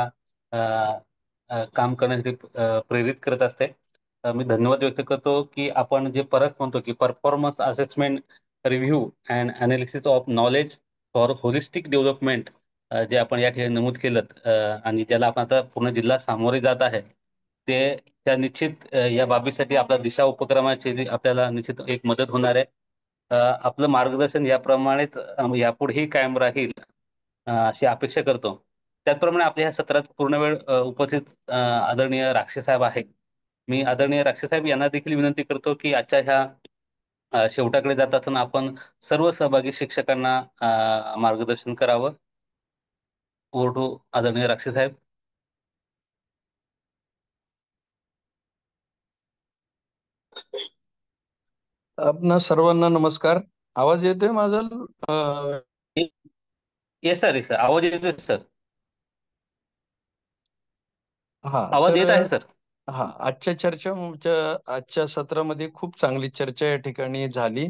काम करण्यासाठी प्रेरित करत असते. मी धन्यवाद व्यक्त करतो की आपण जे परख म्हणतो की performance assessment review and analysis of knowledge for holistic development जे आपण या ठिकाणी नमूद केलं आणि ज्याला आपण आता पूर्ण जिल्हा सामोरे जात आहे, ते त्या निश्चित या बाबीसाठी आपल्या दिशा उपक्रमाची आपल्याला निश्चित एक मदत होणार आहे. आपलं मार्गदर्शन याप्रमाणेच यापुढेही कायम राहील अशी अपेक्षा करतो. त्याचप्रमाणे आपल्या ह्या सत्रात पूर्ण वेळ उपस्थित आदरणीय राक्षे साहेब आहे. मी आदरणीय राक्षे साहेब यांना देखील विनंती करतो की आजच्या ह्या शेवटाकडे जात असताना आपण सर्व सहभागी शिक्षकांना मार्गदर्शन करावं. ओव्हर टू आदरणीय राक्षे साहेब. आपणा सर्वांना नमस्कार. आवाज येतोय माझा? येस सर, येस सर, आवाज येतोय सर. हा, आवाज तर येत आहे सर. हा, आजच्या सत्रामध्ये खूप चांगली चर्चा या ठिकाणी झाली.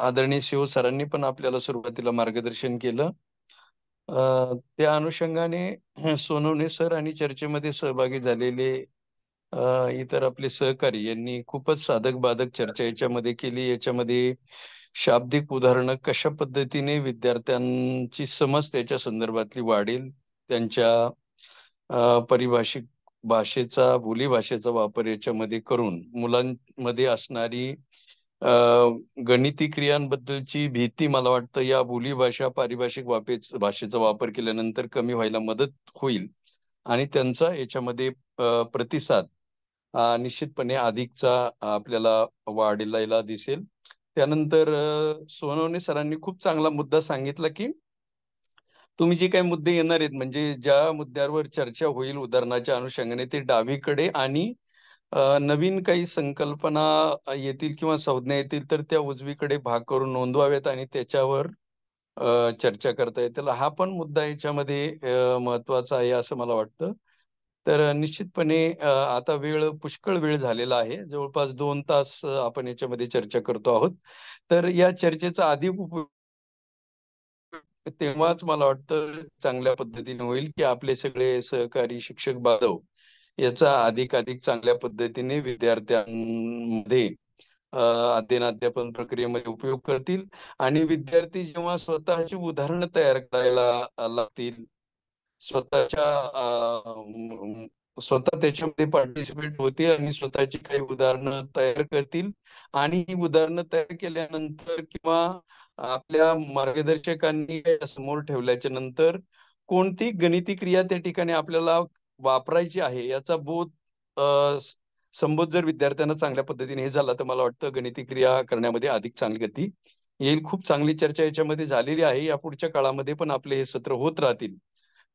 आदरणीय शिव सरांनी पण आपल्याला सुरुवातीला मार्गदर्शन केलं. त्या अनुषंगाने सोनवणे सर आणि चर्चेमध्ये सहभागी झालेले इतर आपले सहकारी यांनी खूपच साधक बाधक चर्चा याच्यामध्ये केली. याच्यामध्ये शाब्दिक उदाहरणं कशा पद्धतीने विद्यार्थ्यांची समज त्याच्या संदर्भातली वाढेल, त्यांच्या पारिभाषिक भाषेचा, बोली भाषेचा वापर याच्यामध्ये करून मुलांमध्ये असणारी गणिती क्रियांबद्दलची भीती मला वाटतं या बोली भाषा, पारिभाषिक भाषेचा वापर केल्यानंतर कमी व्हायला मदत होईल आणि त्यांचा याच्यामध्ये प्रतिसाद निश्चितपणे अधिकचा आपल्याला वाढलेला दिसेल. त्यानंतर सोनवणे सरांनी खूप चांगला मुद्दा सांगितला की तुम्ही जे काही मुद्दे येणार आहेत, म्हणजे ज्या मुद्द्यावर चर्चा होईल उदाहरणाच्या अनुषंगाने, ते डावीकडे आणि नवीन काही संकल्पना येतील किंवा संज्ञा येतील तर त्या उजवीकडे भाग करून नोंदवाव्यात आणि त्याच्यावर चर्चा करता येतील. हा पण मुद्दा याच्यामध्ये महत्वाचा आहे असं मला वाटतं. तर निश्चितपणे आता पुष्कळ वेळ झालेला आहे, जवळपास 2 तास आपण याच्यामध्ये चर्चा करतो आहोत. तर या चर्चेचा अधिक उपयोग तेव्हाच मला वाटतं चांगल्या पद्धतीने होईल की आपले सगळे सहकारी शिक्षक बांधव याचा अधिक चांगल्या पद्धतीने विद्यार्थ्यांमध्ये अध्ययन प्रक्रियेमध्ये उपयोग करतील आणि विद्यार्थी जेव्हा स्वतःची उदाहरणं तयार करायला लागतील, स्वतः त्याच्यामध्ये पार्टिसिपेट होतील आणि स्वतःची काही उदाहरणं तयार करतील आणि ही उदाहरणं तयार केल्यानंतर किंवा आपल्या मार्गदर्शकांनी समोर ठेवल्याच्या नंतर कोणती गणिती क्रिया त्या ठिकाणी आपल्याला वापरायची आहे याचा संबोध जर विद्यार्थ्यांना चांगल्या पद्धतीने हे झाला तर मला वाटतं गणिती क्रिया करण्यामध्ये अधिक चांगली गती येईल. खूप चांगली चर्चा याच्यामध्ये झालेली आहे. या पुढच्या काळामध्ये पण आपले हे सत्र होत राहतील.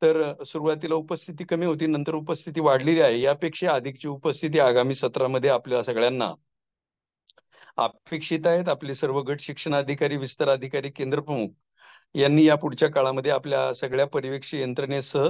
तर सुरुवातीला उपस्थिती कमी होती, नंतर उपस्थिती वाढलेली आहे. यापेक्षा अधिकची उपस्थिती आगामी सत्रामध्ये आपल्या सगळ्यांना अपेक्षित आहेत. आपले सर्व गट शिक्षण अधिकारी, विस्तार अधिकारी, केंद्र प्रमुख यांनी या पुढच्या काळामध्ये आपल्या सगळ्या पर्यवेक्षक यंत्रणेसह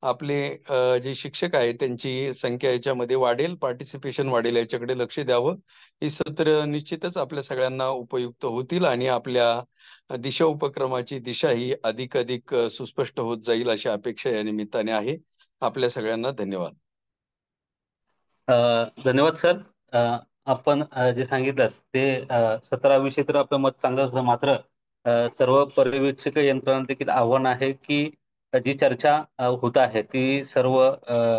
आपले जे शिक्षक आहेत त्यांची संख्या याच्यामध्ये वाढेल, पार्टिसिपेशन वाढेल, याच्याकडे लक्ष द्यावं. ही सत्र निश्चितच आपल्या सगळ्यांना उपयुक्त होतील आणि आपल्या दिशा उपक्रमाची दिशा ही अधिक सुस्पष्ट होत जाईल अशी अपेक्षा या निमित्ताने आहे. आपल्या सगळ्यांना धन्यवाद. धन्यवाद सर. आपण जे सांगितलं ते सत्राविषयी तर आपलं मत चांगलं होतं, मात्र सर्व पर्यवेक्षक यंत्रणा देखील आव्हान आहे की जी चर्चा होत आहे ती सर्व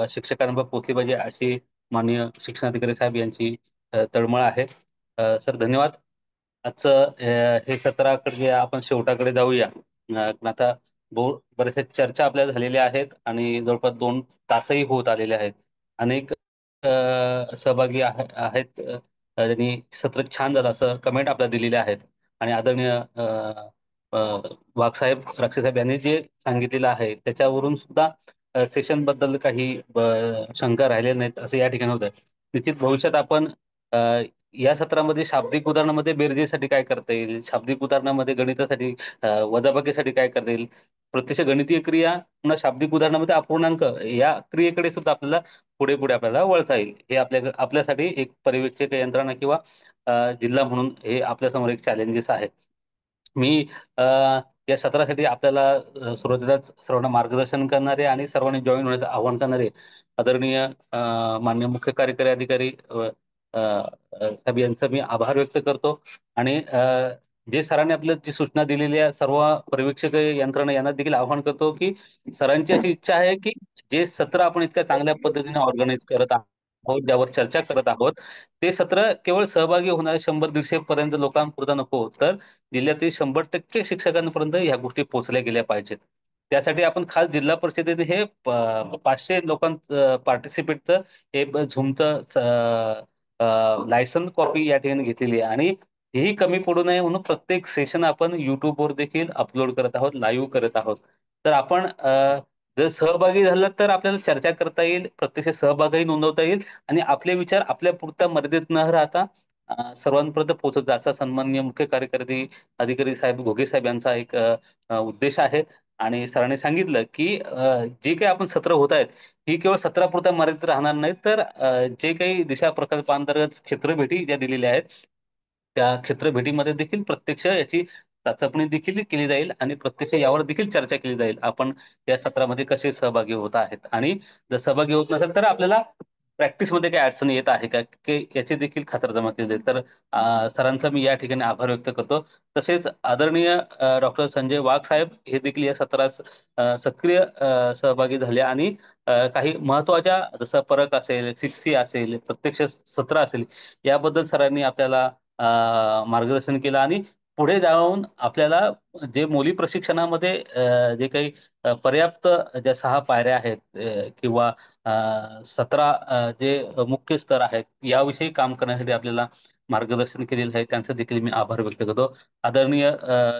शिक्षकांना पोहोचली पाहिजे अशी माननीय शिक्षणाधिकारी साहेब यांची तळमळ आहे. सर धन्यवाद. आजचं हे सत्राकडे आपण शेवटाकडे जाऊया. आता बऱ्याचशा चर्चा आपल्या झालेल्या आहेत आणि जवळपास 2 तासही होत आलेले आहेत. अनेक सहभागी आहेत त्यांनी सत्र छान झालं असं कमेंट आपल्याला दिलेले आहेत आणि आदरणीय वाघसाहेब, राक्षे साहेब यांनी जे सांगितलेलं आहे त्याच्यावरून सुद्धा सेशन बद्दल काही शंका राहिलेल्या नाहीत असं या ठिकाणी होतं. निश्चित भविष्यात आपण या सत्रामध्ये शाब्दिक उदाहरणामध्ये बेरजेसाठी काय करता येईल, शाब्दिक उदाहरणामध्ये गणितासाठी वजाबाकीसाठी काय करता येईल, प्रत्यक्ष गणितीय क्रिया पुन्हा शाब्दिक उदाहरणामध्ये अपूर्णांक या क्रियेकडे सुद्धा आपल्याला पुढे आपल्याला वळता येईल. हे आपल्यासाठी एक पर्यवेक्षक यंत्रणा किंवा जिल्हा म्हणून हे आपल्यासमोर एक चॅलेंजेस आहे. मी या सत्रासाठी आपल्याला सुरुवातीलाच सर्वांना मार्गदर्शन करणारे आणि सर्वांनी जॉईन होण्याचं आवाहन करणारे आदरणीय माननीय मुख्य कार्यकारी अधिकारी साहेब यांचा मी आभार व्यक्त करतो आणि जे सरांनी आपल्या जी सूचना दिलेल्या सर्व पर्यवेक्षक यंत्रणा यांना देखील आवाहन करतो की सरांची अशी इच्छा आहे की जे सत्र आपण इतक्या चांगल्या पद्धतीने ऑर्गनाईज करत आहात आहोत, ज्यावर चर्चा करत आहोत, ते सत्र केवळ सहभागी होणाऱ्या 100-150 पर्यंत लोकांपुरता नको, तर जिल्ह्यातील 100% शिक्षकांपर्यंत ह्या गोष्टी पोहोचल्या गेल्या पाहिजेत. त्यासाठी आपण खास जिल्हा परिषदेने हे 500 लोकांचं पार्टिसिपेटचं हे झूमचं लायसन कॉपी या ठिकाणी घेतलेली आहे आणि हेही कमी पडू नये म्हणून प्रत्येक सेशन आपण युट्यूबवर देखील अपलोड करत आहोत, लाईव्ह करत आहोत. तर आपण जर सहभागी झालं तर आपल्याला चर्चा करता येईल, प्रत्यक्ष सहभागही नोंदवता येईल आणि आपले विचार आपल्या पुरता मर्यादित न राहता सर्वांपर्यंत पोहोचत असा सन्माननीय मुख्य कार्यकारी अधिकारी साहेब घोगे साहेब यांचा एक उद्देश आहे. आणि सरांनी सांगितलं की जे काही आपण सत्र होत आहेत ही केवळ सत्रापुरता मर्यादित राहणार नाही, तर जे काही दिशा प्रकल्पांतर्गत क्षेत्रभेटी ज्या दिलेल्या आहेत त्या क्षेत्रभेटीमध्ये देखील प्रत्यक्ष याची चाचपणी देखील केली जाईल आणि प्रत्यक्ष यावर देखील चर्चा केली जाईल. आपण या सत्रामध्ये कसे सहभागी होत आहेत आणि जर सहभागी होत नसेल तर आपल्याला प्रॅक्टिस मध्ये काही अडचणी येत आहे का की याची देखील खातरजमा केली जाईल. तर सरांचा मी या ठिकाणी आभार व्यक्त करतो. तसेच आदरणीय डॉक्टर संजय वाघ साहेब हे देखील या सत्रास सक्रिय सहभागी झाले आणि काही महत्वाच्या जसं परक असेल, 6C असेल, प्रत्यक्ष सत्र असेल याबद्दल सरांनी आपल्याला मार्गदर्शन केलं आणि पुढे जाऊन आपल्याला जे मोली प्रशिक्षणामध्ये जे काही पर्याप्त ज्या 6 पायऱ्या आहेत किंवा 17 जे मुख्य स्तर आहेत याविषयी काम करण्यासाठी आपल्याला मार्गदर्शन केलेलं आहे, त्यांचं देखील मी आभार व्यक्त करतो. आदरणीय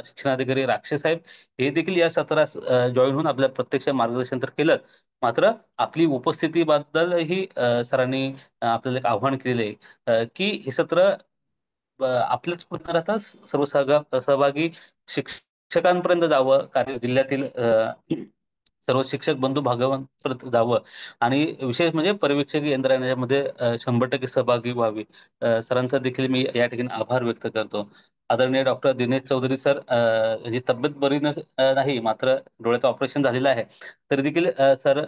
शिक्षणाधिकारी राक्षे साहेब हे देखील या सत्रास जॉईन होऊन आपल्याला प्रत्यक्ष मार्गदर्शन तर केलं, मात्र आपली उपस्थितीबद्दलही सरांनी आपल्याला एक आव्हान केलेलं आहे की हे सत्र आपल्याच पुरतं राहता सर्व सहभागी शिक्षकांपर्यंत जावं, कार्य जिल्ह्यातील सर्व शिक्षक बंधू भागांपर्यंत जावं आणि विशेष म्हणजे पर्यवेक्षक यंत्रणेमध्ये 100% सहभागी व्हावी. सरांचा देखील मी या ठिकाणी आभार व्यक्त करतो. आदरणीय डॉक्टर दिनेश चौधरी सर यांची तब्येत बरी नाही, मात्र डोळ्याचं ऑपरेशन झालेलं आहे, तरी देखील सर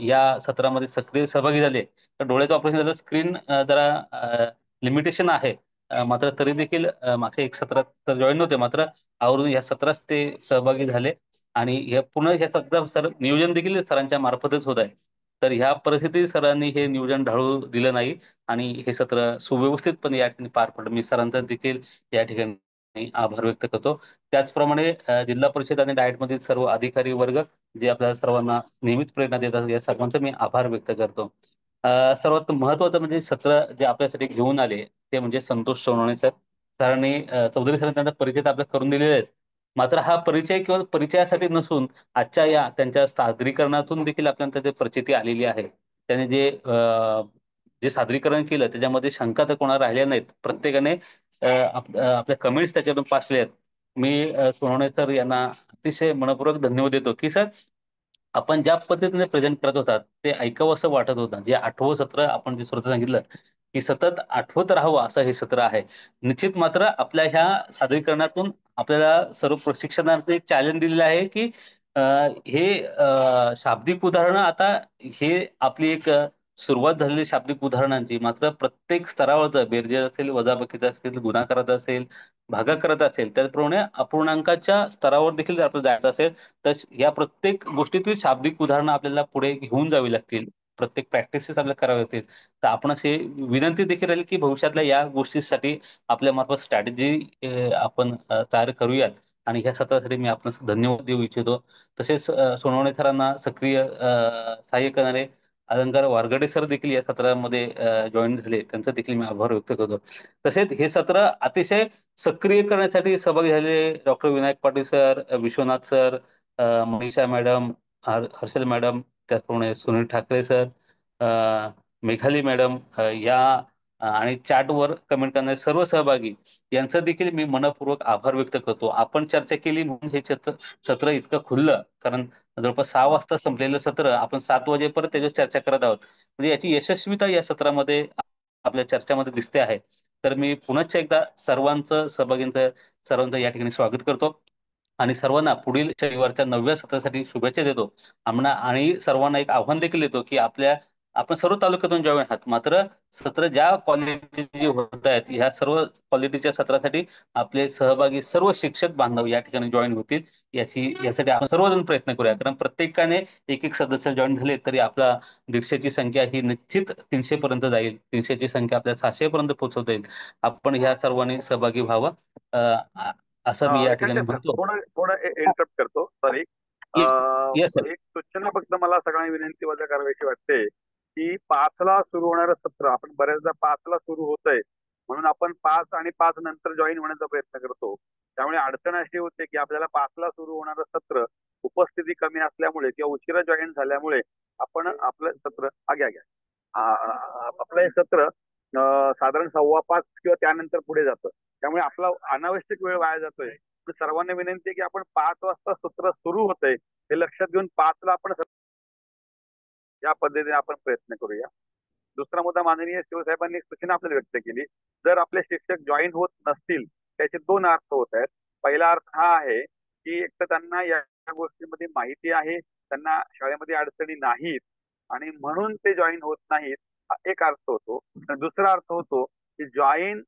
या सत्रामध्ये सक्रिय सहभागी झाले. तर डोळ्याचं ऑपरेशन झालं, स्क्रीन जरा लिमिटेशन आहे, मात्र तरी देखील मागच्या एक सत्रात जॉईन नव्हते, मात्र आवरून या सत्रात ते सहभागी झाले आणि हे पुन्हा ह्या सत्रात सर नियोजन देखील सरांच्या मार्फतच होत आहे. तर ह्या परिस्थितीत सरांनी हे नियोजन ढाळू दिलं नाही आणि हे सत्र सुव्यवस्थितपणे या ठिकाणी पार पडलं. मी सरांचा देखील या ठिकाणी आभार व्यक्त करतो. त्याचप्रमाणे जिल्हा परिषद आणि डाएटमधील सर्व अधिकारी वर्ग जे आपल्या सर्वांना नेहमीच प्रेरणा देतात या सर्वांचा मी आभार व्यक्त करतो. सर्वात महत्वाचं म्हणजे सत्र जे आपल्यासाठी घेऊन आले ते म्हणजे संतोष सोनवणे सर. सरांनी चौधरी सरांनी त्यांचा परिचय आपल्याला करून दिलेले आहेत, मात्र हा परिचय केवळ परिचयासाठी नसून आजच्या या त्यांच्या सादरीकरणातून देखील आपल्याला त्याची प्रचिती आलेली आहे. त्याने जे सादरीकरण केलं त्याच्यामध्ये शंका तर कोणा राहिल्या नाहीत. प्रत्येकाने आपल्या कमेंट्स त्याच्यातून पासले आहेत. मी सोनवणे सर यांना अतिशय मनपूर्वक धन्यवाद देतो की सर आपण ज्या पद्धतीने प्रेझेंट करत होतात ते ऐकावं असं वाटत होतं. जे 8वं सत्र आपण जे स्वतः सांगितलं की सतत आठवत राहावं असं हे सत्र आहे. निश्चित मात्र आपल्या ह्या सादरीकरणातून आपल्याला सर्व प्रशिक्षणार्थी एक चॅलेंज दिलेलं आहे की हे शाब्दिक उदाहरणं आता हे आपली एक सुरुवात झालेली शाब्दिक उदाहरणांची, मात्र प्रत्येक स्तरावरचं बेरजे असेल, वजाबाकीचं असेल, गुणाकाराचं असेल, भागाकाराचं असेल, त्याचप्रमाणे अपूर्णांकाच्या स्तरावर देखील जर आपल्याला जायचं असेल तर या प्रत्येक गोष्टीतील शाब्दिक उदाहरणं आपल्याला पुढे घेऊन जावी लागतील. प्रत्येक प्रॅक्टिसेस आपल्याला कराव्या लागतील. तर आपण असे विनंती देखील राहील की भविष्यातल्या या गोष्टीसाठी आपल्या मार्फत स्ट्रॅटेजी आपण तयार करूयात आणि ह्या सत्रासाठी मी आपण धन्यवाद देऊ इच्छितो. तसेच सोनवणे सरांना सक्रिय सहाय्य करणारे अलंकार वारगडे सर देखील या सत्रामध्ये जॉईन झाले, त्यांचा देखील मी आभार व्यक्त करतो. तसेच हे सत्र अतिशय सक्रिय करण्यासाठी सहभागी झालेले doctor Vinayak Patil sir, Vishwanath sir, Manisha madam, Harshal madam, त्याचप्रमाणे सुनील ठाकरे सर, मेघाली मॅडम या आणि चॅटवर कमेंट करणारे सर्व सहभागी यांचं देखील मी मनपूर्वक आभार व्यक्त करतो. आपण चर्चा केली म्हणून हे सत्र इतकं खुललं, कारण जवळपास 6 वाजता संपलेलं सत्र आपण 7 वाजेपर्यंत त्याच्यावर चर्चा करत आहोत. म्हणजे याची यशस्वीता या सत्रामध्ये आपल्या चर्चामध्ये दिसते आहे. तर मी पुनश्च एकदा सर्वांचं या ठिकाणी स्वागत करतो आणि सर्वांना पुढील शनिवारच्या 9व्या सत्रासाठी शुभेच्छा देतो. आणि सर्वांना एक आव्हान देखील देतो की आपल्या आपण सर्व तालुक्यातून जॉईन आहात, मात्र सत्र ज्या क्वालिटीचे होत आहेत, ह्या सर्व क्वालिटीच्या सत्रासाठी आपले सहभागी सर्व शिक्षक बांधव या ठिकाणी जॉईन होतील यासाठी आपण सर्वजण प्रयत्न करूया. कारण प्रत्येकाने एक एक सदस्य जॉईन झाले तरी आपला 150ची संख्या ही निश्चित 300 पर्यंत जाईल. 300ची संख्या आपल्या 600 पर्यंत पोहोचवता येईल. आपण ह्या सर्वांनी सहभागी व्हावं असं मी या ठिकाणी म्हणतो. थोडं इंटरप्ट करतो, सॉरी. Yes sir. एक सूचना फक्त मला सगळ्यांना विनंती वजा करावीशी वाटते की 5ला सुरू होणारं सत्र, आपण बऱ्याचदा 5ला सुरू होतंय म्हणून आपण 5 आणि 5 नंतर जॉईन होण्याचा प्रयत्न करतो. त्यामुळे अडचण अशी होते की आपल्याला 5ला सुरू होणारं सत्र उपस्थिती कमी असल्यामुळे किंवा उशिरा जॉईन झाल्यामुळे आपण आपलं सत्र आपलं हे सत्र साधारण 5:15 किंवा त्यानंतर पुढे जातं. त्यामुळे आपला अनावश्यक वेळ वाया जातोय. सर्वांना विनंती आहे की आपण 5 वाजता सत्र सुरू होतंय हे लक्षात घेऊन 5ला आपण या पद्धतीने आपण प्रयत्न करूया. दुसरा मुद्दा, माननीय शिवसाहेबांनी एक सूचना आपल्याला व्यक्त केली. जर आपले शिक्षक जॉईन होत नसतील त्याचे 2 अर्थ होत आहेत. पहिला अर्थ हा आहे की एक तर त्यांना या गोष्टीमध्ये माहिती आहे, त्यांना शाळेमध्ये अडचणी नाहीत आणि म्हणून ते जॉईन होत नाहीत, हा एक अर्थ होतो. दुसरा अर्थ होतो की जॉईन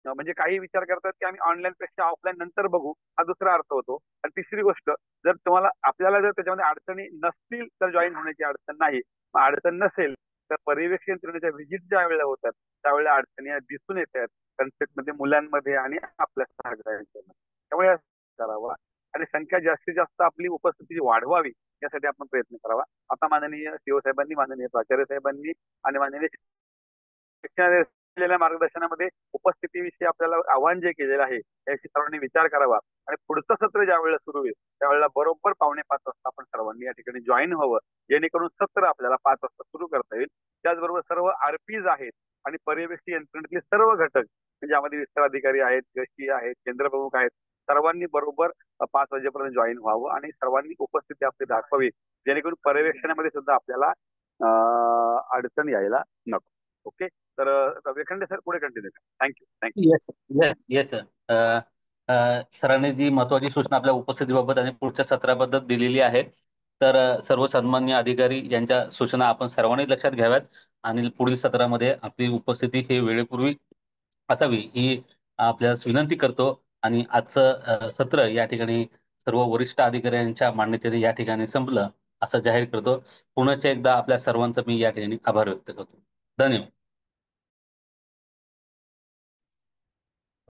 म्हणजे काही विचार करतात की आम्ही ऑनलाईन पेक्षा ऑफलाईन नंतर बघू, हा दुसरा अर्थ होतो. आणि तिसरी गोष्ट, जर तुम्हाला आपल्याला जर त्याच्यामध्ये अडचणी नसतील तर जॉईन होण्याची अडचण नाही, अडचण नसेल तर पर्यवेक्षण यंत्रणेच्या व्हिजिट ज्या वेळेला होतात त्यावेळेला अडचणी दिसून येतात कन्सेप्ट मध्ये, मुलांमध्ये आणि आपल्या सहकार्यांमध्ये. त्यामुळे करावा आणि संख्या जास्तीत जास्त आपली उपस्थिती वाढवावी यासाठी आपण प्रयत्न करावा. आता माननीय सीओ साहेबांनी, माननीय प्राचार्य साहेबांनी आणि माननीय शिक्षण मार्गदर्शनामध्ये उपस्थितीविषयी आपल्याला आव्हान जे केलेलं आहे याविषयी सर्वांनी विचार करावा आणि पुढचं सत्र ज्या वेळेला सुरू होईल त्यावेळेला बरोबर 4:45 वाजता आपण सर्वांनी या ठिकाणी जॉईन व्हावं, जेणेकरून सत्र आपल्याला 5 वाजता सुरू करता येईल. त्याचबरोबर सर्व आरपीज आहेत आणि पर्यवेक्षी यंत्रणेतले सर्व घटक म्हणजे ज्यामध्ये विस्तार अधिकारी आहेत, गशी आहेत, केंद्रप्रमुख आहेत, सर्वांनी बरोबर 5 वाजेपर्यंत जॉईन व्हावं आणि सर्वांनी उपस्थिती आपली दाखवावी, जेणेकरून पर्यवेक्षणामध्ये सुद्धा आपल्याला अडचण यायला नको. ओके, तर वेखंडे सर पुढे कंटिन्यू करा. थँक्यू. Yes sir. सरांनी जी महत्वाची सूचना आपल्या उपस्थितीबाबत आणि पुढच्या सत्राबद्दल दिलेली आहे, तर सर्व सन्माननीय अधिकारी यांच्या सूचना आपण सर्वांनी लक्षात घ्याव्यात आणि पुढील सत्रामध्ये आपली उपस्थिती ही वेळेपूर्वी असावी ही आपल्याला विनंती करतो. आणि आजचं सत्र या ठिकाणी सर्व वरिष्ठ अधिकाऱ्यांच्या मान्यतेने या ठिकाणी संपलं असं जाहीर करतो. पुन्हा एकदा आपल्या सर्वांचा मी या ठिकाणी आभार व्यक्त करतो. धन्यवाद.